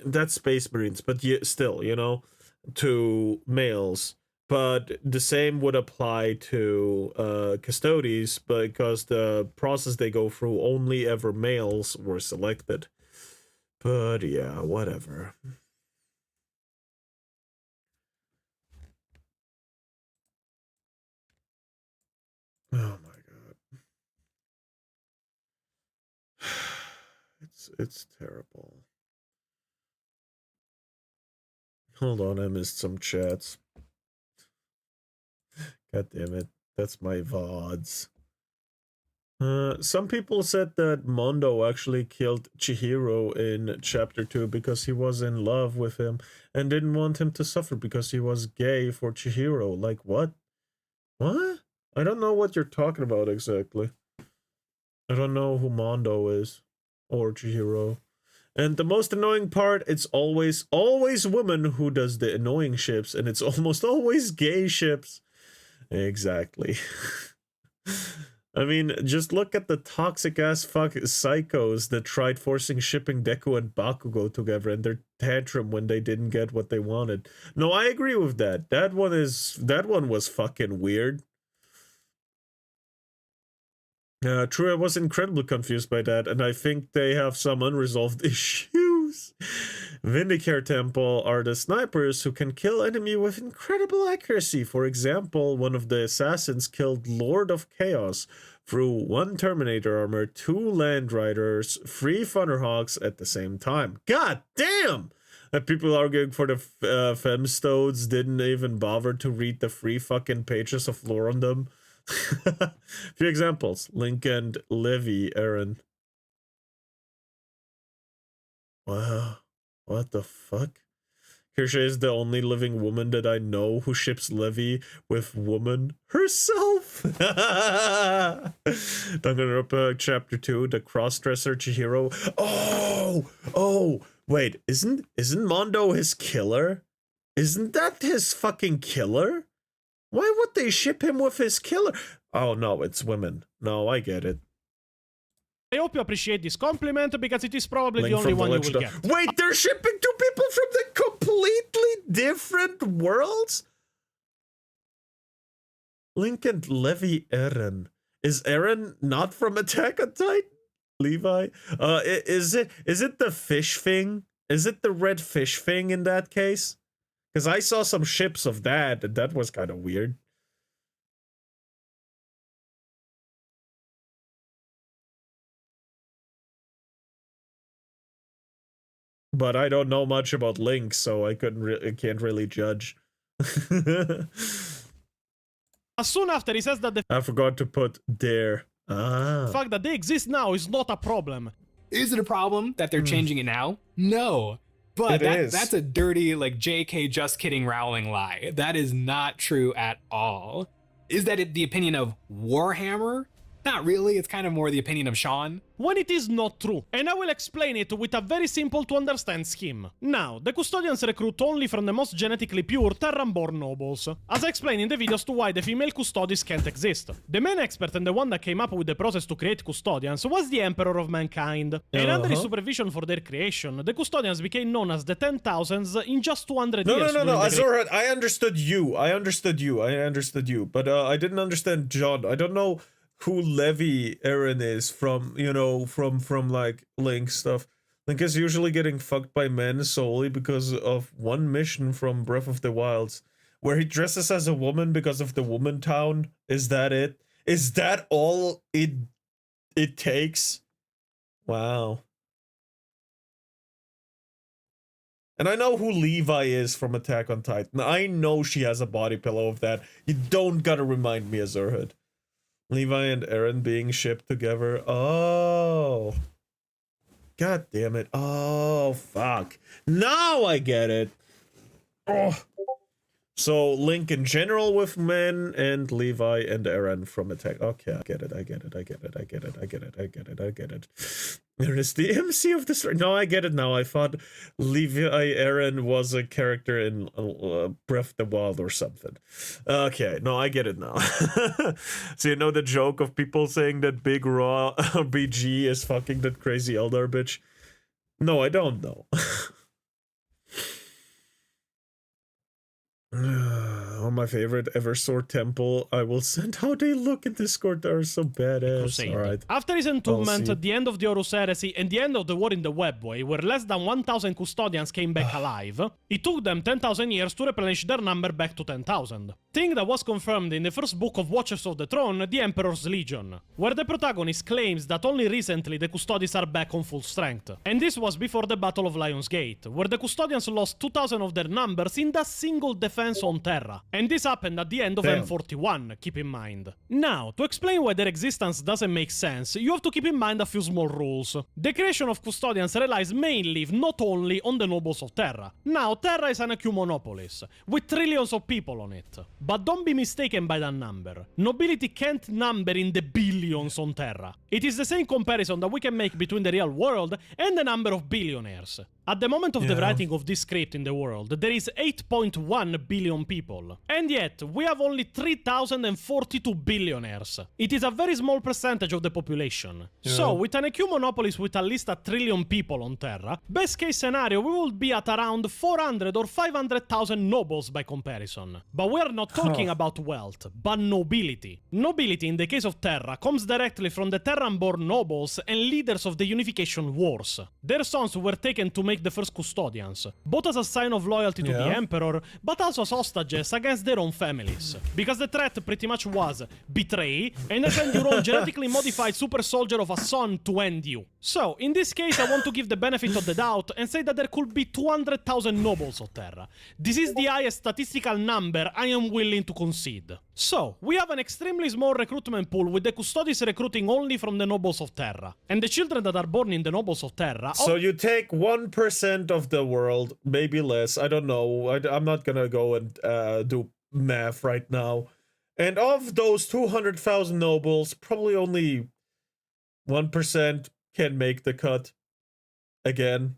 [SPEAKER 1] that's Space Marines, but still, you know, to males. But the same would apply to custodies, because the process they go through, only ever males were selected. But yeah, whatever. Oh my god. It's terrible. Hold on, I missed some chats. God damn it. That's my VODs. Some people said that Mondo actually killed Chihiro in Chapter 2 because he was in love with him and didn't want him to suffer because he was gay for Chihiro. Like, what? What? I don't know what you're talking about exactly. I don't know who Mondo is. Or Chihiro. And the most annoying part, it's always women who does the annoying ships, and it's almost always gay ships. Exactly. I mean, just look at the toxic ass fuck psychos that tried forcing shipping Deku and Bakugo together and their tantrum when they didn't get what they wanted. No, I agree with that. That one was fucking weird. True, I was incredibly confused by that, and I think they have some unresolved issues. Vindicare Temple are the snipers who can kill enemy with incredible accuracy. For example, one of the assassins killed Lord of Chaos through 1 Terminator armor, 2 Land Riders, 3 Thunderhawks at the same time. God damn! That people arguing for the Femstodes didn't even bother to read the 3 fucking pages of lore on them. Few examples: Link and Levi, Aaron. Wow, what the fuck? Kirsche is the only living woman that I know who ships Levi with woman herself. Danganronpa Chapter 2, the crossdresser Chihiro. Oh, wait, isn't Mondo his killer? Isn't that his fucking killer? Why would they ship him with his killer? Oh no, it's women. No, I get it.
[SPEAKER 2] I hope you appreciate this compliment because it is probably the only one you will get.
[SPEAKER 1] Wait, they're shipping 2 people from the completely different worlds? Link and Levi Eren. Is Eren not from Attack on Titan? Levi? Is it the fish thing? Is it the red fish thing in that case? Because I saw some ships of that, and that was kind of weird. But I don't know much about Link, so I can't really judge.
[SPEAKER 2] As soon after he says that the
[SPEAKER 1] I forgot to put there.
[SPEAKER 2] fact that they exist now is not a problem.
[SPEAKER 14] Is it a problem that they're changing it now? No. But that's a dirty, like, JK just kidding Rowling lie. That is not true at all. Is that the opinion of Warhammer? Not really, it's kind of more the opinion of Sean.
[SPEAKER 2] When it is not true, and I will explain it with a very simple to understand scheme. Now, the Custodians recruit only from the most genetically pure Terran-born nobles, as I explained in the videos to why the female Custodians can't exist. The main expert and the one that came up with the process to create Custodians was the Emperor of Mankind, and under his supervision for their creation, the Custodians became known as the 10,000s in just 200 years.
[SPEAKER 1] No, Azorhat, I understood you, but I didn't understand John. I don't know who Levi Eren is from, you know, from like Link stuff. Link is usually getting fucked by men solely because of one mission from Breath of the Wilds, where he dresses as a woman because of the woman town. Is that it? Is that all it takes? Wow. And I know who Levi is from Attack on Titan. I know she has a body pillow of that. You don't gotta remind me, Azurhood. Levi and Eren being shipped together. Oh. God damn it. Oh, fuck. Now I get it. Oh. So, Link in general with men, and Levi and Eren from Attack. Okay, I get it. There is the MC of the story. No, I get it now. I thought Levi Eren was a character in Breath of the Wild or something. Okay, no, I get it now. So you know the joke of people saying that Big Raw BG is fucking that crazy Eldar bitch? No, I don't know. On my favorite Eversword temple, I will send how they look in Discord. They are so badass. All right.
[SPEAKER 2] After his entombment, the end of the Horus Heresy, and the end of the war in the Webway, where less than 1,000 custodians came back alive, it took them 10,000 years to replenish their number back to 10,000. Thing that was confirmed in the first book of Watchers of the Throne, the Emperor's Legion, where the protagonist claims that only recently the custodians are back on full strength. And this was before the Battle of Lion's Gate, where the custodians lost 2,000 of their numbers in that single defense on Terra. And this happened at the end of M41, keep in mind. Now, to explain why their existence doesn't make sense, you have to keep in mind a few small rules. The creation of custodians relies mainly, if not only, on the nobles of Terra. Now, Terra is an monopolis, with trillions of people on it. But don't be mistaken by that number. Nobility can't number in the billions on Terra. It is the same comparison that we can make between the real world and the number of billionaires. At the moment of the writing of this script in the world, there is 8.1 billion people. And yet, we have only 3,042 billionaires. It is a very small percentage of the population. So, with an EQ monopolis with at least 1 trillion people on Terra, best case scenario, we will be at around 400 or 500,000 nobles by comparison. But we are not talking about wealth, but nobility. Nobility, in the case of Terra, comes directly from the Terran-born nobles and leaders of the Unification Wars. Their sons were taken to make the first custodians, both as a sign of loyalty to the Emperor, but also as hostages against their own families. Because the threat pretty much was betray and send your own genetically modified super soldier of a son to end you. So, in this case, I want to give the benefit of the doubt and say that there could be 200,000 nobles of Terra. This is the highest statistical number I am willing to concede. So, we have an extremely small recruitment pool with the custodians recruiting only from the nobles of Terra. And the children that are born in the nobles of Terra...
[SPEAKER 1] So you take 1% of the world, maybe less, I don't know. I'm not gonna go and do math right now. And of those 200,000 nobles, probably only 1% can make the cut again.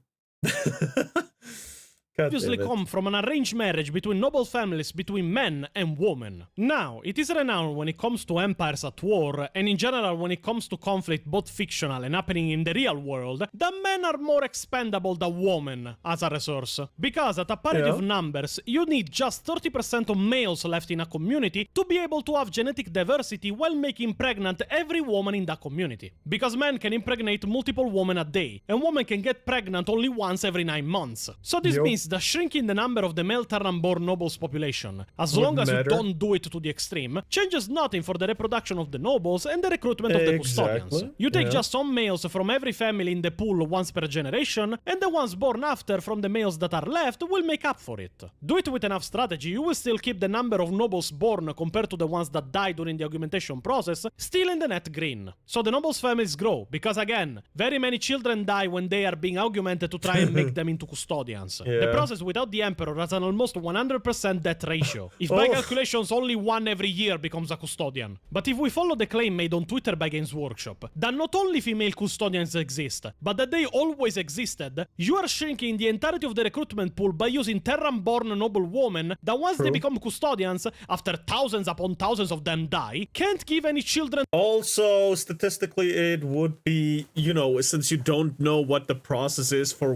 [SPEAKER 2] Obviously come from an arranged marriage between noble families between men and women. Now, it is renowned when it comes to empires at war, and in general when it comes to conflict both fictional and happening in the real world, that men are more expendable than women as a resource. Because at a parity of numbers, you need just 30% of males left in a community to be able to have genetic diversity while making pregnant every woman in that community. Because men can impregnate multiple women a day, and women can get pregnant only once every 9 months. So this means that shrinking the number of the male Terran-born nobles population, as long as you don't do it to the extreme, changes nothing for the reproduction of the nobles and the recruitment of the custodians. You take just some males from every family in the pool once per generation, and the ones born after from the males that are left will make up for it. Do it with enough strategy, you will still keep the number of nobles born compared to the ones that die during the augmentation process still in the net green. So the nobles' families grow, because again, very many children die when they are being augmented to try and make them into custodians. The process without the Emperor has an almost 100% death ratio. If by calculations only one every year becomes a custodian. But if we follow the claim made on Twitter by Games Workshop, that not only female custodians exist, but that they always existed, you are shrinking the entirety of the recruitment pool by using Terran-born noble women that once they become custodians, after thousands upon thousands of them die, can't give any children.
[SPEAKER 1] Also, statistically, it would be, you know, since you don't know what the process is for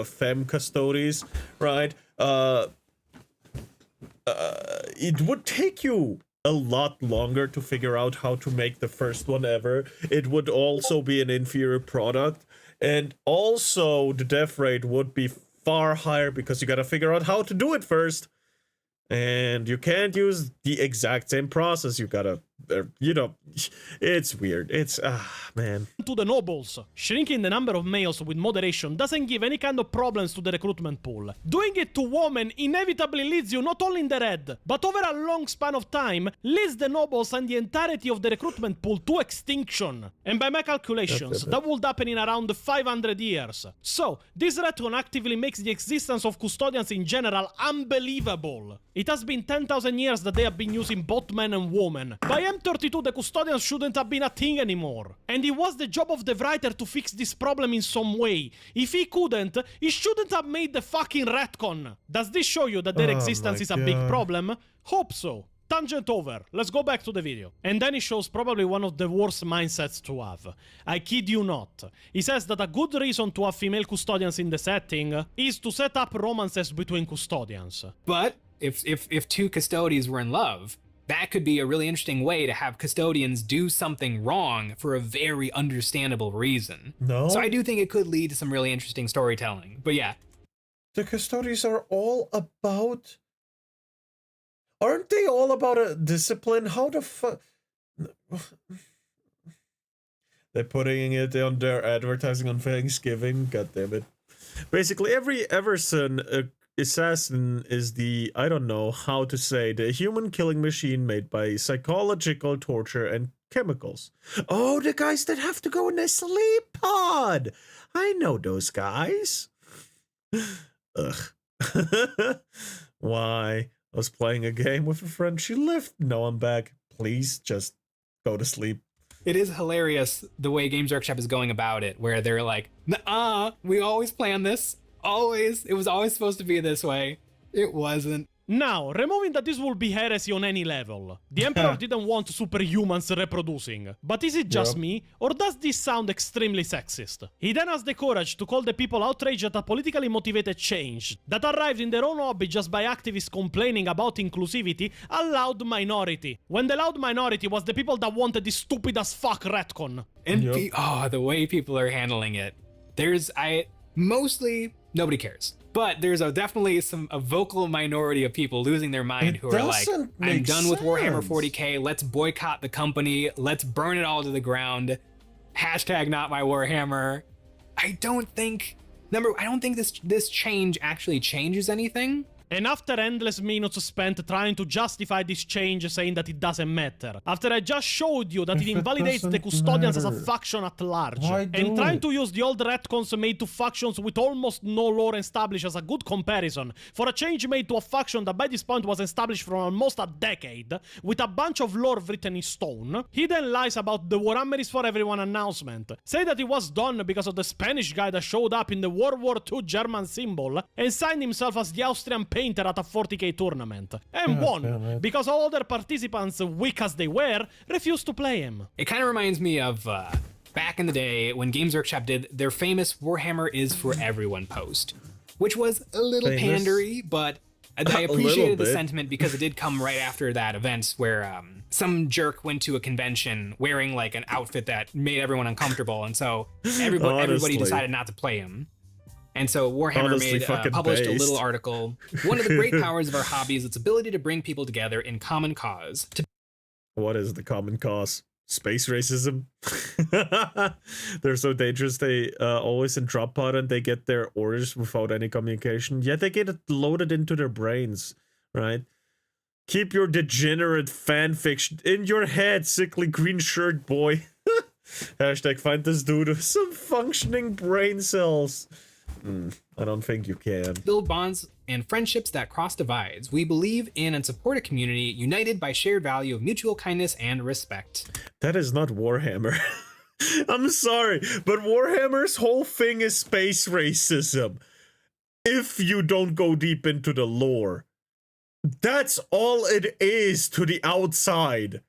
[SPEAKER 1] femme custodies, right? It would take you a lot longer to figure out how to make the first one ever. It would also be an inferior product, and also the death rate would be far higher because you gotta figure out how to do it first. And you can't use the exact same process. You gotta, you know, it's weird. It's, man.
[SPEAKER 2] To the nobles. Shrinking the number of males with moderation doesn't give any kind of problems to the recruitment pool. Doing it to women inevitably leads you not only in the red, but over a long span of time, leads the nobles and the entirety of the recruitment pool to extinction. And by my calculations, that would happen in around 500 years. So, this retcon actively makes the existence of custodians in general unbelievable. It has been 10,000 years that they have been using both men and women. By M32, the custodians shouldn't have been a thing anymore. And it was the job of the writer to fix this problem in some way. If he couldn't, he shouldn't have made the fucking retcon. Does this show you that their existence is a big problem? Hope so. tangent over. Let's go back to the video. And then he shows probably one of the worst mindsets to have. I kid you not. He says that a good reason to have female custodians in the setting is to set up romances between custodians.
[SPEAKER 14] But if two custodians were in love, that could be a really interesting way to have custodians do something wrong for a very understandable reason.
[SPEAKER 1] No.
[SPEAKER 14] So I do think it could lead to some really interesting storytelling. But yeah.
[SPEAKER 1] The custodians are all about... Aren't they all about a discipline? How the fuck... They're putting it on their advertising on Thanksgiving. God damn it. Basically, every Everson assassin is the, I don't know how to say, the human killing machine made by psychological torture and chemicals. Oh, the guys that have to go in a sleep pod. I know those guys. Ugh. Why? I was playing a game with a friend. She left. No, I'm back. Please just go to sleep.
[SPEAKER 14] It is hilarious the way Games Workshop is going about it, where they're like, "Nuh-uh, we always plan this. Always. It was always supposed to be this way. It wasn't."
[SPEAKER 2] Now, removing that this will be heresy on any level. The Emperor didn't want superhumans reproducing. But is it just me, or does this sound extremely sexist? He then has the courage to call the people outraged at a politically motivated change that arrived in their own hobby just by activists complaining about inclusivity a loud minority. When the loud minority was the people that wanted this stupid as fuck retcon.
[SPEAKER 14] And the way people are handling it. Mostly, nobody cares. But there's definitely a vocal minority of people losing their mind who are like, I'm done with Warhammer 40k, let's boycott the company, let's burn it all to the ground, hashtag not my Warhammer. I don't think this change actually changes anything.
[SPEAKER 2] And after endless minutes spent trying to justify this change saying that it doesn't matter, after I just showed you that it invalidates the custodians as a faction at large, and trying to use the old retcons made to factions with almost no lore established as a good comparison, for a change made to a faction that by this point was established for almost a decade, with a bunch of lore written in stone, he then lies about the Warhammer is for everyone announcement, say that it was done because of the Spanish guy that showed up in the World War II German symbol, and signed himself as the Austrian painter at a 40k tournament, and won, because all other participants, weak as they were, refused to play him.
[SPEAKER 14] It kind of reminds me of back in the day when Games Workshop did their famous Warhammer is for everyone post, which was a little pandery, but I appreciated the sentiment because it did come right after that event where some jerk went to a convention wearing like an outfit that made everyone uncomfortable, and so everybody decided not to play him. And so Warhammer published a little article. One of the great powers of our hobby is its ability to bring people together in common cause.
[SPEAKER 1] What is the common cause? Space racism? They're so dangerous. They always in drop pod and they get their orders without any communication. Yet they get it loaded into their brains, right? Keep your degenerate fanfiction in your head, sickly green shirt boy. Hashtag find this dude with some functioning brain cells. I don't think you can.
[SPEAKER 14] Build bonds and friendships that cross divides. We believe in and support a community united by shared value of mutual kindness and respect.
[SPEAKER 1] That is not Warhammer. I'm sorry, but Warhammer's whole thing is space racism. If you don't go deep into the lore, that's all it is to the outside.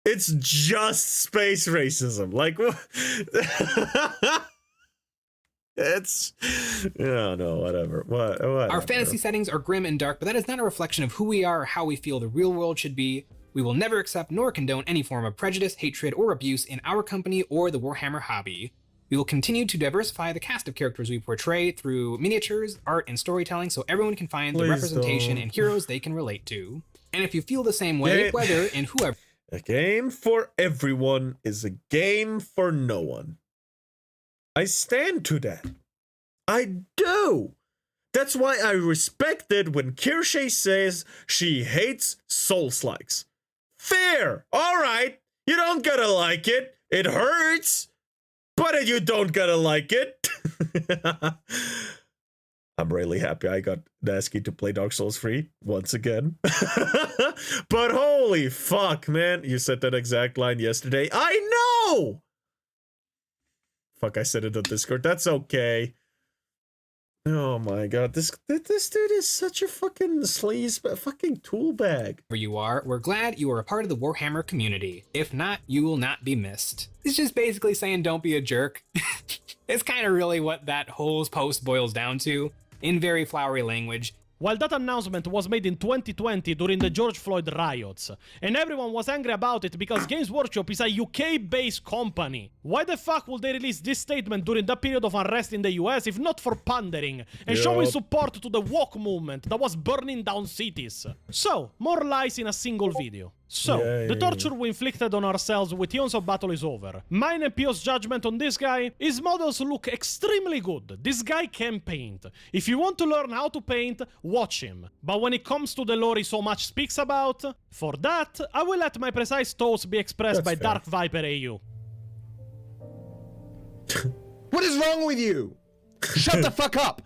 [SPEAKER 1] It's just space racism. Like, it's, whatever. Whatever.
[SPEAKER 14] Our fantasy settings are grim and dark, but that is not a reflection of who we are or how we feel the real world should be. We will never accept nor condone any form of prejudice, hatred, or abuse in our company or the Warhammer hobby. We will continue to diversify the cast of characters we portray through miniatures, art, and storytelling so everyone can find the representation and heroes they can relate to. And if you feel the same way, whether and whoever...
[SPEAKER 1] A game for everyone is a game for no one. I stand to that. I do. That's why I respected when Kirsche says she hates Souls-likes. Fair. All right. You don't gotta like it. It hurts. But you don't gotta like it. I'm really happy I got Nasky to play Dark Souls 3 once again. But holy fuck, man. You said that exact line yesterday. I know! Fuck, I said it on Discord. That's okay. Oh my god, this dude is such a fucking sleaze, fucking tool bag.
[SPEAKER 14] Where you are, we're glad you are a part of the Warhammer community. If not, you will not be missed. It's just basically saying don't be a jerk. It's kind of really what that whole post boils down to, in very flowery language.
[SPEAKER 2] While that announcement was made in 2020 during the George Floyd riots, and everyone was angry about it because Games Workshop is a UK-based company, why the fuck would they release this statement during that period of unrest in the US if not for pandering and showing support to the woke movement that was burning down cities? So, more lies in a single video. So, the torture we inflicted on ourselves with Eons of Battle is over. Mine and Pio's judgment on this guy, his models look extremely good. This guy can paint. If you want to learn how to paint, watch him. But when it comes to the lore he so much speaks about, for that, I will let my precise thoughts be expressed by Dark Viper AU.
[SPEAKER 17] What is wrong with you? Shut the fuck up!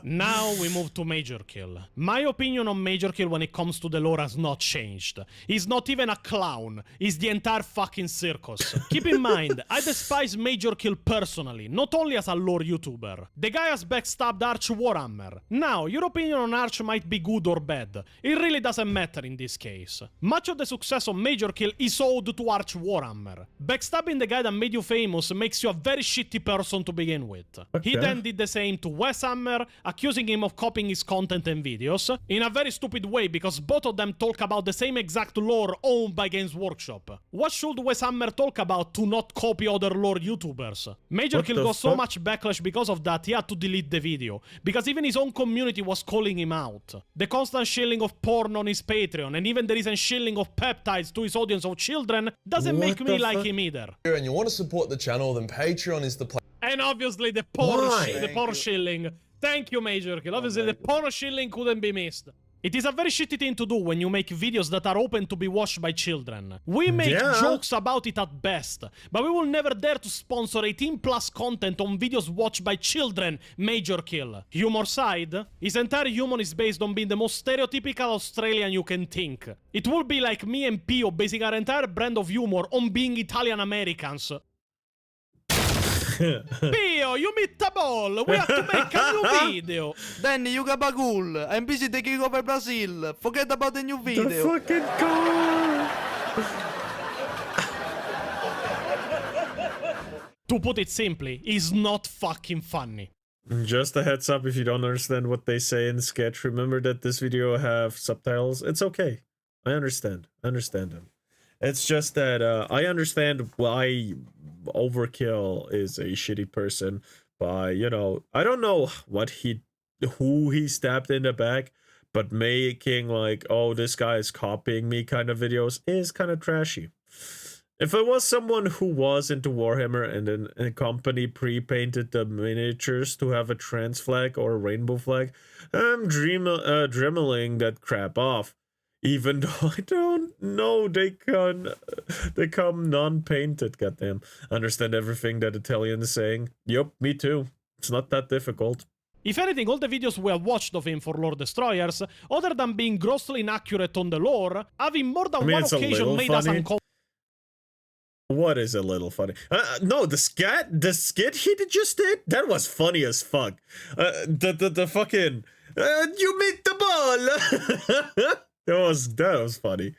[SPEAKER 2] Now we move to Major Kill. My opinion on Major Kill when it comes to the lore has not changed. He's not even a clown. He's the entire fucking circus. Keep in mind, I despise Major Kill personally, not only as a lore YouTuber. The guy has backstabbed Arch Warhammer. Now, your opinion on Arch might be good or bad. It really doesn't matter in this case. Much of the success of Major Kill is owed to Arch Warhammer. Backstabbing the guy that made you famous makes you a very shitty person to begin with. He then did the same to Wes Hammer, accusing him of copying his content and videos, in a very stupid way because both of them talk about the same exact lore owned by Games Workshop. What should Wes Hammer talk about to not copy other lore YouTubers? Major Kill got so much backlash because of that he had to delete the video, because even his own community was calling him out. The constant shilling of porn on his Patreon, and even the recent shilling of peptides to his audience of children, doesn't make me like him either.
[SPEAKER 18] And you want to support the channel, then Patreon is the place.
[SPEAKER 2] And obviously the porn shilling. Thank you, Major Kill. Obviously the porn shilling couldn't be missed. It is a very shitty thing to do when you make videos that are open to be watched by children. We make jokes about it at best, but we will never dare to sponsor 18+ content on videos watched by children, Major Kill. Humor side, his entire humor is based on being the most stereotypical Australian you can think. It would be like me and Pio basing our entire brand of humor on being Italian Americans. Pio, you meet a ball. We have to make a new video.
[SPEAKER 3] Danny, you gabagool. I'm busy taking over Brazil. Forget about the new video.
[SPEAKER 1] The fucking car.
[SPEAKER 2] To put it simply, he's not fucking funny.
[SPEAKER 1] Just a heads up if you don't understand what they say in the sketch. Remember that this video have subtitles. It's okay. I understand. I understand them. It's just that I understand why Overkill is a shitty person, but you know, I don't know who he stabbed in the back, but making like, oh, this guy is copying me kind of videos is kind of trashy. If it was someone who was into Warhammer and then a company pre-painted the miniatures to have a trans flag or a rainbow flag, I'm dremeling that crap off. Even though I don't know, they come non-painted, goddamn. Understand everything that Italian is saying. Yup, me too. It's not that difficult.
[SPEAKER 2] If anything, all the videos we have watched of him for Lord Destroyers, other than being grossly inaccurate on the lore, have in more than one occasion made us uncomfortable.
[SPEAKER 1] What is a little funny? No, the skit he just did? That was funny as fuck. The fucking... you meet the ball! That was funny.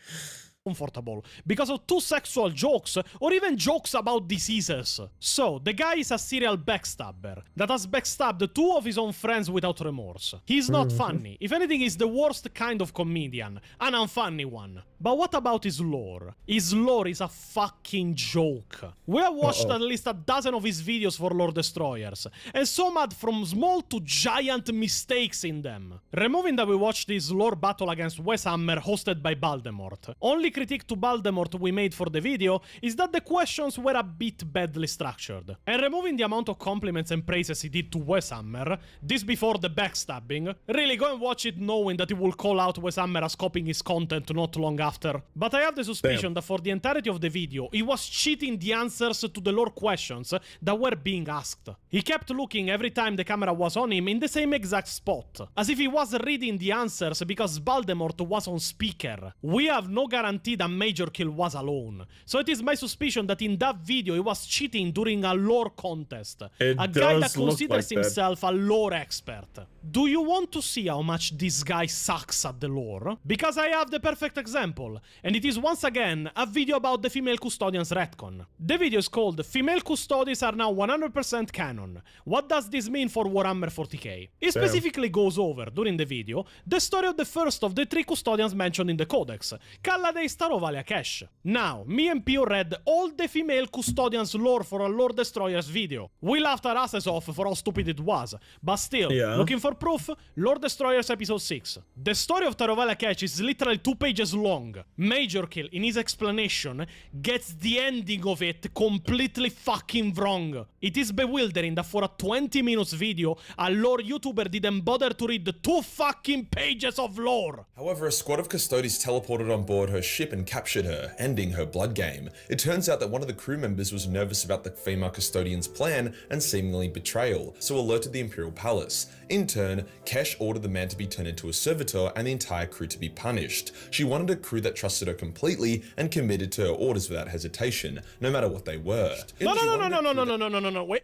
[SPEAKER 2] Comfortable because of two sexual jokes or even jokes about diseases. So, the guy is a serial backstabber that has backstabbed two of his own friends without remorse. He's not funny. If anything, he's the worst kind of comedian, an unfunny one. But what about his lore? His lore is a fucking joke. We have watched at least a dozen of his videos for Lord Destroyers, and some had from small to giant mistakes in them. Removing that we watched his lore battle against Wes Hammer hosted by Baldemort. Only critique to Baldemort we made for the video is that the questions were a bit badly structured. And removing the amount of compliments and praises he did to Wes Hammer, this before the backstabbing, really go and watch it knowing that he will call out Wes Hammer as copying his content not long after. But I have the suspicion that for the entirety of the video, he was cheating the answers to the lore questions that were being asked. He kept looking every time the camera was on him in the same exact spot, as if he was reading the answers because Baldemort was on speaker. We have no guarantee guarantee that Major Kill was alone. So it is my suspicion that in that video he was cheating during a lore contest.
[SPEAKER 1] It
[SPEAKER 2] a guy that
[SPEAKER 1] does look
[SPEAKER 2] considers
[SPEAKER 1] like that.
[SPEAKER 2] himself a lore expert. Do you want to see how much this guy sucks at the lore? Because I have the perfect example, and it is once again a video about the female custodians retcon. The video is called Female Custodians are now 100% canon. What does this mean for Warhammer 40k? It specifically goes over, during the video, the story of the first of the 3 custodians mentioned in the codex, Kalla Starovalia Cash. Now, me and Pio read all the female custodians lore for a Lore Destroyers video. We laughed our asses off for how stupid it was, but still, looking for proof, Lore Destroyers episode 6. The story of Tarovalia Cash is literally 2 pages long. Major Kill, in his explanation, gets the ending of it completely fucking wrong. It is bewildering that for a 20 minutes video, a lore YouTuber didn't bother to read the 2 fucking pages of lore.
[SPEAKER 18] However, a squad of custodians teleported on board her ship and captured her, ending her blood game. It turns out that one of the crew members was nervous about the female custodian's plan and seemingly betrayal, so alerted the Imperial Palace. In turn, Kesh ordered the man to be turned into a servitor and the entire crew to be punished. She wanted a crew that trusted her completely and committed to her orders without hesitation, no matter what they were.
[SPEAKER 2] No, wait.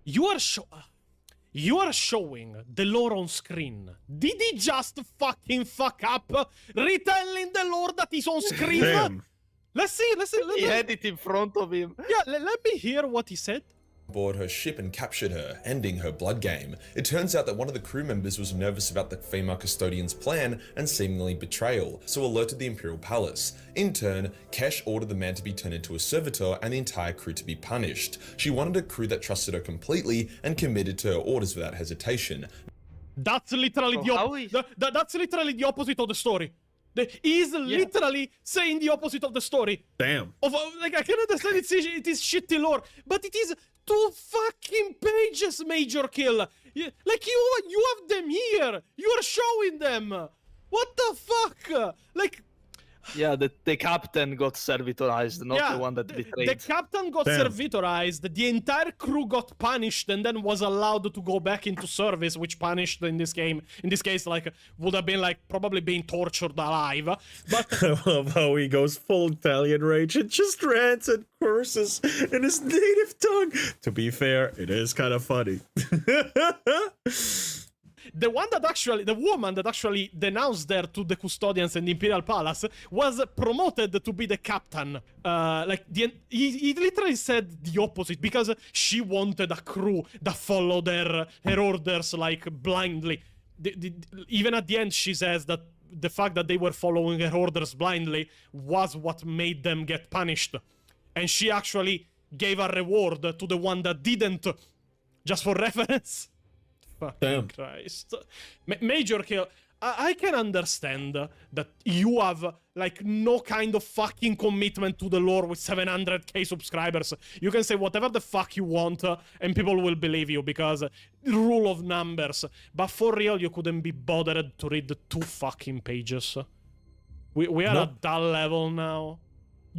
[SPEAKER 2] You are showing the lore on screen. Did he just fucking fuck up retelling the lore that is on screen?
[SPEAKER 1] Damn.
[SPEAKER 2] Let's see.
[SPEAKER 3] He had it in front of him.
[SPEAKER 2] Yeah, let me hear what he said.
[SPEAKER 18] Board her ship and captured her, ending her blood game. It turns out that one of the crew members was nervous about the female custodian's plan and seemingly betrayal, so alerted the Imperial Palace. In turn, Kesh ordered the man to be turned into a servitor and the entire crew to be punished. She wanted a crew that trusted her completely and committed to her orders without hesitation.
[SPEAKER 2] That's literally that's literally the opposite of the story. He's literally saying the opposite of the story.
[SPEAKER 1] Damn.
[SPEAKER 2] I can understand it is shitty lore, but it is 2 fucking pages, Major Kill. You have them here. You are showing them. What the fuck?
[SPEAKER 3] Yeah, the captain got servitorized, not the one that betrayed.
[SPEAKER 2] The captain got servitorized, the entire crew got punished and then was allowed to go back into service, which punished in this case, would have been probably being tortured alive. But
[SPEAKER 1] I love how he goes full Italian rage and just rants and curses in his native tongue. To be fair, it is kind of funny.
[SPEAKER 2] the woman that actually denounced her to the custodians and the Imperial Palace was promoted to be the captain. He literally said the opposite because she wanted a crew that followed her orders blindly. Even at the end, she says that the fact that they were following her orders blindly was what made them get punished. And she actually gave a reward to the one that didn't, just for reference. Fucking Christ. Major Kill, I can understand that you have, no kind of fucking commitment to the lore with 700k subscribers. You can say whatever the fuck you want, and people will believe you, because rule of numbers. But for real, you couldn't be bothered to read the 2 fucking pages. We are at that level now.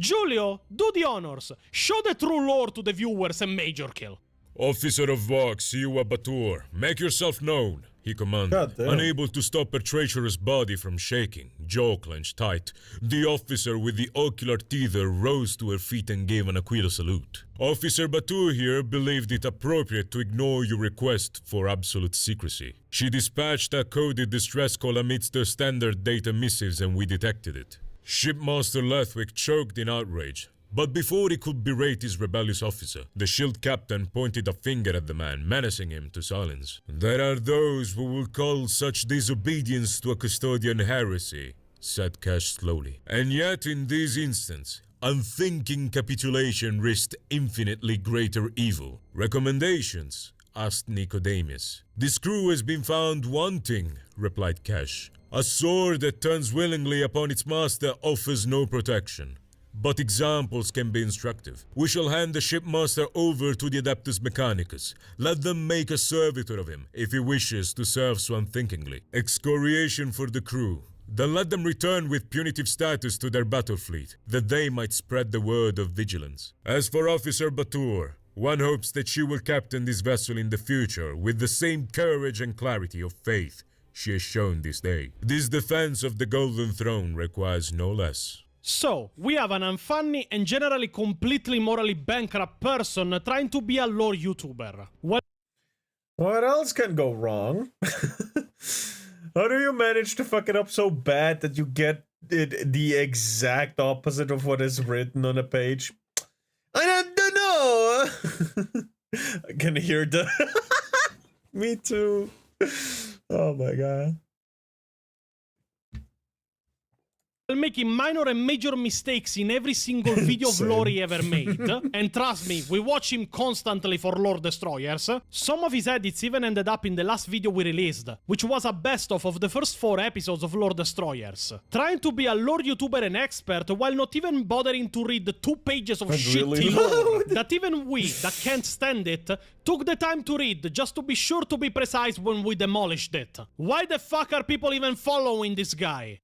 [SPEAKER 2] Julio, do the honors. Show the true lore to the viewers and Major Kill.
[SPEAKER 15] Officer of Vox, Siwa Batur, make yourself known, he commanded. Unable to stop her treacherous body from shaking, jaw clenched tight, the officer with the ocular teether rose to her feet and gave an Aquila salute. Officer Batur here believed it appropriate to ignore your request for absolute secrecy. She dispatched a coded distress call amidst her standard data missives and we detected it. Shipmaster Lethwick choked in outrage. But before he could berate his rebellious officer, the shield captain pointed a finger at the man, menacing him to silence. There are those who will call such disobedience to a custodian heresy, said Cash slowly. And yet in this instance, unthinking capitulation risked infinitely greater evil. Recommendations? Asked Nicodemus. This crew has been found wanting, replied Cash. A sword that turns willingly upon its master offers no protection. But examples can be instructive. We shall hand the shipmaster over to the Adeptus Mechanicus. Let them make a servitor of him, if he wishes to serve so unthinkingly. Excoriation for the crew. Then let them return with punitive status to their battle fleet, that they might spread the word of vigilance. As for Officer Batur, one hopes that she will captain this vessel in the future with the same courage and clarity of faith she has shown this day. This defense of the Golden Throne requires no less.
[SPEAKER 2] So, we have an unfunny and generally completely morally bankrupt person trying to be a lore YouTuber. What
[SPEAKER 1] else can go wrong? How do you manage to fuck it up so bad that you get it the exact opposite of what is written on a page? I don't know. I can hear the... Me too. Oh my god.
[SPEAKER 2] making minor and major mistakes in every single video of lore he ever made. And trust me, we watch him constantly for lore destroyers. Some of his edits even ended up in the last video we released, which was a best-of of the first 4 episodes of Lore Destroyers. Trying to be a lore YouTuber and expert while not even bothering to read the 2 pages of shitty lore that even we, that can't stand it, took the time to read just to be sure to be precise when we demolished it. Why the fuck are people even following this guy?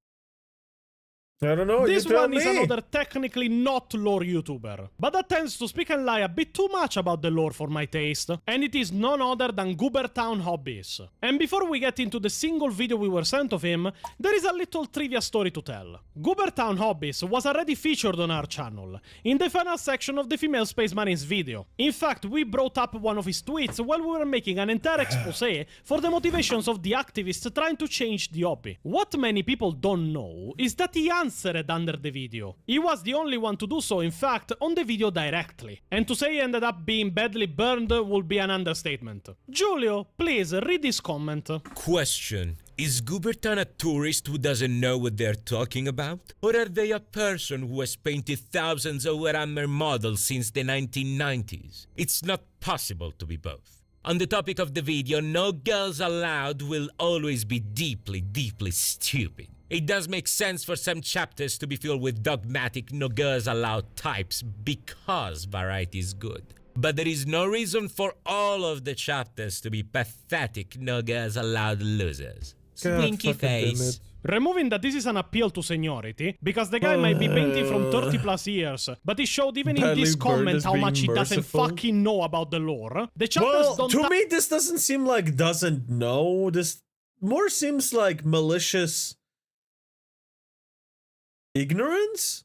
[SPEAKER 1] I don't know.
[SPEAKER 2] This one is another technically not lore YouTuber, but that tends to speak and lie a bit too much about the lore for my taste, and it is none other than Goobertown Hobbies. And before we get into the single video we were sent of him, there is a little trivia story to tell. Goobertown Hobbies was already featured on our channel, in the final section of the Female Space Marines video. In fact, we brought up one of his tweets while we were making an entire expose for the motivations of the activists trying to change the hobby. What many people don't know is that he answered under the video. He was the only one to do so, in fact, on the video directly. And to say he ended up being badly burned would be an understatement. Giulio, please read this comment.
[SPEAKER 19] Question. Is Goobertown a tourist who doesn't know what they're talking about? Or are they a person who has painted thousands of Warhammer models since the 1990s? It's not possible to be both. On the topic of the video, no girls allowed will always be deeply, deeply stupid. It does make sense for some chapters to be filled with dogmatic no girls allowed types because variety is good. But there is no reason for all of the chapters to be pathetic no girls allowed losers. Swinky face.
[SPEAKER 2] Removing that this is an appeal to seniority, because the guy might be painting from 30 plus years, but he showed even in this comment how much he doesn't fucking know about the lore. The chapters don't
[SPEAKER 1] to me this doesn't seem like doesn't know. This more seems like malicious ignorance?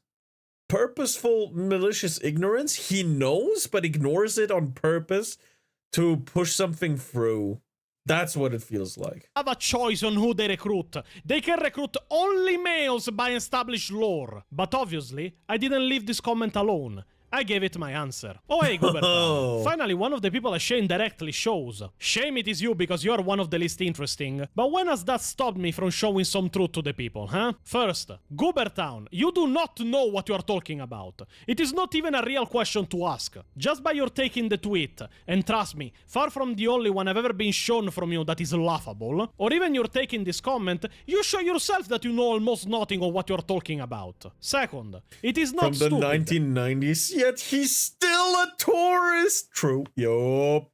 [SPEAKER 1] Purposeful malicious ignorance? He knows but ignores it on purpose to push something through. That's what it feels like.
[SPEAKER 2] Have a choice on who they recruit. They can recruit only males by established lore. But obviously, I didn't leave this comment alone. I gave it my answer. Oh hey, Goobertown. Finally, one of the people I shame directly shows. Shame it is you because you are one of the least interesting. But when has that stopped me from showing some truth to the people, huh? First, Goobertown, you do not know what you are talking about. It is not even a real question to ask. Just by your taking the tweet, and trust me, far from the only one I've ever been shown from you that is laughable, or even you're taking this comment, you show yourself that you know almost nothing of what you're talking about. Second, it is not
[SPEAKER 1] from the
[SPEAKER 2] stupid.
[SPEAKER 1] 1990s. Yet he's still a tourist. True. Yup.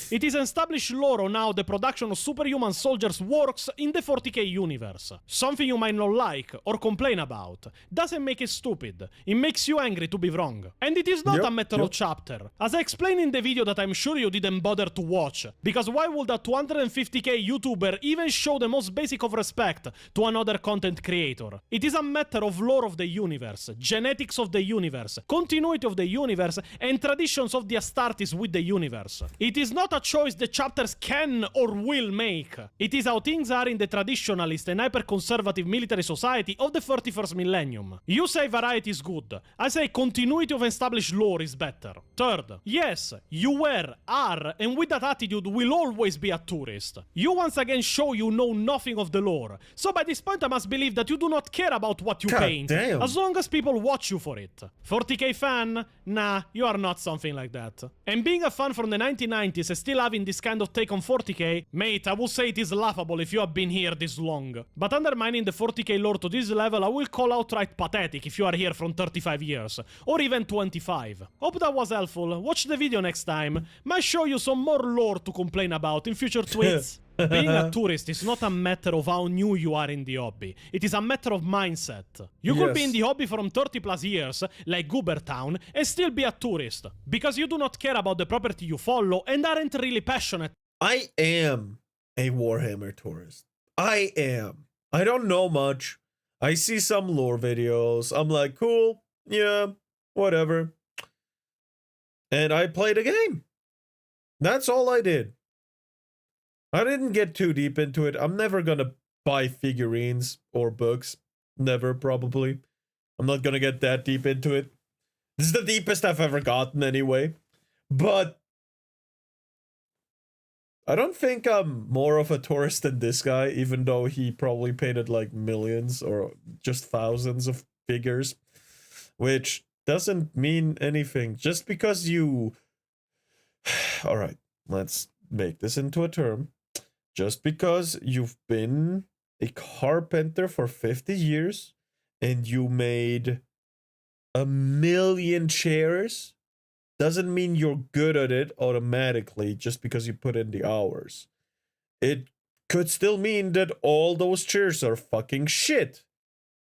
[SPEAKER 2] It is established lore on how the production of superhuman soldiers works in the 40k universe. Something you might not like or complain about. Doesn't make it stupid. It makes you angry to be wrong. And it is not a matter of chapter. As I explained in the video that I'm sure you didn't bother to watch. Because why would a 250k YouTuber even show the most basic of respect to another content creator? It is a matter of lore of the universe, genetics of the universe, continuity of the universe, and traditions of the Astartes with the universe. It is not a choice the chapters can or will make. It is how things are in the traditionalist and hyper-conservative military society of the 31st millennium. You say variety is good. I say continuity of established lore is better. Third, yes, you were, are, and with that attitude will always be a tourist. You once again show you know nothing of the lore. So by this point I must believe that you do not care about what you paint, as long as people watch you for it. 40k fan? Nah, you are not something like that. And being a fan from the 1990s and still having this kind of take on 40k, mate, I will say it is laughable if you have been here this long. But undermining the 40k lore to this level, I will call outright pathetic if you are here from 35 years, or even 25. Hope that was helpful. Watch the video next time. Might show you some more lore to complain about in future tweets. Being a tourist is not a matter of how new you are in the hobby. It is a matter of mindset. You could be in the hobby from 30 plus years, like Goobertown, and still be a tourist. Because you do not care about the property you follow and aren't really passionate.
[SPEAKER 1] I am a Warhammer tourist. I am. I don't know much. I see some lore videos. I'm like, cool, yeah, whatever. And I played a game. That's all I did. I didn't get too deep into it. I'm never gonna buy figurines or books. Never, probably. I'm not gonna get that deep into it. This is the deepest I've ever gotten anyway. But I don't think I'm more of a tourist than this guy, even though he probably painted like millions or just thousands of figures, which doesn't mean anything. Just because you... All right, let's make this into a term. Just because you've been a carpenter for 50 years and you made 1 million chairs doesn't mean you're good at it automatically just because you put in the hours. It could still mean that all those chairs are fucking shit.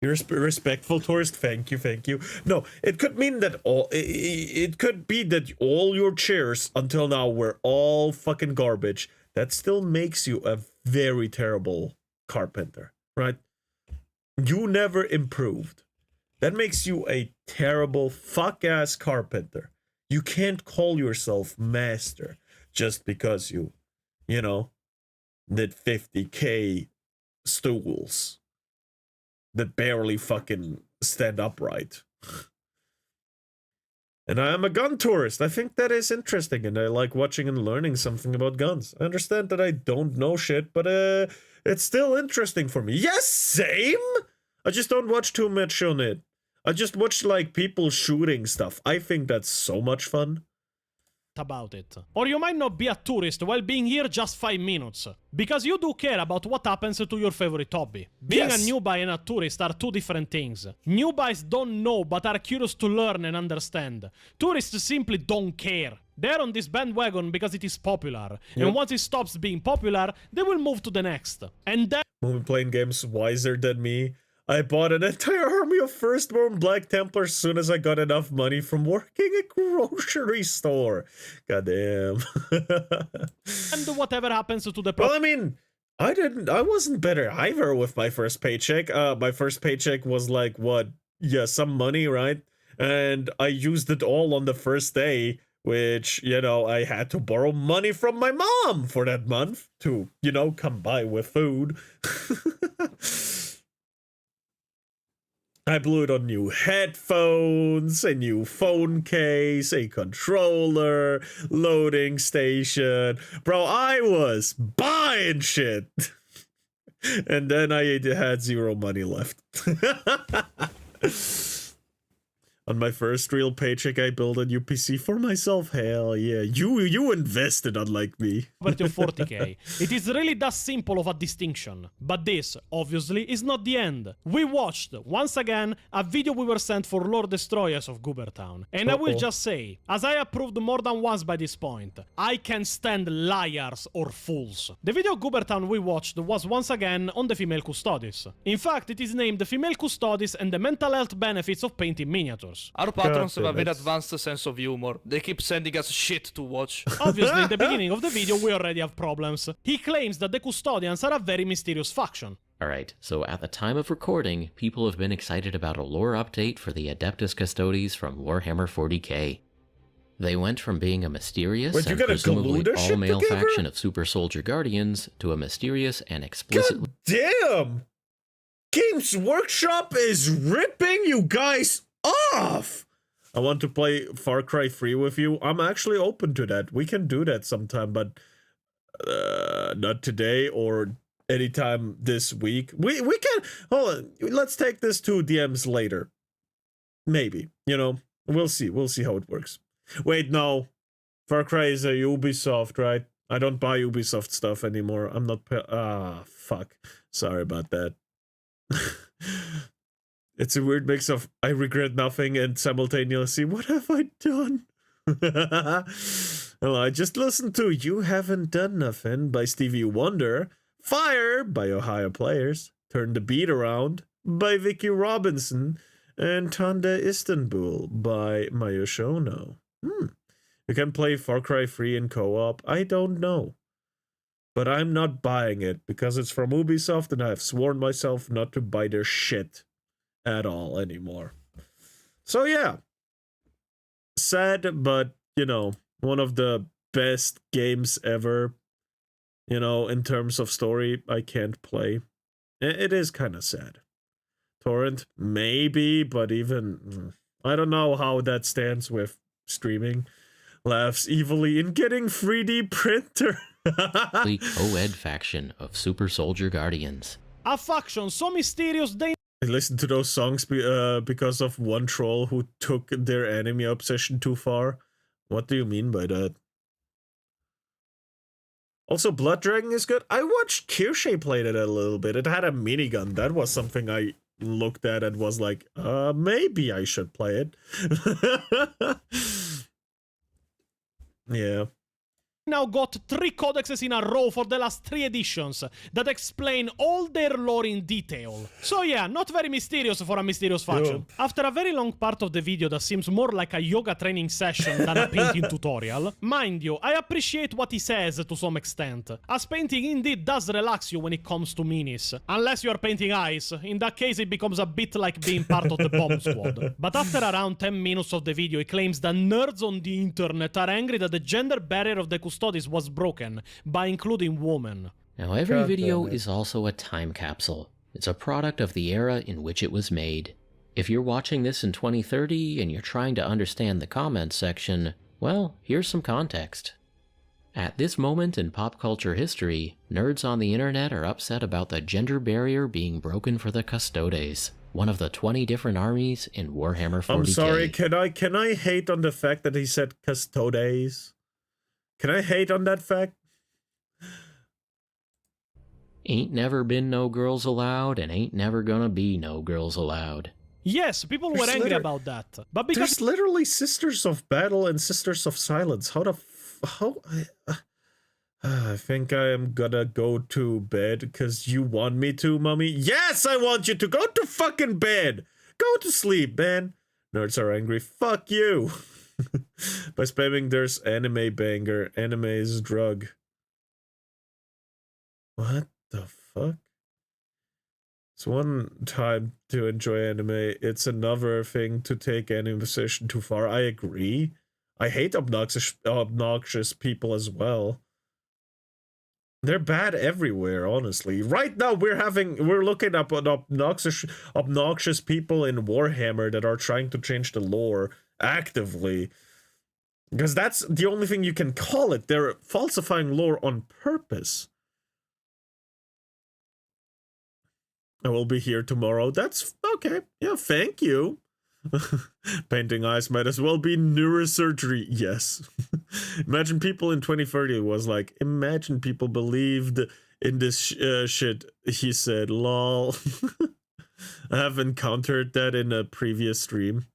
[SPEAKER 1] You're a respectful tourist. Thank you, thank you. No, it could mean that it could be that all your chairs until now were all fucking garbage. That still makes you a very terrible carpenter, right? You never improved. That makes you a terrible fuck-ass carpenter. You can't call yourself master just because you know, did 50k stools that barely fucking stand upright. And I am a gun tourist. I think that is interesting, and I like watching and learning something about guns. I understand that I don't know shit, but it's still interesting for me. Yes, same! I just don't watch too much on it. I just watch, like, people shooting stuff. I think that's so much fun.
[SPEAKER 2] About it. Or you might not be a tourist while being here just 5 minutes. Because you do care about what happens to your favorite hobby. Being a newbie and a tourist are two different things. Newbies don't know but are curious to learn and understand. Tourists simply don't care. They're on this bandwagon because it is popular.
[SPEAKER 1] Yep.
[SPEAKER 2] And once it stops being popular, they will move to the next. And then...
[SPEAKER 1] MumiPlaynGames wiser than me. I bought an entire army of firstborn Black Templars as soon as I got enough money from working a grocery store. Goddamn.
[SPEAKER 2] And whatever happens to the...
[SPEAKER 1] Well, I mean, I wasn't better either with my first paycheck. My first paycheck was like, what? Yeah, some money, right? And I used it all on the first day, which, you know, I had to borrow money from my mom for that month to, you know, come by with food. I blew it on new headphones, a new phone case, a controller, loading station. Bro, I was buying shit. And then I had zero money left. On my first real paycheck, I built a new PC for myself. Hell yeah. You invested, unlike me.
[SPEAKER 2] Over to 40k. It is really that simple of a distinction. But this, obviously, is not the end. We watched, once again, a video we were sent for Lord Destroyers of Goobertown. And I will just say, as I have proved more than once by this point, I can stand liars or fools. The video Goobertown we watched was once again on the female custodies. In fact, it is named The Female Custodies and the Mental Health Benefits of Painting Miniatures.
[SPEAKER 3] Our patrons have a very advanced sense of humor. They keep sending us shit to watch.
[SPEAKER 2] Obviously, in the beginning of the video, we already have problems. He claims that the custodians are a very mysterious faction.
[SPEAKER 20] Alright, so at the time of recording, people have been excited about a lore update for the Adeptus Custodes from Warhammer 40k. They went from being a mysterious and presumably all-male faction of super soldier guardians to a mysterious and explicitly...
[SPEAKER 1] God damn! Games Workshop is ripping you guys off! I want to play Far Cry 3 with you. I'm actually open to that. We can do that sometime, but not today or anytime this week. We can... Hold on. Let's take this to DMs later. Maybe. You know, we'll see. We'll see how it works. Wait, no. Far Cry is a Ubisoft, right? I don't buy Ubisoft stuff anymore. I'm not... fuck. Sorry about that. It's a weird mix of I regret nothing and simultaneously, what have I done? Well, I just listened to You Haven't Done Nothing by Stevie Wonder, Fire by Ohio Players, Turn the Beat Around by Vicky Robinson, and Tanda Istanbul by Mayoshono. You can play Far Cry 3 in co-op? I don't know. but I'm not buying it because it's from Ubisoft and I've sworn myself not to buy their shit at all anymore. So yeah, sad, but you know, one of the best games ever, you know, in terms of story. I can't play. It is kind of sad. Torrent, maybe, but even I don't know how that stands with streaming. Laughs evilly in getting 3D printer.
[SPEAKER 20] The co-ed faction of Super Soldier Guardians.
[SPEAKER 2] A faction so mysterious they...
[SPEAKER 1] I listened to those songs because of one troll who took their anime obsession too far. What do you mean by that? Also, Blood Dragon is good. I watched Kirsche played it a little bit. It had a minigun. That was something I looked at and was like, maybe I should play it. Yeah.
[SPEAKER 2] Now got 3 codexes in a row for the last 3 editions that explain all their lore in detail. So yeah, not very mysterious for a mysterious faction. After a very long part of the video that seems more like a yoga training session than a painting tutorial, mind you, I appreciate what he says to some extent, as painting indeed does relax you when it comes to minis. Unless you are painting eyes, in that case it becomes a bit like being part of the bomb squad. But after around 10 minutes of the video, he claims that nerds on the internet are angry that the gender barrier of the Studies was broken by including women.
[SPEAKER 20] Now every video is also a time capsule. It's a product of the era in which it was made. If you're watching this in 2030 and you're trying to understand the comments section, well, here's some context. At this moment in pop culture history, nerds on the internet are upset about the gender barrier being broken for the Custodes, one of the 20 different armies in Warhammer 40k.
[SPEAKER 1] I'm sorry, can I hate on the fact that he said Custodes? Can I hate on that fact?
[SPEAKER 20] Ain't never been no girls allowed, and ain't never gonna be no girls allowed.
[SPEAKER 2] Yes, people were angry about that. But because
[SPEAKER 1] there's literally Sisters of Battle and Sisters of Silence. I think I am gonna go to bed because you want me to, mommy. Yes, I want you to go to fucking bed. Go to sleep, man. Nerds are angry. Fuck you. By spamming there's anime banger. Anime is drug. What the fuck? It's one time to enjoy anime. It's another thing to take anime obsession too far. I agree. I hate obnoxious people as well. They're bad everywhere, honestly. Right now we're looking up at obnoxious people in Warhammer that are trying to change the lore actively. Because that's the only thing you can call it. They're falsifying lore on purpose. I will be here tomorrow. That's okay. Yeah, thank you. Painting eyes might as well be neurosurgery. Yes. Imagine people in 2030 was like, imagine people believed in this shit. He said, lol. I have encountered that in a previous stream.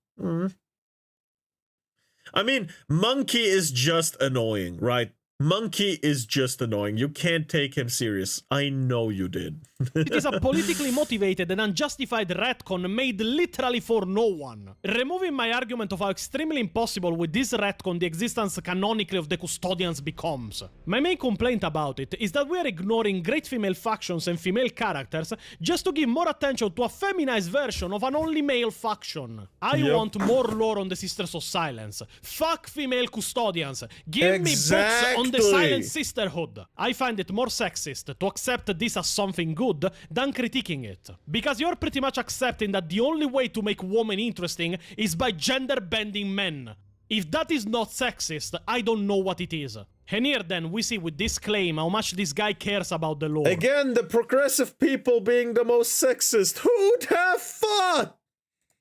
[SPEAKER 1] I mean, Monkey is just annoying, right? Monkey is just annoying. You can't take him serious. I know you did.
[SPEAKER 2] It is a politically motivated and unjustified retcon made literally for no one. Removing my argument of how extremely impossible with this retcon the existence canonically of the Custodians becomes. My main complaint about it is that we are ignoring great female factions and female characters just to give more attention to a feminized version of an only male faction. I want more lore on the Sisters of Silence. Fuck female Custodians. Give me books on the Silent Sisterhood. I find it more sexist to accept this as something good than critiquing it. Because you're pretty much accepting that the only way to make women interesting is by gender-bending men. If that is not sexist, I don't know what it is. And here then we see with this claim how much this guy cares about the lore.
[SPEAKER 1] Again, the progressive people being the most sexist. Who'd have thought?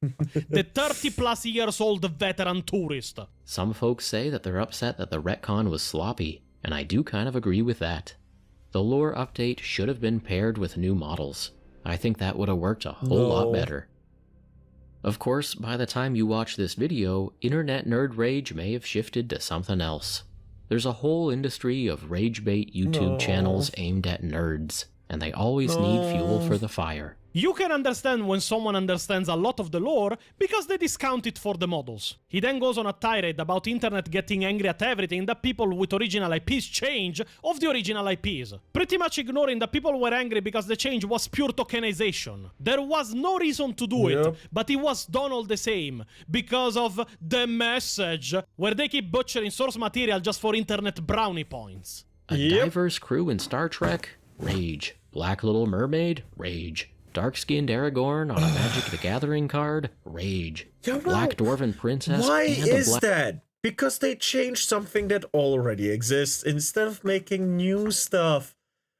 [SPEAKER 2] The 30+ years old veteran tourist.
[SPEAKER 20] Some folks say that they're upset that the retcon was sloppy, and I do kind of agree with that. The lore update should have been paired with new models. I think that would have worked a whole lot better. Of course, by the time you watch this video, internet nerd rage may have shifted to something else. There's a whole industry of rage bait YouTube channels aimed at nerds. and they always need fuel for the fire.
[SPEAKER 2] You can understand when someone understands a lot of the lore because they discount it for the models. He then goes on a tirade about internet getting angry at everything that people with original IPs change of the original IPs, pretty much ignoring that people were angry because the change was pure tokenization. There was no reason to do it, but it was done all the same because of the message, where they keep butchering source material just for internet brownie points.
[SPEAKER 20] A diverse crew in Star Trek? Rage. Black Little Mermaid? Rage. Dark-skinned Aragorn on a Magic the Gathering card? Rage. Black Dwarven Princess?
[SPEAKER 1] Why
[SPEAKER 20] and
[SPEAKER 1] is that? Because they changed something that already exists instead of making new stuff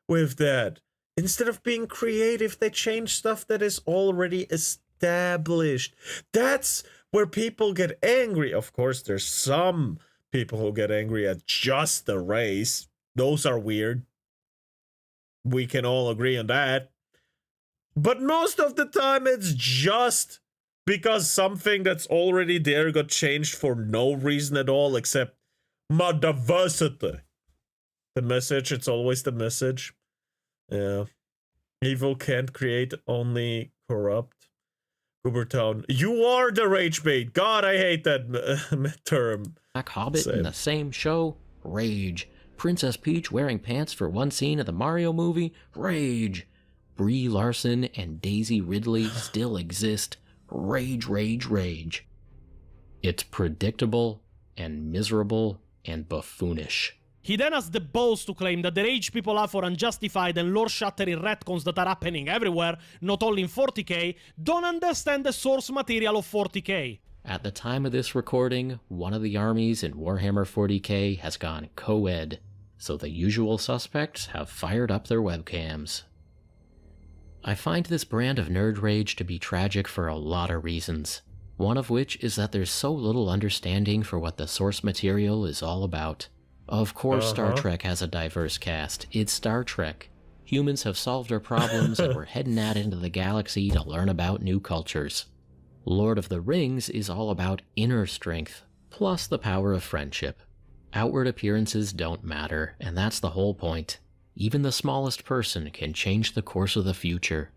[SPEAKER 1] with that. Instead of being creative, they change stuff that is already established. That's where people get angry. Of course, there's some people who get angry at just the race. Those are weird. We can all agree on that. But most of the time, it's just because something that's already there got changed for no reason at all except my diversity. The message, it's always the message. Yeah. Evil can't create, only corrupt. Goobertown, you are the rage bait. God, I hate that term.
[SPEAKER 20] Black Hobbit in the same show? Rage. Princess Peach wearing pants for one scene of the Mario movie? Rage. Brie Larson and Daisy Ridley still exist? Rage, rage, rage. It's predictable and miserable and buffoonish.
[SPEAKER 2] He then has the balls to claim that the rage people have for unjustified and lore-shattering retcons that are happening everywhere, not only in 40k, don't understand the source material of 40k.
[SPEAKER 20] At the time of this recording, one of the armies in Warhammer 40k has gone co-ed, so the usual suspects have fired up their webcams. I find this brand of nerd rage to be tragic for a lot of reasons, one of which is that there's so little understanding for what the source material is all about. Of course Star Trek has a diverse cast. It's Star Trek. Humans have solved our problems and we're heading out into the galaxy to learn about new cultures. Lord of the Rings is all about inner strength, plus the power of friendship. Outward appearances don't matter, and that's the whole point. Even the smallest person can change the course of the future.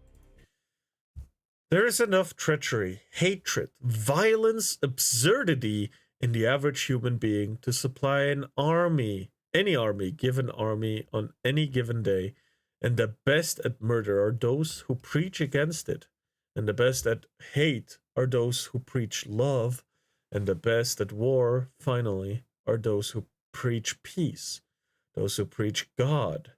[SPEAKER 1] There is enough treachery, hatred, violence, absurdity in the average human being to supply an army, any army, given army, on any given day, and the best at murder are those who preach against it, and the best at hate are those who preach love, and the best at war, finally, are those who preach peace, those who preach God.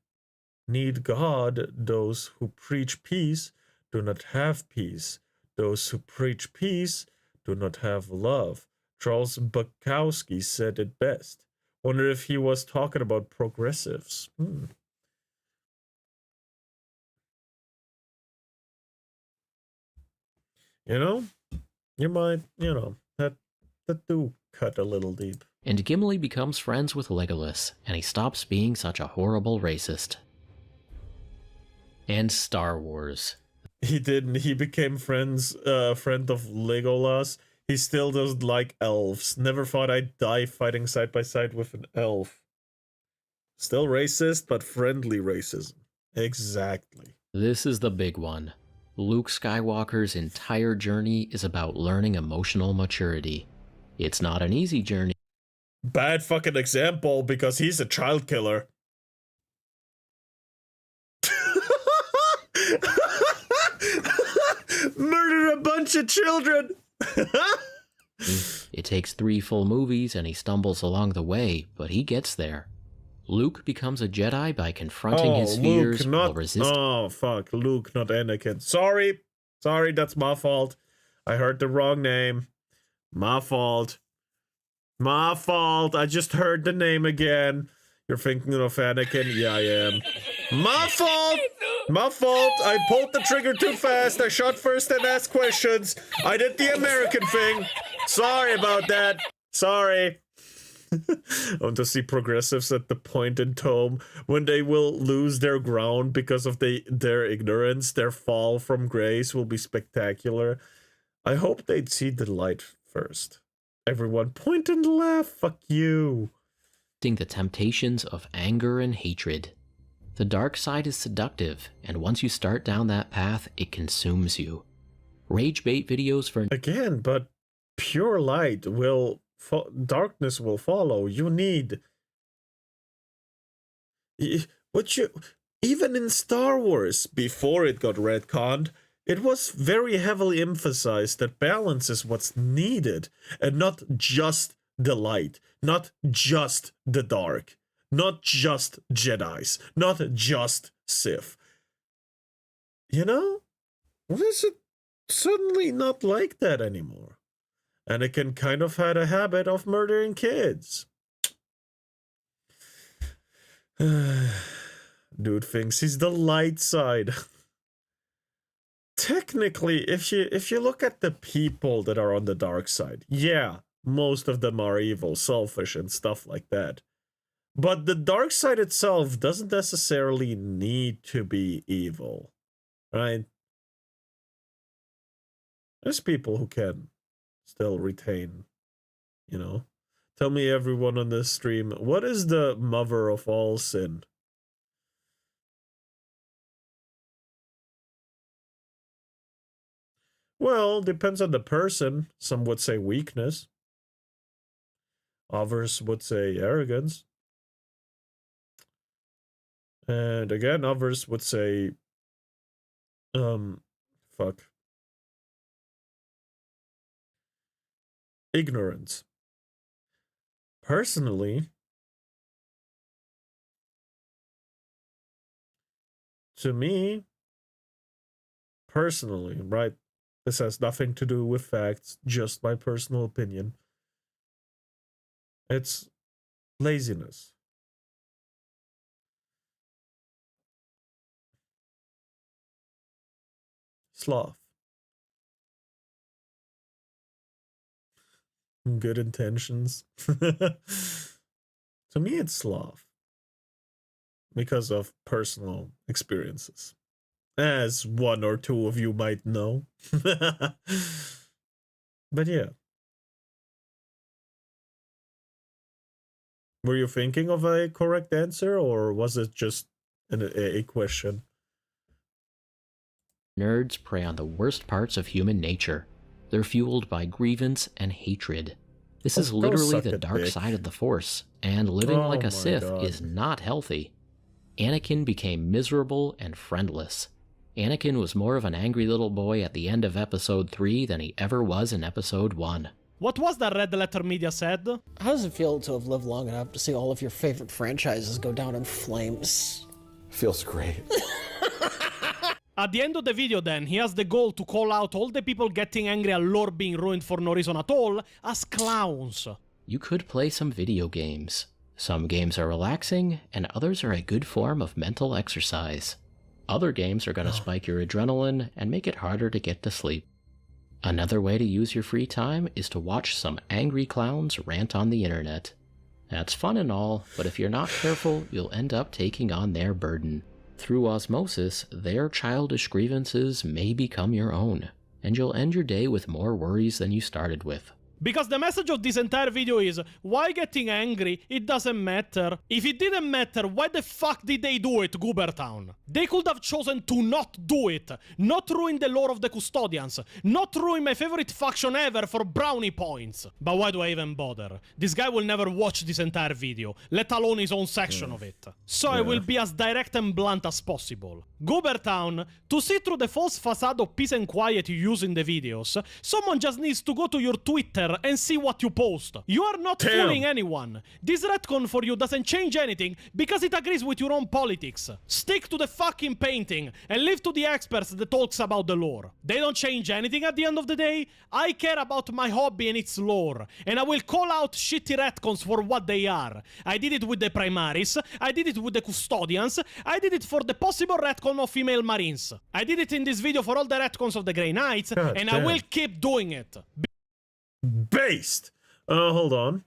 [SPEAKER 1] Need God, those who preach peace do not have peace. Those who preach peace do not have love. Charles Bukowski said it best. Wonder if he was talking about progressives. You know, you might, that do cut a little deep.
[SPEAKER 20] And Gimli becomes friends with Legolas, and he stops being such a horrible racist. And Star Wars.
[SPEAKER 1] He didn't. He became friend of Legolas. He still doesn't like elves. Never thought I'd die fighting side by side with an elf. Still racist, but friendly racism. Exactly.
[SPEAKER 20] This is the big one. Luke Skywalker's entire journey is about learning emotional maturity. It's not an easy journey.
[SPEAKER 1] Bad fucking example, because he's a child killer. Murder a bunch of children.
[SPEAKER 20] It takes 3 full movies and he stumbles along the way, but he gets there. Luke becomes a Jedi by confronting his fears while resisting.
[SPEAKER 1] Oh, fuck. Luke, not Anakin. Sorry, that's my fault. I heard the wrong name. My fault. I just heard the name again. You're thinking of Anakin? Yeah, I am. My fault! I pulled the trigger too fast. I shot first and asked questions. I did the American thing. Sorry about that. Sorry. I want to see progressives at the point in time when they will lose their ground because of their ignorance. Their fall from grace will be spectacular. I hope they'd see the light first. Everyone point and laugh. Fuck you.
[SPEAKER 20] The temptations of anger and hatred. The dark side is seductive, and once you start down that path, it consumes you. Rage bait videos for...
[SPEAKER 1] Again, but pure light will... darkness will follow. You need... Even in Star Wars, before it got retconned, it was very heavily emphasized that balance is what's needed, and not just the light, not just the dark, not just Jedis, not just Sith. You know? Is it suddenly not like that anymore? Anakin kind of had a habit of murdering kids. Dude thinks he's the light side. Technically, if you look at the people that are on the dark side, yeah, most of them are evil, selfish, and stuff like that. But the dark side itself doesn't necessarily need to be evil, right? There's people who can still retain, you know. Tell me, everyone on this stream, what is the mother of all sin? Well, depends on the person. Some would say weakness. Others would say arrogance. And again, others would say, ignorance. Personally, to me, right? This has nothing to do with facts, just my personal opinion. It's laziness. Sloth. Good intentions. To me, it's sloth. Because of personal experiences. As one or two of you might know. But yeah. Were you thinking of a correct answer, or was it just a question?
[SPEAKER 20] Nerds prey on the worst parts of human nature. They're fueled by grievance and hatred. This is literally the dark side of the Force, and living like a Sith is not healthy. Anakin became miserable and friendless. Anakin was more of an angry little boy at the end of Episode 3 than he ever was in Episode 1.
[SPEAKER 2] What was that Red Letter Media said?
[SPEAKER 21] How does it feel to have lived long enough to see all of your favorite franchises go down in flames?
[SPEAKER 22] Feels great.
[SPEAKER 2] At the end of the video then, he has the goal to call out all the people getting angry at lore being ruined for no reason at all as clowns.
[SPEAKER 20] You could play some video games. Some games are relaxing, and others are a good form of mental exercise. Other games are going to spike your adrenaline and make it harder to get to sleep. Another way to use your free time is to watch some angry clowns rant on the internet. That's fun and all, but if you're not careful, you'll end up taking on their burden. Through osmosis, their childish grievances may become your own, and you'll end your day with more worries than you started with.
[SPEAKER 2] Because the message of this entire video is, why getting angry? It doesn't matter. If it didn't matter, why the fuck did they do it, Goobertown? They could have chosen to not do it. Not ruin the lore of the Custodians. Not ruin my favorite faction ever for brownie points. But why do I even bother? This guy will never watch this entire video, let alone his own section of it. So I will be as direct and blunt as possible. Goobertown, to see through the false facade of peace and quiet you use in the videos, someone just needs to go to your Twitter and see what you post. You are not fooling anyone. This retcon for you doesn't change anything because it agrees with your own politics. Stick to the fucking painting and leave to the experts that talks about the lore. They don't change anything at the end of the day. I care about my hobby and its lore, and I will call out shitty retcons for what they are. I did it with the Primaris, I did it with the Custodians, I did it for the possible retcon of female Marines. I did it in this video for all the retcons of the Grey Knights, and I will keep doing it.
[SPEAKER 1] Based. Hold on.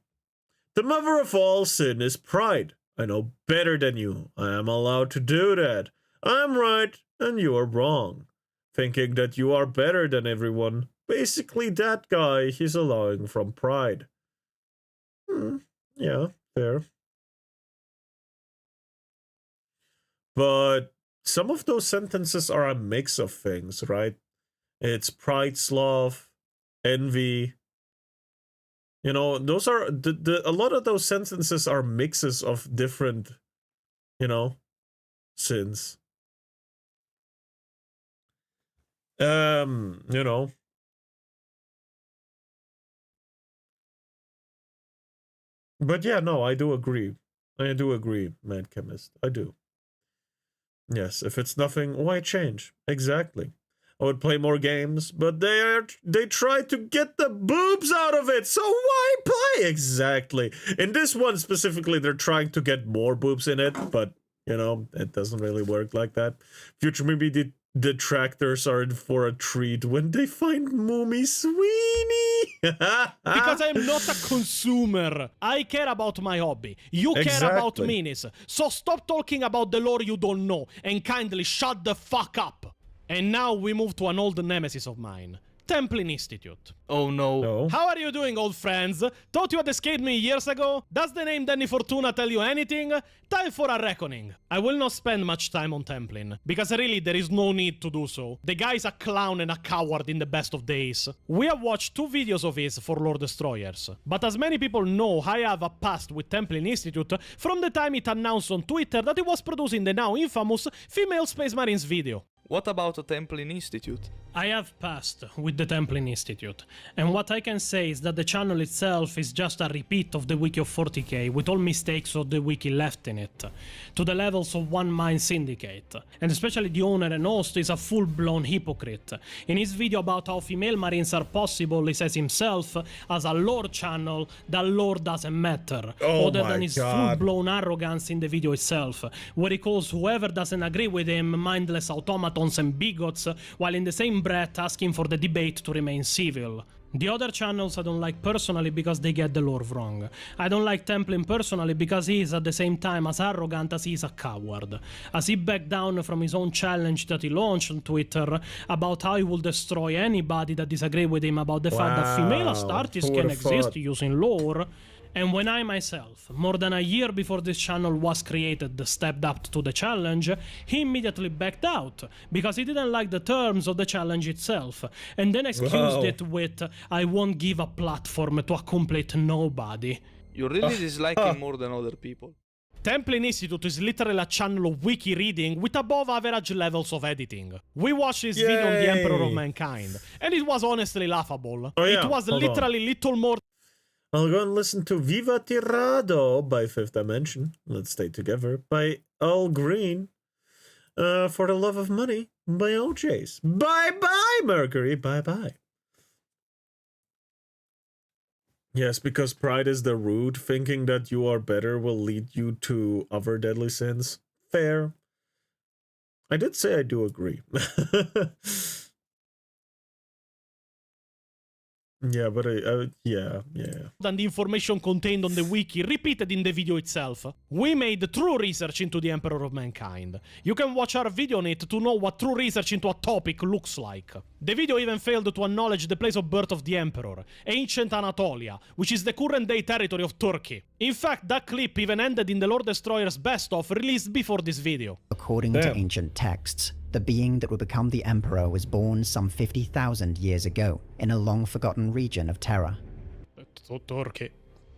[SPEAKER 1] The mother of all sin is pride. I know better than you. I am allowed to do that. I'm right and you are wrong. Thinking that you are better than everyone. Basically that guy, he's allowing from pride. Yeah, fair. But some of those sentences are a mix of things, right? It's pride, sloth, envy. You know, those are a lot of those sentences are mixes of different, you know, sins. You know. But yeah, no, I do agree. I do agree, Mad Chemist. I do. Yes, if it's nothing, why change? Exactly. I would play more games, but they try to get the boobs out of it, so why play? Exactly. In this one specifically, they're trying to get more boobs in it, but, you know, it doesn't really work like that. Future movie detractors are in for a treat when they find Mumi Sweeney.
[SPEAKER 2] Because I'm not a consumer. I care about my hobby. You care about minis. So stop talking about the lore you don't know and kindly shut the fuck up. And now we move to an old nemesis of mine, Templin Institute.
[SPEAKER 3] Oh no.
[SPEAKER 2] How are you doing, old friends? Thought you had escaped me years ago? Does the name Danny Fortuna tell you anything? Time for a reckoning. I will not spend much time on Templin, because really there is no need to do so. The guy is a clown and a coward in the best of days. We have watched 2 videos of his for Lord Destroyers, but as many people know, I have a past with Templin Institute from the time it announced on Twitter that it was producing the now infamous Female Space Marines video.
[SPEAKER 3] What about the Templin Institute?
[SPEAKER 2] I have passed with the Templin Institute, and what I can say is that the channel itself is just a repeat of the wiki of 40k with all mistakes of the wiki left in it, to the levels of One Mind Syndicate, and especially the owner and host is a full-blown hypocrite. In his video about how female marines are possible, he says himself, as a lore channel, that lore doesn't matter, other than his full-blown arrogance in the video itself, where he calls whoever doesn't agree with him mindless automatons and bigots, while in the same breath asking for the debate to remain civil. The other channels I don't like personally because they get the lore wrong. I don't like Templin personally because he is at the same time as arrogant as he is a coward. As he backed down from his own challenge that he launched on Twitter about how he will destroy anybody that disagree with him about the fact that female Astartes can exist using lore. And when I myself, more than a year before this channel was created, stepped up to the challenge, he immediately backed out, because he didn't like the terms of the challenge itself, and then excused it with, I won't give a platform to a complete nobody.
[SPEAKER 3] You really dislike him more than other people.
[SPEAKER 2] Templin Institute is literally a channel of wiki reading with above average levels of editing. We watched this video on the Emperor of Mankind, and it was honestly laughable. It was literally little more...
[SPEAKER 1] I'll go and listen to Viva Tirado by Fifth Dimension. Let's Stay Together by All Green. For the Love of Money by OJ's. Bye-bye, Mercury. Bye-bye. Yes, because pride is the root. Thinking that you are better will lead you to other deadly sins. Fair. I did say I do agree. Yeah, but yeah.
[SPEAKER 2] Than the information contained on the wiki repeated in the video itself. We made true research into the Emperor of Mankind. You can watch our video on it to know what true research into a topic looks like. The video even failed to acknowledge the place of birth of the Emperor, ancient Anatolia, which is the current day territory of Turkey. In fact, that clip even ended in the Lord Destroyer's best-of released before this video.
[SPEAKER 4] According to ancient texts, the being that would become the Emperor was born some 50,000 years ago in a long-forgotten region of Terra.
[SPEAKER 2] Turkey.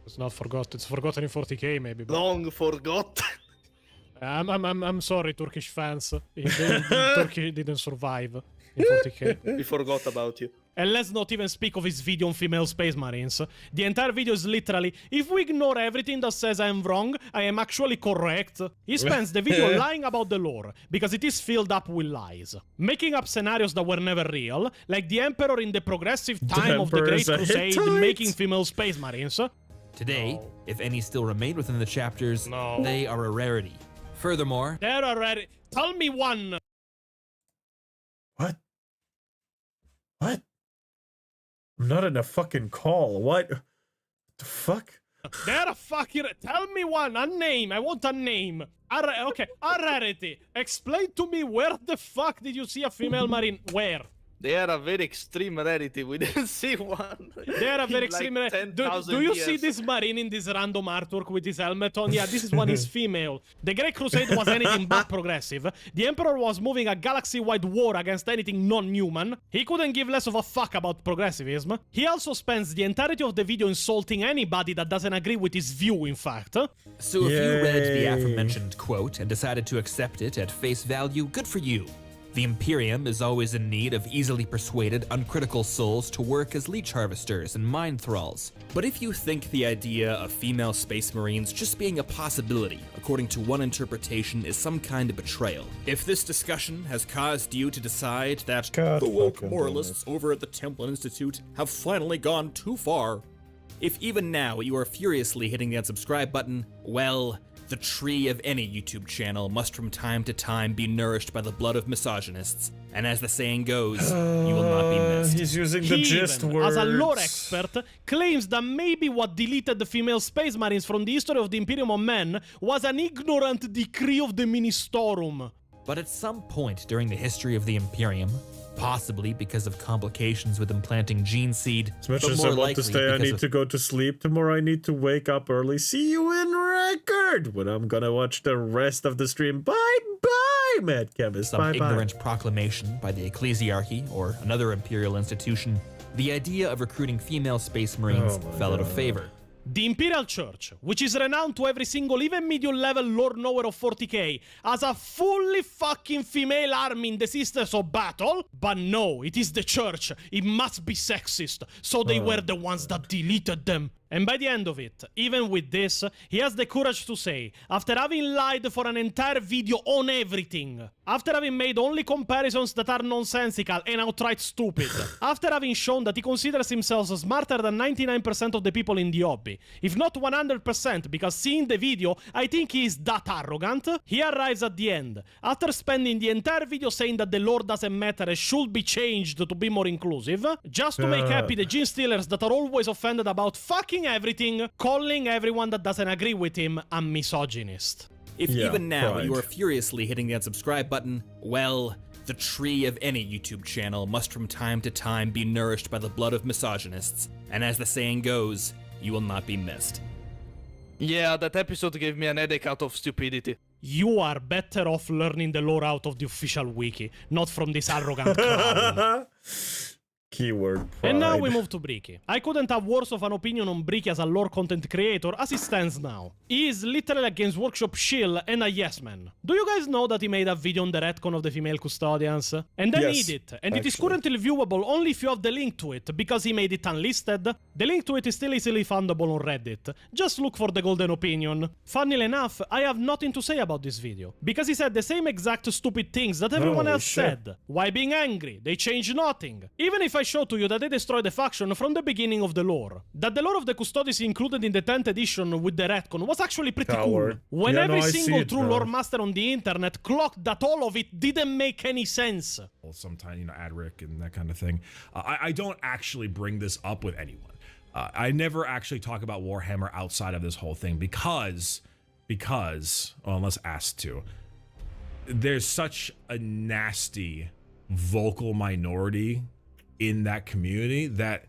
[SPEAKER 2] It's not forgotten. It's forgotten in 40k, maybe. But...
[SPEAKER 3] Long forgot.
[SPEAKER 2] I'm sorry, Turkish fans. Turkey didn't survive in 40k.
[SPEAKER 3] We forgot about you.
[SPEAKER 2] And let's not even speak of his video on female space marines. The entire video is literally, if we ignore everything that says I am wrong, I am actually correct. He spends the video lying about the lore, because it is filled up with lies. Making up scenarios that were never real, like the Emperor in the progressive time of the Great Crusade making female space marines.
[SPEAKER 22] Today, if any still remain within the chapters, they are a rarity. Furthermore,
[SPEAKER 2] they're a rarity. Tell me one.
[SPEAKER 1] What? I'm not in a fucking call. What the fuck?
[SPEAKER 2] They're a fucking... Tell me one. A name. I want a name. Okay. A rarity. Explain to me where the fuck did you see a female marine? Where?
[SPEAKER 3] They are a very extreme rarity. We didn't see one.
[SPEAKER 2] They are a very
[SPEAKER 3] in, like,
[SPEAKER 2] extreme.
[SPEAKER 3] 10,000
[SPEAKER 2] Do you
[SPEAKER 3] years.
[SPEAKER 2] see this marine in this random artwork with his helmet on? Yeah, this is one is female. The Great Crusade was anything but progressive. The Emperor was moving a galaxy-wide war against anything non-human. He couldn't give less of a fuck about progressivism. He also spends the entirety of the video insulting anybody that doesn't agree with his view, in fact.
[SPEAKER 22] So if you read the aforementioned quote and decided to accept it at face value, good for you. The Imperium is always in need of easily persuaded, uncritical souls to work as leech harvesters and mind thralls. But if you think the idea of female space marines just being a possibility, according to one interpretation, is some kind of betrayal, if this discussion has caused you to decide that the woke moralists over at the Temple Institute have finally gone too far, if even now you are furiously hitting the unsubscribe button, well, the tree of any YouTube channel must from time to time be nourished by the blood of misogynists, and as the saying goes, you will not be missed.
[SPEAKER 1] He's using the gist words.
[SPEAKER 2] As a lore expert, claims that maybe what deleted the female space marines from the history of the Imperium of Men was an ignorant decree of the Ministorum.
[SPEAKER 22] But at some point during the history of the Imperium, possibly because of complications with implanting gene seed,
[SPEAKER 1] As much
[SPEAKER 22] but
[SPEAKER 1] as
[SPEAKER 22] more
[SPEAKER 1] I want to
[SPEAKER 22] likely
[SPEAKER 1] stay, I
[SPEAKER 22] because
[SPEAKER 1] need
[SPEAKER 22] of
[SPEAKER 1] to go to sleep tomorrow. I need to wake up early. See you in record when I'm gonna watch the rest of the stream. Bye-bye, Mad Chemist.
[SPEAKER 22] some
[SPEAKER 1] Bye-bye.
[SPEAKER 22] ignorant proclamation by the ecclesiarchy or another imperial institution, the idea of recruiting female space marines fell out of favor.
[SPEAKER 2] The Imperial Church, which is renowned to every single, even medium-level lore knower of 40k, as a fully fucking female army in the Sisters of Battle. But no, it is the Church. It must be sexist, so they were the ones that deleted them. And by the end of it, even with this, he has the courage to say, after having lied for an entire video on everything, after having made only comparisons that are nonsensical and outright stupid, after having shown that he considers himself smarter than 99% of the people in the hobby, if not 100%, because seeing the video, I think he is that arrogant, he arrives at the end, after spending the entire video saying that the lore doesn't matter and should be changed to be more inclusive, just to make happy the gene stealers that are always offended about fucking everything, calling everyone that doesn't agree with him a misogynist.
[SPEAKER 22] If even now you are furiously hitting the unsubscribe button, well, the tree of any YouTube channel must from time to time be nourished by the blood of misogynists, and as the saying goes, you will not be missed.
[SPEAKER 3] Yeah, that episode gave me an headache out of stupidity.
[SPEAKER 2] You are better off learning the lore out of the official wiki, not from this arrogant clown.
[SPEAKER 1] Keyword pride.
[SPEAKER 2] And now we move to Bricky. I couldn't have worse of an opinion on Bricky as a lore content creator as he stands now. He is literally a Games Workshop shill and a yes man. Do you guys know that he made a video on the retcon of the female custodians? And I need it, and it is currently viewable only if you have the link to it, because he made it unlisted. The link to it is still easily foundable on Reddit. Just look for the golden opinion. Funnily enough, I have nothing to say about this video, because he said the same exact stupid things that everyone else said. Why being angry? They changed nothing. Even if I show to you that they destroyed the faction from the beginning of the lore. That the lore of the Custodes included in the 10th edition with the retcon was actually pretty cool. When every single true lore master on the internet clocked that all of it didn't make any sense.
[SPEAKER 5] Sometimes, Adric and that kind of thing. I don't actually bring this up with anyone. I never actually talk about Warhammer outside of this whole thing because, well, unless asked to, there's such a nasty vocal minority in that community that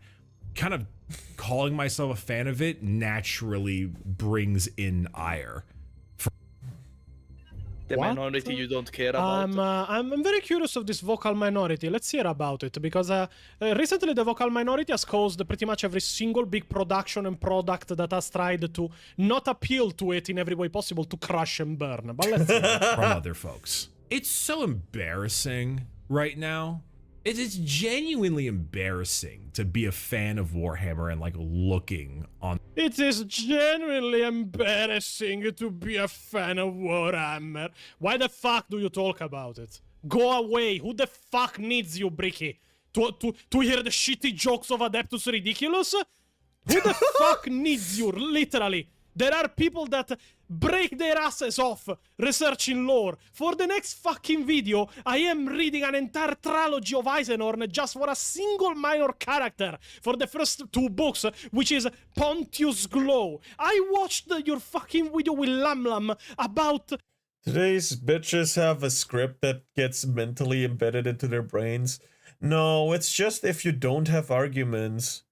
[SPEAKER 5] kind of calling myself a fan of it naturally brings in ire.
[SPEAKER 3] The minority you don't care about.
[SPEAKER 2] I'm very curious of this vocal minority. Let's hear about it, because recently the vocal minority has caused pretty much every single big production and product that has tried to not appeal to it in every way possible to crush and burn. But let's see.
[SPEAKER 5] From other folks. It's so embarrassing right now. It is genuinely embarrassing to be a fan of Warhammer and looking on.
[SPEAKER 2] It is genuinely embarrassing to be a fan of Warhammer. Why the fuck do you talk about it? Go away. Who the fuck needs you, Bricky? To hear the shitty jokes of Adeptus Ridiculous? Who the fuck needs you, literally? There are people that break their asses off researching lore. For the next fucking video, I am reading an entire trilogy of Eisenhorn just for a single minor character for the first 2 books, which is Pontius Glow. I watched your fucking video with Lam about...
[SPEAKER 1] Today's bitches have a script that gets mentally embedded into their brains. No, it's just if you don't have arguments,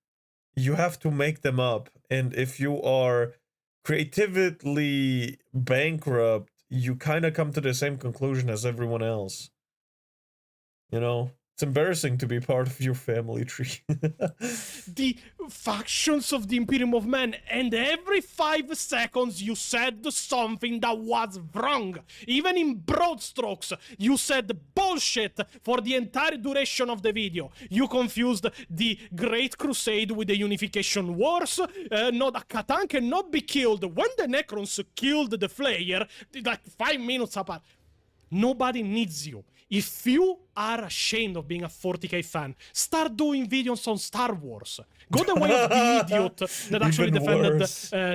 [SPEAKER 1] you have to make them up. And if you are creatively bankrupt, you kind of come to the same conclusion as everyone else. You know? It's embarrassing to be part of your family tree.
[SPEAKER 2] The factions of the Imperium of Man, and every 5 seconds you said something that was wrong. Even in broad strokes, you said bullshit for the entire duration of the video. You confused the Great Crusade with the Unification Wars. No, the Catan cannot be killed. When the Necrons killed the Flayer, like 5 minutes apart. Nobody needs you. If you are ashamed of being a 40k fan, start doing videos on Star Wars. Go the way of the idiot that actually defended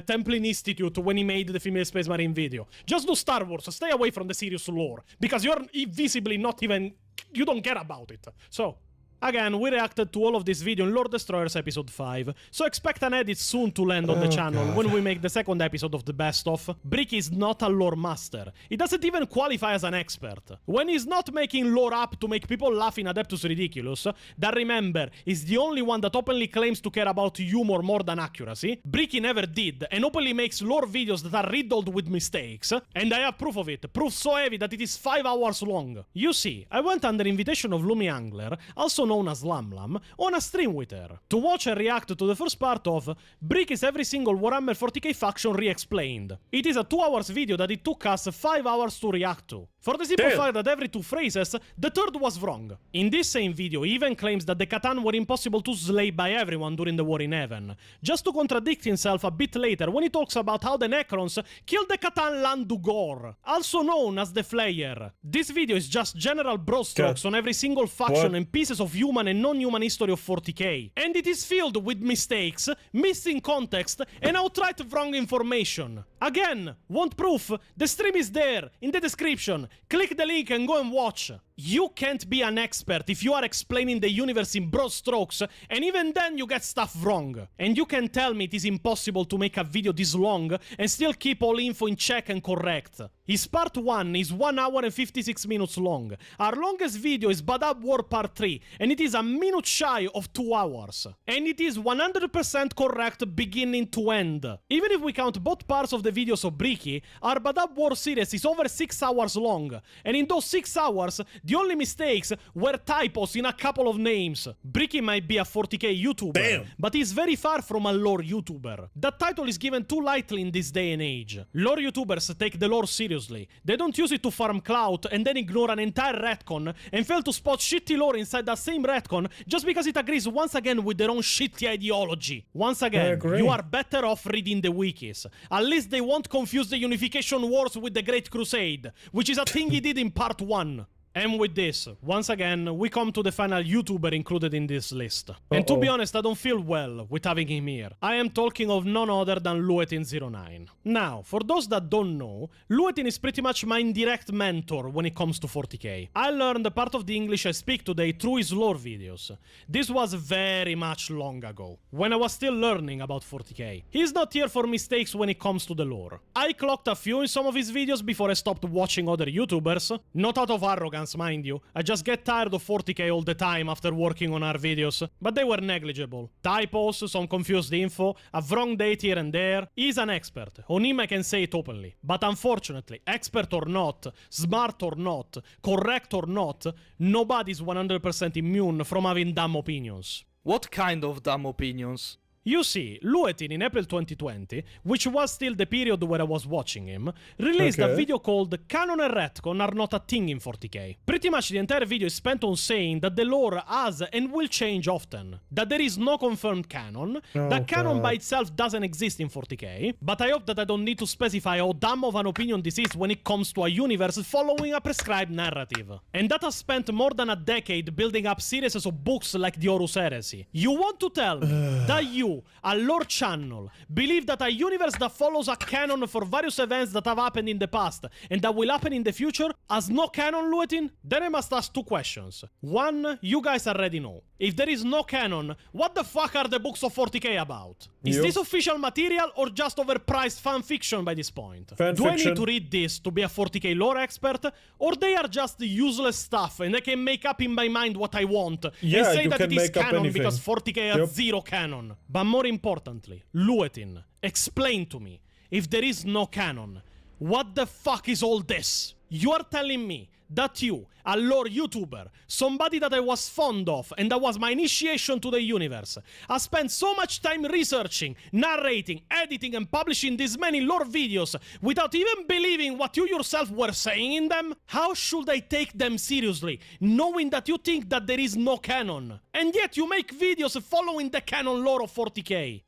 [SPEAKER 2] Templin Institute when he made the female Space Marine video. Just do Star Wars. Stay away from the serious lore. Because you're visibly not even... You don't care about it. So... Again, we reacted to all of this video in Lord Destroyers episode 5, so expect an edit soon to land on the channel when we make the second episode of the best of. Brick is not a lore master. He doesn't even qualify as an expert. When he's not making lore up to make people laugh in Adeptus Ridiculous, that remember, is the only one that openly claims to care about humor more than accuracy, Bricky never did, and openly makes lore videos that are riddled with mistakes, and I have proof of it, proof so heavy that it is 5 hours long. You see, I went under invitation of Lumi Angler, also known as Lamlam, on a stream with her, to watch and react to the first part of Brick is every single Warhammer 40k faction re-explained. It is a 2 hours video that it took us 5 hours to react to. For the simple fact that every 2 phrases, the third was wrong. In this same video, he even claims that the Catan were impossible to slay by everyone during the War in Heaven, just to contradict himself a bit later when he talks about how the Necrons killed the Catan Landugor, also known as the Flayer. This video is just general broad strokes on every single faction and pieces of human and non-human history of 40k. And it is filled with mistakes, missing context, and outright wrong information. Again, want proof? The stream is there, in the description. Click the link and go and watch. You can't be an expert if you are explaining the universe in broad strokes, and even then you get stuff wrong. And you can tell me it is impossible to make a video this long and still keep all info in check and correct. His part 1 is 1 hour and 56 minutes long. Our longest video is Badab War Part 3, and it is a minute shy of 2 hours. And it is 100% correct beginning to end. Even if we count both parts of the videos of Bricky, our Badab War series is over 6 hours long. And in those 6 hours, the only mistakes were typos in a couple of names. Bricky might be a 40k YouTuber, but he's very far from a lore YouTuber. That title is given too lightly in this day and age. Lore YouTubers take the lore seriously. They don't use it to farm clout and then ignore an entire retcon and fail to spot shitty lore inside that same retcon just because it agrees once again with their own shitty ideology. Once again, you are better off reading the wikis. At least they won't confuse the Unification Wars with the Great Crusade, which is a thing he did in part 1. And with this, once again, we come to the final YouTuber included in this list. And to be honest, I don't feel well with having him here. I am talking of none other than Luetin09. Now, for those that don't know, Luetin is pretty much my indirect mentor when it comes to 40k. I learned part of the English I speak today through his lore videos. This was very much long ago, when I was still learning about 40k. He's not here for mistakes when it comes to the lore. I clocked a few in some of his videos before I stopped watching other YouTubers, not out of arrogance, mind you. I just get tired of 40k all the time after working on our videos, but they were negligible. Typos, some confused info, a wrong date here and there. He's an expert. On him I can say it openly. But unfortunately, expert or not, smart or not, correct or not, nobody's 100% immune from having dumb opinions.
[SPEAKER 3] What kind of dumb opinions?
[SPEAKER 2] You see, Luetin in April 2020, which was still the period where I was watching him, released a video called Canon and Retcon are not a thing in 40k. Pretty much the entire video is spent on saying that the lore has and will change often, that there is no confirmed canon, that canon by itself doesn't exist in 40k, but I hope that I don't need to specify how dumb of an opinion this is when it comes to a universe following a prescribed narrative. And that has spent more than a decade building up series of books like the Horus Heresy. You want to tell me that you, you, a lore channel, believe that a universe that follows a canon for various events that have happened in the past and that will happen in the future has no canon, Luetin? Then I must ask two questions. One, you guys already know. If there is no canon, what the fuck are the books of 40k about? Is this official material or just overpriced fan fiction by this point? Do I need to read this to be a 40k lore expert? Or they are just useless stuff and I can make up in my mind what I want and say that it is canon because 40k has zero canon? But more importantly, Luetin, explain to me, if there is no canon, what the fuck is all this? You are telling me that you, a lore YouTuber, somebody that I was fond of and that was my initiation to the universe, has spent so much time researching, narrating, editing and publishing these many lore videos without even believing what you yourself were saying in them? How should I take them seriously, knowing that you think that there is no canon? And yet you make videos following the canon lore of 40k.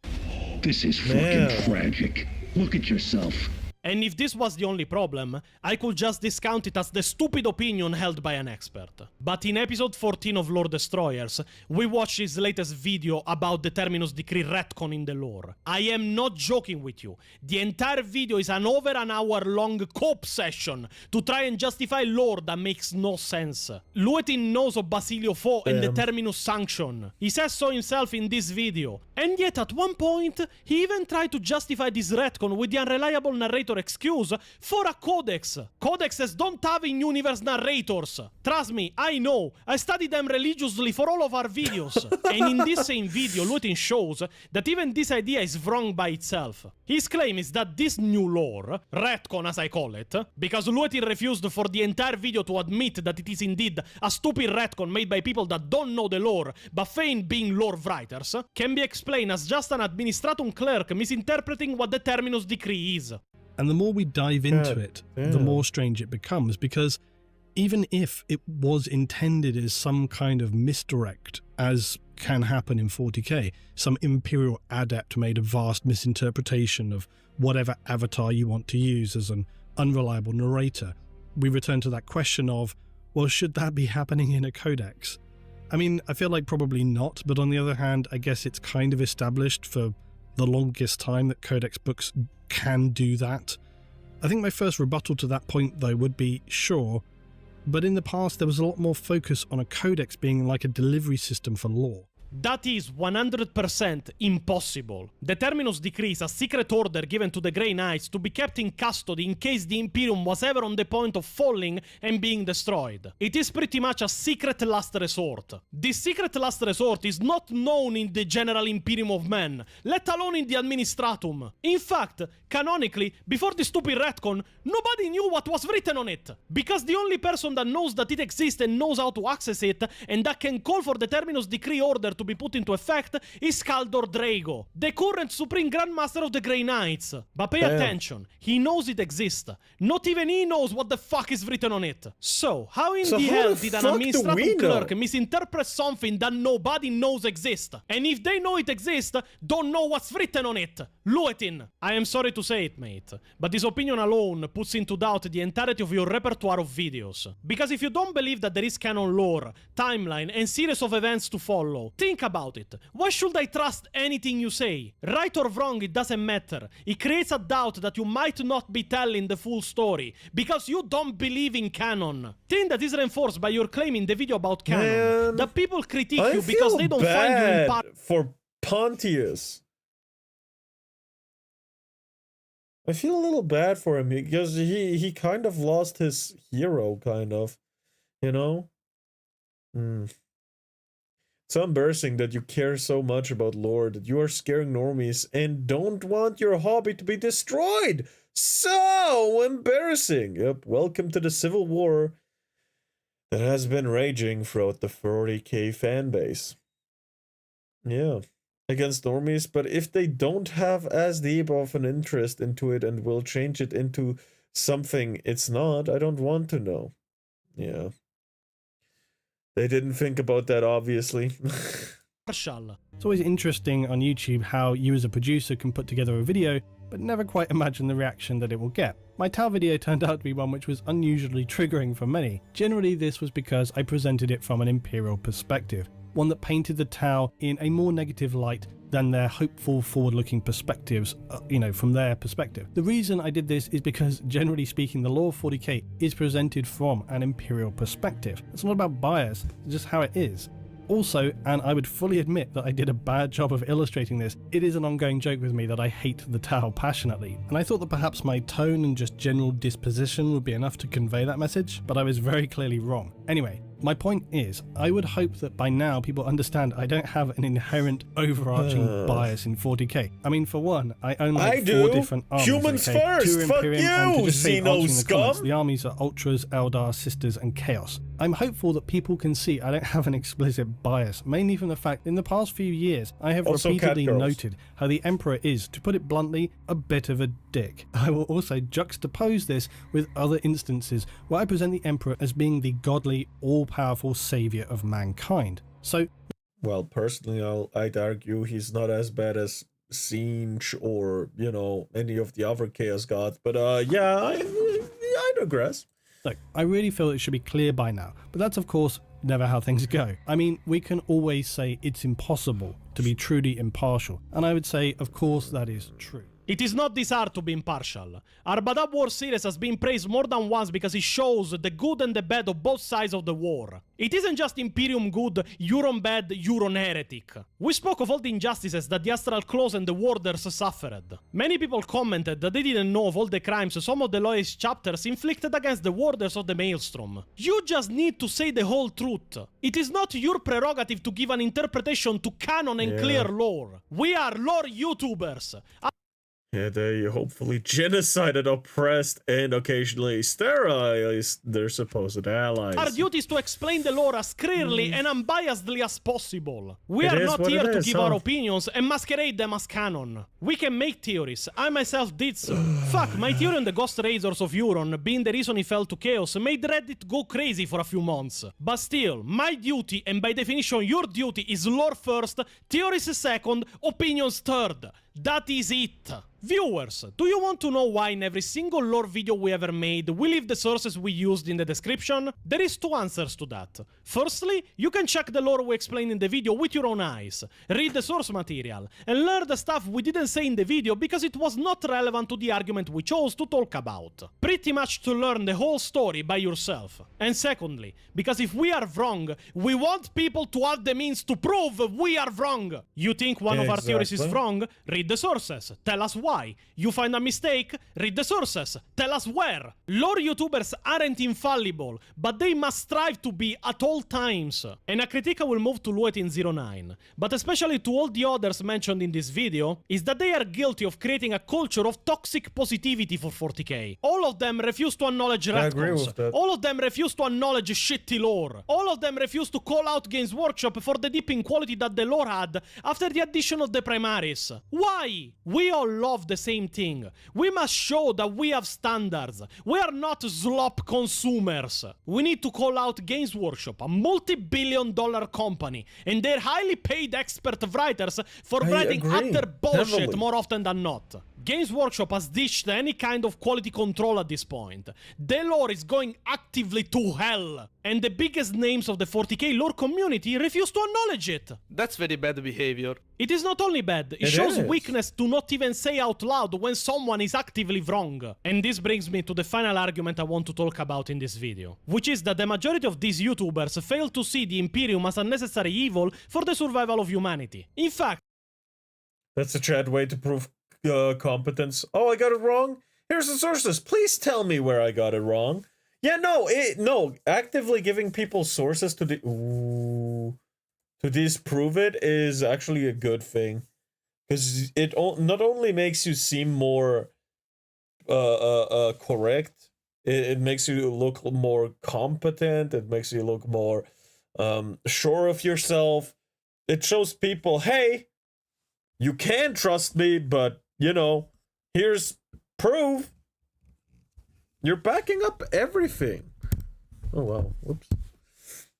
[SPEAKER 6] This is fucking tragic. Look at yourself.
[SPEAKER 2] And if this was the only problem, I could just discount it as the stupid opinion held by an expert. But in episode 14 of Lore Destroyers, we watched his latest video about the Terminus Decree retcon in the lore. I am not joking with you. The entire video is an over an hour long cope session to try and justify lore that makes no sense. Luetin knows of Basilio Fo and the Terminus Sanction. He says so himself in this video. And yet at one point, he even tried to justify this retcon with the unreliable narrator excuse for a codex. Codexes don't have in-universe narrators. Trust me, I know. I studied them religiously for all of our videos. And in this same video, Luetin shows that even this idea is wrong by itself. His claim is that this new lore, retcon as I call it, because Luetin refused for the entire video to admit that it is indeed a stupid retcon made by people that don't know the lore but feign being lore writers, can be explained as just an administratum clerk misinterpreting what the Terminus Decree is.
[SPEAKER 9] And the more we dive into it, the more strange it becomes, because even if it was intended as some kind of misdirect, as can happen in 40k, some Imperial adept made a vast misinterpretation of whatever avatar you want to use as an unreliable narrator, we return to that question of, well, should that be happening in a codex? I mean, I feel like probably not, but on the other hand, I guess it's kind of established for the longest time that codex books can do that. I think my first rebuttal to that point, though, would be sure, but in the past there was a lot more focus on a codex being like a delivery system for lore.
[SPEAKER 2] That is 100% impossible. The Terminus Decree is a secret order given to the Grey Knights to be kept in custody in case the Imperium was ever on the point of falling and being destroyed. It is pretty much a secret last resort. This secret last resort is not known in the general Imperium of Men, let alone in the Administratum. In fact, canonically, before the stupid retcon, nobody knew what was written on it. Because the only person that knows that it exists and knows how to access it, and that can call for the Terminus Decree order to be put into effect, is Kaldor Drago, the current Supreme Grandmaster of the Grey Knights. But pay attention, he knows it exists. Not even he knows what the fuck is written on it. So, how in the hell did an administrative clerk misinterpret something that nobody knows exists? And if they know it exists, don't know what's written on it? Luetin, I am sorry to say it, mate, but this opinion alone puts into doubt the entirety of your repertoire of videos. Because if you don't believe that there is canon lore, timeline, and series of events to follow, think about it. Why should I trust anything you say? Right or wrong, it doesn't matter. It creates a doubt that you might not be telling the full story, because you don't believe in canon. Thing that is reinforced by your claim in the video about canon, that people critique you because they don't find you in part
[SPEAKER 1] for Pontius. I feel a little bad for him because he kind of lost his hero, kind of, you know? It's so embarrassing that you care so much about lore, that you are scaring normies and don't want your hobby to be destroyed. So embarrassing. Yep, welcome to the civil war that has been raging throughout the 40k fanbase. Yeah. Against normies, but if they don't have as deep of an interest into it and will change it into something it's not, I don't want to know. Yeah. They didn't think about that, obviously.
[SPEAKER 9] It's always interesting on YouTube how you as a producer can put together a video but never quite imagine the reaction that it will get. My Tau video turned out to be one which was unusually triggering for many. Generally this was because I presented it from an Imperial perspective. one that painted the Tau in a more negative light than their hopeful forward-looking perspectives, from their perspective. The reason I did this is because, generally speaking, the lore of 40k is presented from an Imperial perspective. It's not about bias, it's just how it is. Also, and I would fully admit that I did a bad job of illustrating this, it is an ongoing joke with me that I hate the Tau passionately, and I thought that perhaps my tone and just general disposition would be enough to convey that message, but I was very clearly wrong. Anyway, my point is, I would hope that by now people understand I don't have an inherent overarching bias in 40k. I mean, for one, I own like 4 different armies.
[SPEAKER 1] Humans
[SPEAKER 9] okay?
[SPEAKER 1] first!
[SPEAKER 9] 2
[SPEAKER 1] Fuck
[SPEAKER 9] Imperium, and to
[SPEAKER 1] you,
[SPEAKER 9] just save
[SPEAKER 1] Xeno
[SPEAKER 9] answering the comments,
[SPEAKER 1] scum!
[SPEAKER 9] the armies are Ultras, Eldar, Sisters, and Chaos. I'm hopeful that people can see I don't have an explicit bias, mainly from the fact in the past few years I have
[SPEAKER 1] Also
[SPEAKER 9] repeatedly
[SPEAKER 1] catgirls.
[SPEAKER 9] noted how the Emperor is, to put it bluntly, a bit of a dick. I will also juxtapose this with other instances where I present the Emperor as being the godly, all-powerful saviour of mankind. So,
[SPEAKER 1] well, personally, I'd argue he's not as bad as Siege or, any of the other Chaos Gods, but yeah, I digress.
[SPEAKER 9] Look, I really feel it should be clear by now, but that's of course never how things go. I mean, we can always say it's impossible to be truly impartial, and I would say, of course, that is true.
[SPEAKER 2] It is not this hard to be impartial. Our Bad War series has been praised more than once because it shows the good and the bad of both sides of the war. It isn't just Imperium good, Euron bad, Euron heretic. We spoke of all the injustices that the Astral Claws and the Warders suffered. Many people commented that they didn't know of all the crimes some of the Loyalist chapters inflicted against the Warders of the Maelstrom. You just need to say the whole truth. It is not your prerogative to give an interpretation to canon and clear lore. We are lore YouTubers.
[SPEAKER 1] Yeah, they hopefully genocided, oppressed, and occasionally sterilized their supposed allies.
[SPEAKER 2] Our duty is to explain the lore as clearly and unbiasedly as possible. We are not here to give our opinions and masquerade them as canon. We can make theories. I myself did so. Fuck, my theory on the Ghost Raiders of Euron being the reason he fell to chaos made Reddit go crazy for a few months. But still, my duty, and by definition your duty, is lore first, theories second, opinions third. That is it. Viewers, do you want to know why in every single lore video we ever made, we leave the sources we used in the description? There is 2 answers to that. Firstly, you can check the lore we explain in the video with your own eyes, read the source material, and learn the stuff we didn't say in the video because it was not relevant to the argument we chose to talk about. Pretty much to learn the whole story by yourself. And secondly, because if we are wrong, we want people to have the means to prove we are wrong. You think one of our theories is wrong? Read the sources. Tell us why. You find a mistake? Read the sources. Tell us where. Lore YouTubers aren't infallible, but they must strive to be at all times. And a critique I will move to Luet in 09, but especially to all the others mentioned in this video, is that they are guilty of creating a culture of toxic positivity for 40k. All of them refuse to acknowledge retcons. All of them refuse to acknowledge shitty lore. All of them refuse to call out Games Workshop for the dip in quality that the lore had after the addition of the Primaris. Why? We all love the same thing. We must show that we have standards. We are not slop consumers. We need to call out Games Workshop, a multi-billion-dollar company, and their highly paid expert writers for writing utter bullshit more often than not. Games Workshop has ditched any kind of quality control at this point. The lore is going actively to hell, and the biggest names of the 40k lore community refuse to acknowledge it.
[SPEAKER 3] That's very bad behavior.
[SPEAKER 2] It is not only bad, it shows weakness to not even say out loud when someone is actively wrong. And this brings me to the final argument I want to talk about in this video, which is that the majority of these YouTubers fail to see the Imperium as a necessary evil for the survival of humanity. In fact,
[SPEAKER 1] that's a Chad way to prove competence. Oh, I got it wrong? Here's the sources. Please tell me where I got it wrong. Yeah, no, actively giving people sources to to disprove it is actually a good thing, because it not only makes you seem more correct, it makes you look more competent, it makes you look more sure of yourself. It shows people, hey, you can trust me, but here's proof. You're backing up everything. Oh, wow. Whoops.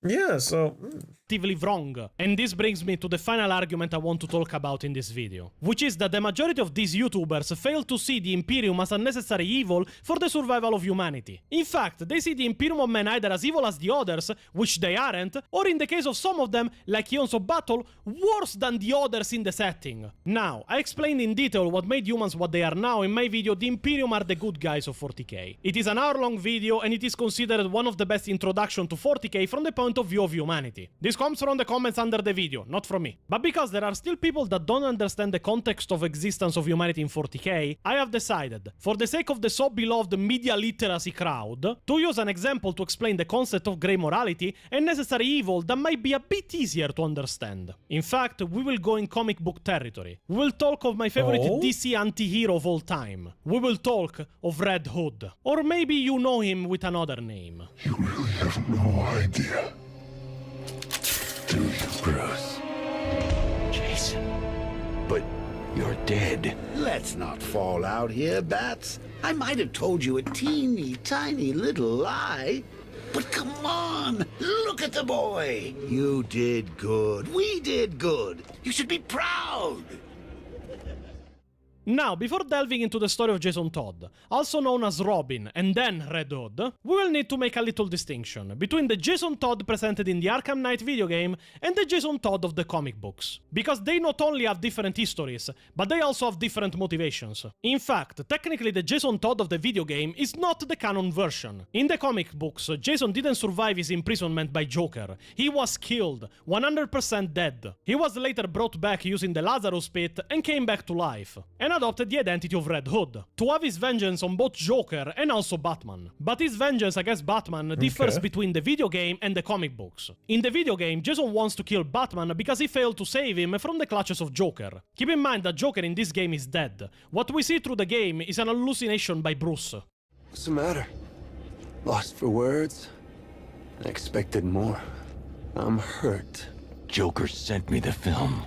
[SPEAKER 1] Yeah, so
[SPEAKER 2] actively wrong. And this brings me to the final argument I want to talk about in this video, which is that the majority of these YouTubers fail to see the Imperium as a necessary evil for the survival of humanity. In fact, they see the Imperium of Men either as evil as the others, which they aren't, or in the case of some of them, like Eons of Battle, worse than the others in the setting. Now, I explained in detail what made humans what they are now in my video The Imperium are the good guys of 40k. It is an hour-long video and it is considered one of the best introduction to 40k from the point of view of humanity. This comes from the comments under the video, not from me. But because there are still people that don't understand the context of existence of humanity in 40k, I have decided, for the sake of the so beloved media literacy crowd, to use an example to explain the concept of grey morality and necessary evil that might be a bit easier to understand. In fact, we will go in comic book territory. We will talk of my favorite DC anti-hero of all time. We will talk of Red Hood. Or maybe you know him with another name.
[SPEAKER 8] You really have no idea, do you, Bruce?
[SPEAKER 17] Jason, but you're dead. Let's not fall out here, Bats. I might have told you a teeny tiny little lie. But come on, look at the boy. You did good. We did good. You should be proud.
[SPEAKER 2] Now, before delving into the story of Jason Todd, also known as Robin and then Red Hood, we will need to make a little distinction between the Jason Todd presented in the Arkham Knight video game and the Jason Todd of the comic books. Because they not only have different histories, but they also have different motivations. In fact, technically the Jason Todd of the video game is not the canon version. In the comic books, Jason didn't survive his imprisonment by Joker. He was killed, 100% dead. He was later brought back using the Lazarus Pit and came back to life. And adopted the identity of Red Hood, to have his vengeance on both Joker and also Batman. But his vengeance against Batman differs between the video game and the comic books. In the video game, Jason wants to kill Batman because he failed to save him from the clutches of Joker. Keep in mind that Joker in this game is dead. What we see through the game is an hallucination by Bruce.
[SPEAKER 7] What's the matter? Lost for words? I expected more. I'm hurt.
[SPEAKER 17] Joker sent me the film.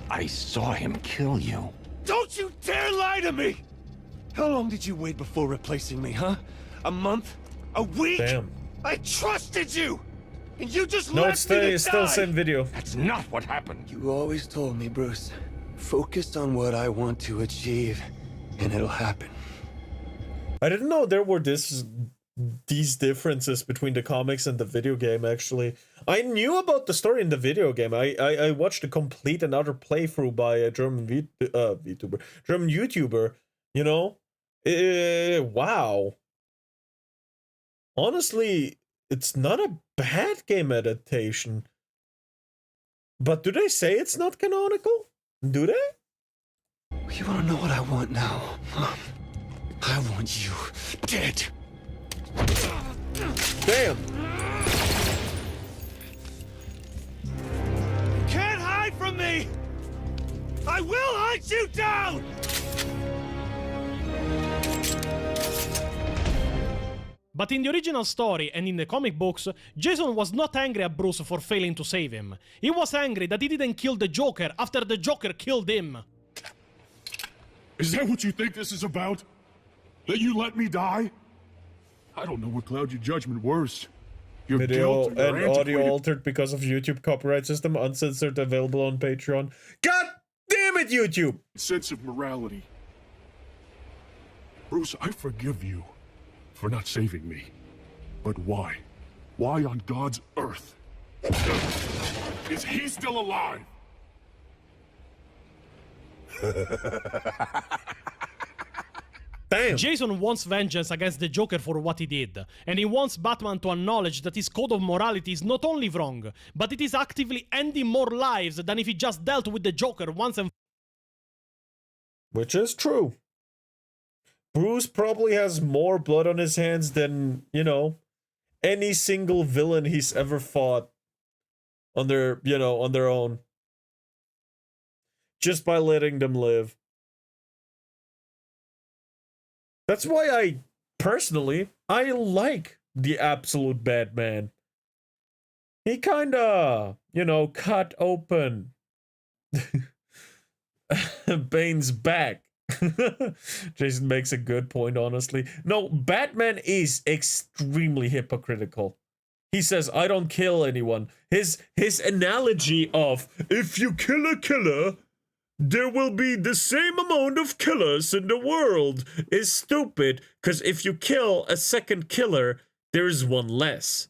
[SPEAKER 17] I saw him kill you.
[SPEAKER 7] Don't you dare lie to me! How long did you wait before replacing me, huh? A month? A week?
[SPEAKER 1] Damn.
[SPEAKER 7] I trusted you! And you just
[SPEAKER 1] No,
[SPEAKER 7] left me to
[SPEAKER 1] it's still
[SPEAKER 7] die!
[SPEAKER 1] same video.
[SPEAKER 7] That's not what happened. You always told me, Bruce. Focus on what I want to achieve, and it'll happen.
[SPEAKER 1] I didn't know there were these differences between the comics and the video game, actually. I knew about the story in the video game. I watched a complete and utter playthrough by a German YouTuber, you know? Wow. Honestly, it's not a bad game adaptation. But do they say it's not canonical? Do they?
[SPEAKER 7] You wanna know what I want now? I want you dead.
[SPEAKER 1] Damn.
[SPEAKER 7] You can't hide from me! I will hunt you down!
[SPEAKER 2] But in the original story and in the comic books, Jason was not angry at Bruce for failing to save him. He was angry that he didn't kill the Joker after the Joker killed him.
[SPEAKER 13] Is that what you think this is about? That you let me die? I don't know what clouds your judgment worse. Your
[SPEAKER 1] Video
[SPEAKER 13] guilt or your
[SPEAKER 1] and audio
[SPEAKER 13] antiquated...
[SPEAKER 1] altered because of YouTube copyright system, uncensored, available on Patreon. God damn it, YouTube!
[SPEAKER 13] sense of morality. Bruce, I forgive you for not saving me. But why? Why on God's earth? Is he still alive?
[SPEAKER 1] Damn.
[SPEAKER 2] Jason wants vengeance against the Joker for what he did, and he wants Batman to acknowledge that his code of morality is not only wrong, but it is actively ending more lives than if he just dealt with the Joker once and...
[SPEAKER 1] Which is true. Bruce probably has more blood on his hands than, you know, any single villain he's ever fought on their, you know, on their own. Just by letting them live. That's why I like the absolute Batman. He kinda, you know, cut open Bane's back. Jason makes a good point, honestly. No, Batman is extremely hypocritical. He says, I don't kill anyone. His analogy of, if you kill a killer, there will be the same amount of killers in the world is stupid, because if you kill a second killer, there's one less.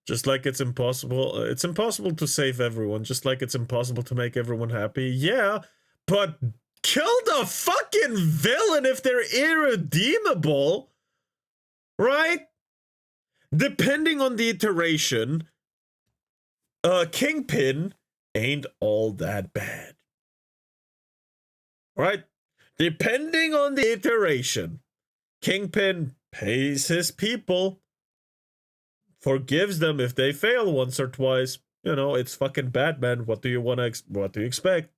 [SPEAKER 1] Just like it's impossible to save everyone, just like it's impossible to make everyone happy. Yeah, but kill the fucking villain if they're irredeemable, right? Depending on the iteration, Kingpin ain't all that bad, right? Depending on the iteration, Kingpin pays his people, forgives them if they fail once or twice. You know, it's fucking Batman. What do you want to? What do you expect?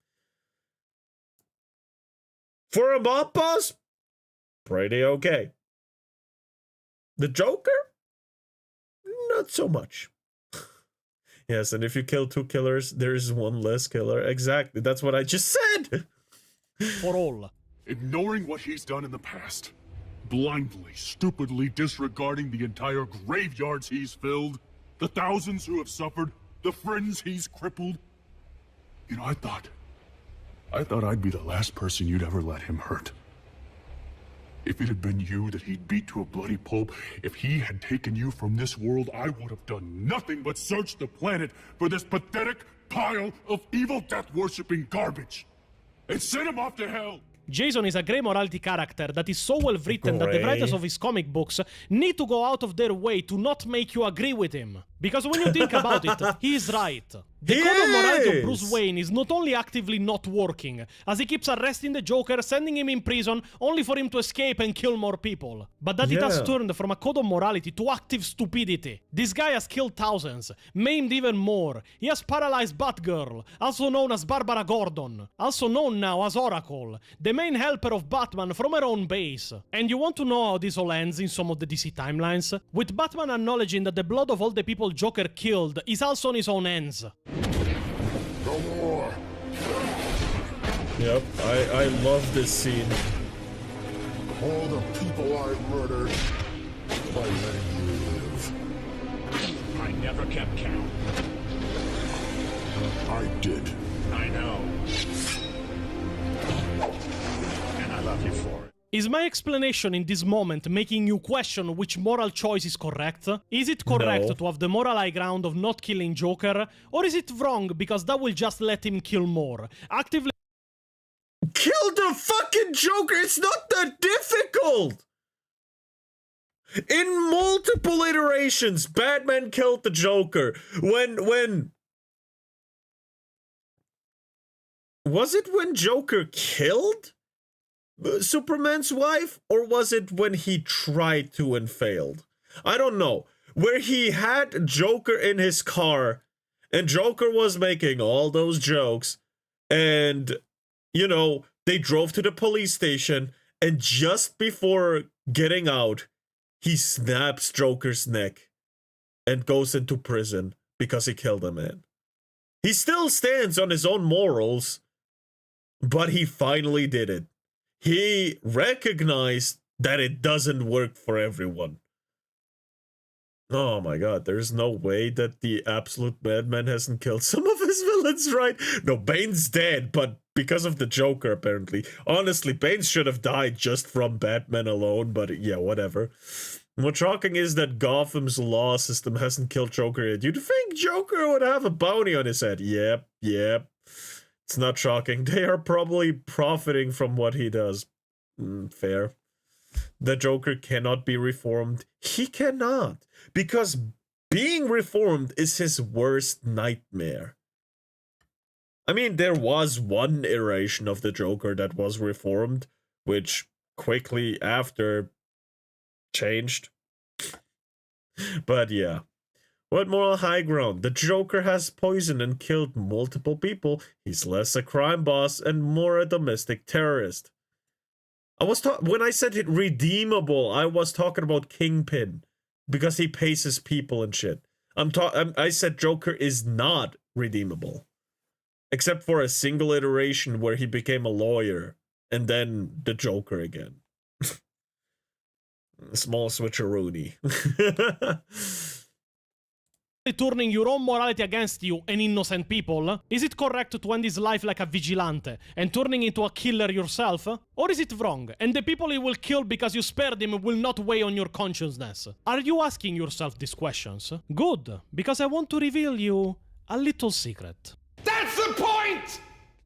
[SPEAKER 1] For a mob boss, pretty okay. The Joker, not so much. Yes, and if you kill 2 killers, there is 1 less killer. Exactly, that's what I just said.
[SPEAKER 2] For all.
[SPEAKER 13] Ignoring what he's done in the past. Blindly, stupidly disregarding the entire graveyards he's filled, the thousands who have suffered, the friends he's crippled. You know, I thought I'd be the last person you'd ever let him hurt. If it had been you that he'd beat to a bloody pulp, if he had taken you from this world, I would have done nothing but search the planet for this pathetic pile of evil death-worshipping garbage and send him off to hell.
[SPEAKER 2] Jason is a grey morality character that is so well written that the writers of his comic books need to go out of their way to not make you agree with him. Because when you think about it, he is right. The code of morality of Bruce Wayne is not only actively not working, as he keeps arresting the Joker, sending him in prison, only for him to escape and kill more people, but that it has turned from a code of morality to active stupidity. This guy has killed thousands, maimed even more. He has paralyzed Batgirl, also known as Barbara Gordon, also known now as Oracle, the main helper of Batman from her own base. And you want to know how this all ends in some of the DC timelines? With Batman acknowledging that the blood of all the people Joker killed is also on his own hands.
[SPEAKER 13] No more.
[SPEAKER 1] Yep, I love this scene.
[SPEAKER 8] All the people I murdered by letting you live.
[SPEAKER 6] I never kept count.
[SPEAKER 8] I did.
[SPEAKER 6] I know. And I love you for it.
[SPEAKER 2] Is my explanation in this moment making you question which moral choice is correct? Is it correct to have the moral high ground of not killing Joker? Or is it wrong because that will just let him kill more? Actively
[SPEAKER 1] kill the fucking Joker! It's not that difficult! In multiple iterations, Batman killed the Joker. When... Was it when Joker killed Superman's wife, or was it when he tried to and failed? I don't know. Where he had Joker in his car, and Joker was making all those jokes, and, you know, they drove to the police station, and just before getting out, he snaps Joker's neck and goes into prison because he killed a man. He still stands on his own morals, but he finally did it. He recognized that it doesn't work for everyone. Oh my god, there's no way that the absolute madman hasn't killed some of his villains, right? No, Bane's dead, but because of the Joker, apparently. Honestly, Bane should have died just from Batman alone, but yeah, whatever. What's shocking is that Gotham's law system hasn't killed Joker yet. You'd think Joker would have a bounty on his head. Yep. It's not shocking. They are probably profiting from what he does. Fair. The Joker cannot be reformed. He cannot. Because being reformed is his worst nightmare. I mean, there was one iteration of the Joker that was reformed, which quickly after changed. But yeah. What moral high ground? The Joker has poisoned and killed multiple people. He's less a crime boss and more a domestic terrorist. When I said it redeemable, I was talking about Kingpin because he pays his people and shit. I said Joker is not redeemable, except for a single iteration where he became a lawyer and then the Joker again. Small switcheroonie.
[SPEAKER 2] Turning your own morality against you and innocent people? Is it correct to end his life like a vigilante and turning into a killer yourself? Or is it wrong and the people he will kill because you spared him will not weigh on your consciousness? Are you asking yourself these questions? Good, because I want to reveal you a little secret.
[SPEAKER 16] That's the point!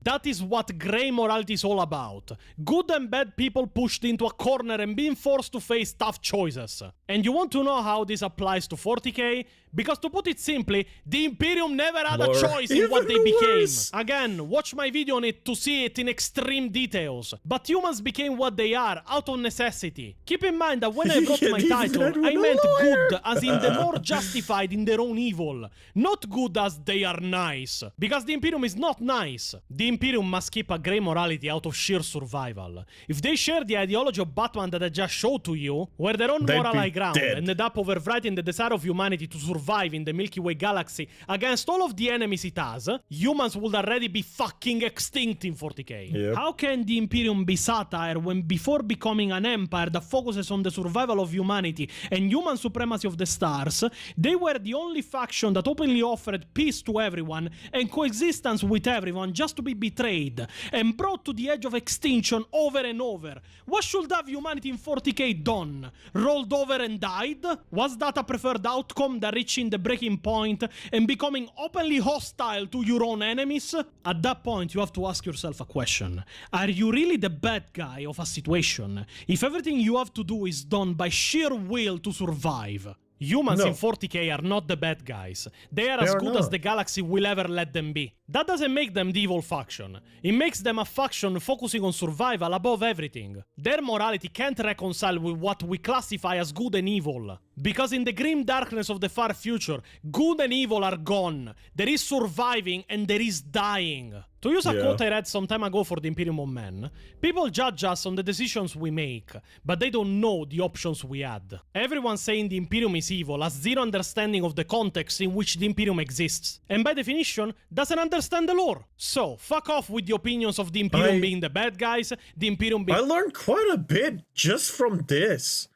[SPEAKER 2] That is what grey morality is all about. Good and bad people pushed into a corner and being forced to face tough choices. And you want to know how this applies to 40k? Because to put it simply, the Imperium never had a choice in what they became. Again, watch my video on it to see it in extreme details. But humans became what they are out of necessity. Keep in mind that when I wrote my title, I meant good as in the more justified in their own evil. Not good as they are nice. Because the Imperium is not nice. The Imperium must keep a grey morality out of sheer survival. If they share the ideology of Batman that I just showed to you, where their own moral high ground ended up overwriting the desire of humanity to survive in the Milky Way galaxy against all of the enemies it has, humans would already be fucking extinct in 40k. Yep. How can the Imperium be satire when before becoming an empire that focuses on the survival of humanity and human supremacy of the stars, they were the only faction that openly offered peace to everyone and coexistence with everyone just to be betrayed and brought to the edge of extinction over and over? What should have humanity in 40k done? Rolled over and died? Was that a preferred outcome than reaching the breaking point and becoming openly hostile to your own enemies? At that point, you have to ask yourself a question. Are you really the bad guy of a situation if everything you have to do is done by sheer will to survive? Humans in 40k are not the bad guys. They are as good as the galaxy will ever let them be. That doesn't make them the evil faction. It makes them a faction focusing on survival above everything. Their morality can't reconcile with what we classify as good and evil. Because in the grim darkness of the far future, good and evil are gone. There is surviving and there is dying. To use a quote I read some time ago for the Imperium of Men, people judge us on the decisions we make, but they don't know the options we had. Everyone saying the Imperium is evil has zero understanding of the context in which the Imperium exists, and by definition, doesn't understand the lore. So, fuck off with the opinions of the Imperium being the bad guys, the Imperium being—
[SPEAKER 1] I learned quite a bit just from this.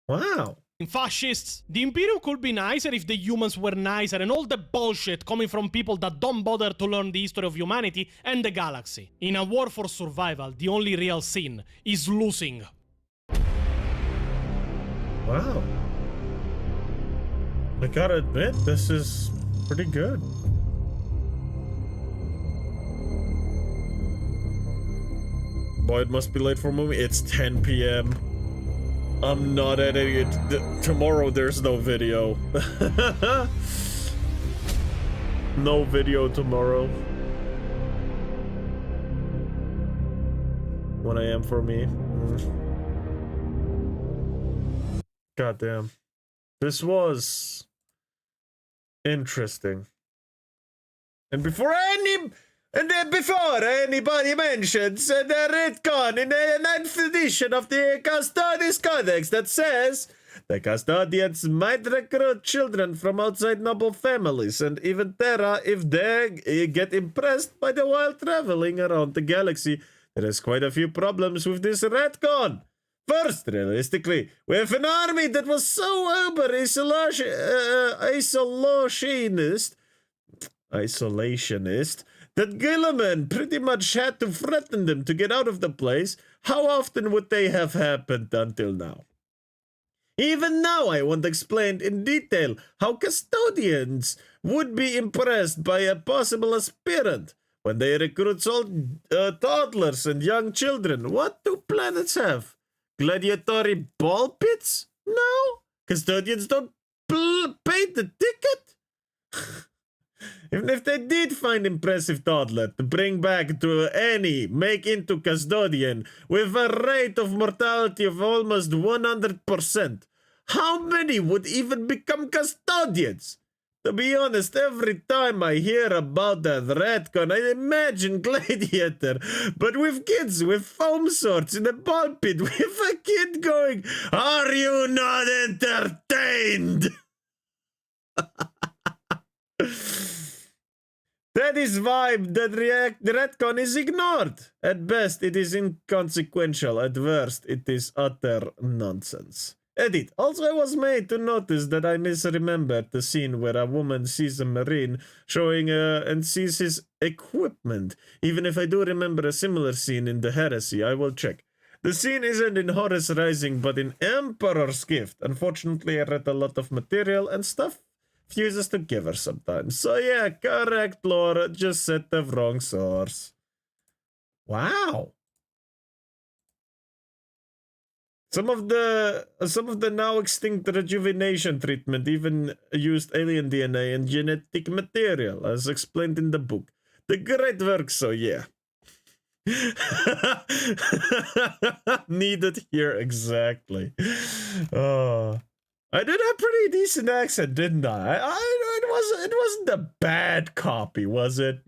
[SPEAKER 1] Wow.
[SPEAKER 2] Fascists. The Imperium could be nicer if the humans were nicer and all the bullshit coming from people that don't bother to learn the history of humanity and the galaxy. In a war for survival, the only real sin is losing.
[SPEAKER 1] Wow. I gotta admit, this is pretty good. Boy, it must be late for a movie. It's 10 p.m. I'm not editing it. Tomorrow there's no video. No video tomorrow. 1 a.m. for me. Goddamn. This was interesting. And before anybody mentions the retcon in the 9th edition of the Custodes Codex that says the custodians might recruit children from outside noble families and even Terra if they get impressed by the while traveling around the galaxy. There is quite a few problems with this retcon. First, realistically, we have an army that was so uber isolationist that Gilliman pretty much had to threaten them to get out of the place. How often would they have happened until now? Even now, I won't explain in detail how custodians would be impressed by a possible aspirant when they recruit all toddlers and young children. What do planets have? Gladiatory ball pits? No? Custodians don't pay the ticket? Even if they did find impressive toddler to bring back to make into custodian with a rate of mortality of almost 100%, how many would even become custodians? To be honest, every time I hear about that retcon, I imagine Gladiator, but with kids with foam swords in a ball pit, with a kid going, "Are you not entertained?" That is why the retcon is ignored. At best, it is inconsequential. At worst, it is utter nonsense. Edit. Also, I was made to notice that I misremembered the scene where a woman sees a marine showing and sees his equipment. Even if I do remember a similar scene in the Heresy, I will check. The scene isn't in Horus Rising, but in Emperor's Gift. Unfortunately, I read a lot of material and stuff fuses together sometimes. So yeah, correct, Laura. Just said the wrong source. Wow. Some of the now extinct rejuvenation treatment even used alien DNA and genetic material, as explained in the book. The great work, so yeah. Needed here exactly. I did a pretty decent accent, didn't I? It wasn't a bad copy, was it?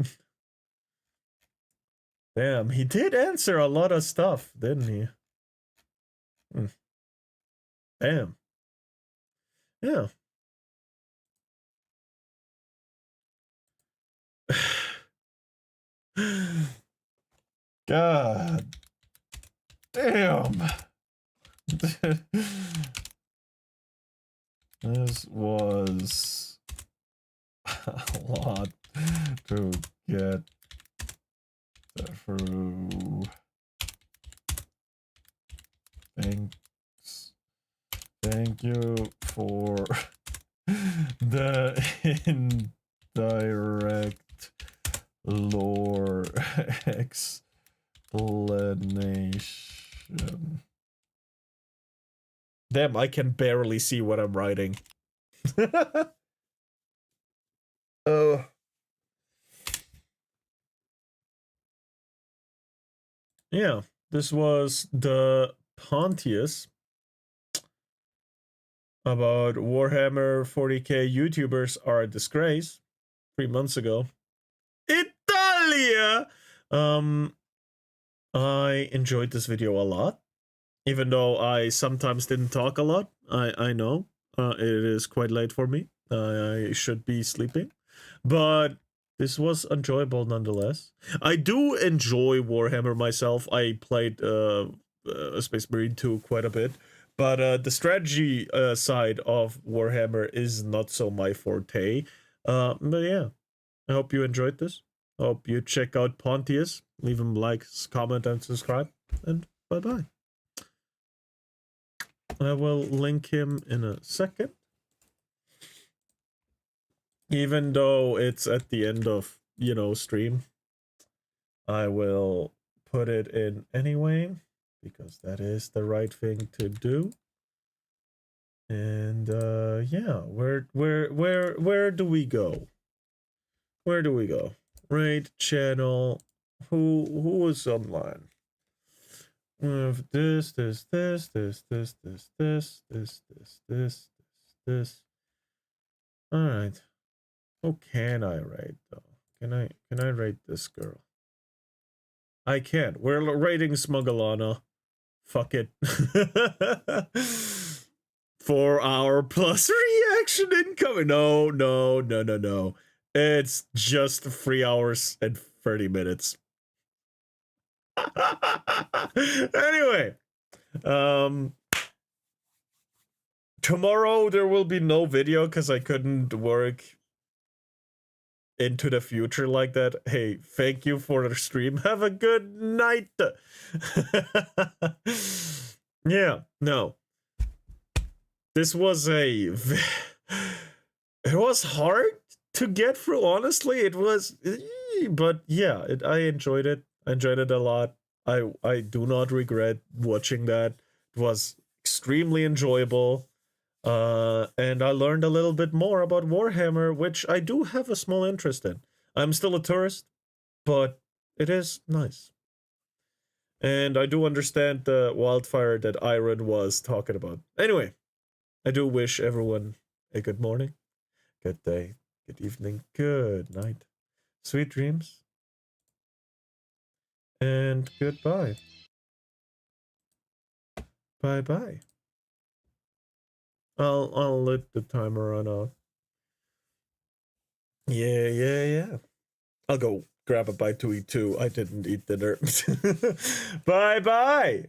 [SPEAKER 1] Damn, he did answer a lot of stuff, didn't he? Damn. Yeah. God. Damn. This was a lot to get through. Thank you for the indirect lore explanation. Damn, I can barely see what I'm writing. Yeah, this was the Pontius about Warhammer 40k YouTubers are a disgrace 3 months ago. Italia! I enjoyed this video a lot. Even though I sometimes didn't talk a lot, I know it is quite late for me. I should be sleeping, but this was enjoyable nonetheless. I do enjoy Warhammer myself. I played Space Marine 2 quite a bit, but the strategy side of Warhammer is not so my forte. But yeah, I hope you enjoyed this. I hope you check out Pontius. Leave him likes, comment, and subscribe. And bye-bye. I will link him in a second. Even though it's at the end of, stream, I will put it in anyway, because that is the right thing to do. And yeah, where do we go? Where do we go? Raid channel. Who is online? This. All right. Who can I rate though? Can I rate this girl? I can't. We're rating Smugglana. Fuck it. 4 hour plus reaction incoming. No. It's just 3 hours and 30 minutes. Anyway, tomorrow there will be no video because I couldn't work into the future like that. Hey, thank you for the stream. Have a good night. Yeah, no. This was it was hard to get through, honestly. It was, but yeah, I enjoyed it. I enjoyed it a lot. I do not regret watching that. It was extremely enjoyable. And I learned a little bit more about Warhammer, which I do have a small interest in. I'm still a tourist, but it is nice. And I do understand the wildfire that Iron was talking about. Anyway, I do wish everyone a good morning, good day, good evening, good night, sweet dreams, and goodbye. Bye-bye. I'll let the timer run out. Yeah. I'll go grab a bite to eat too. I didn't eat dinner. Bye-bye.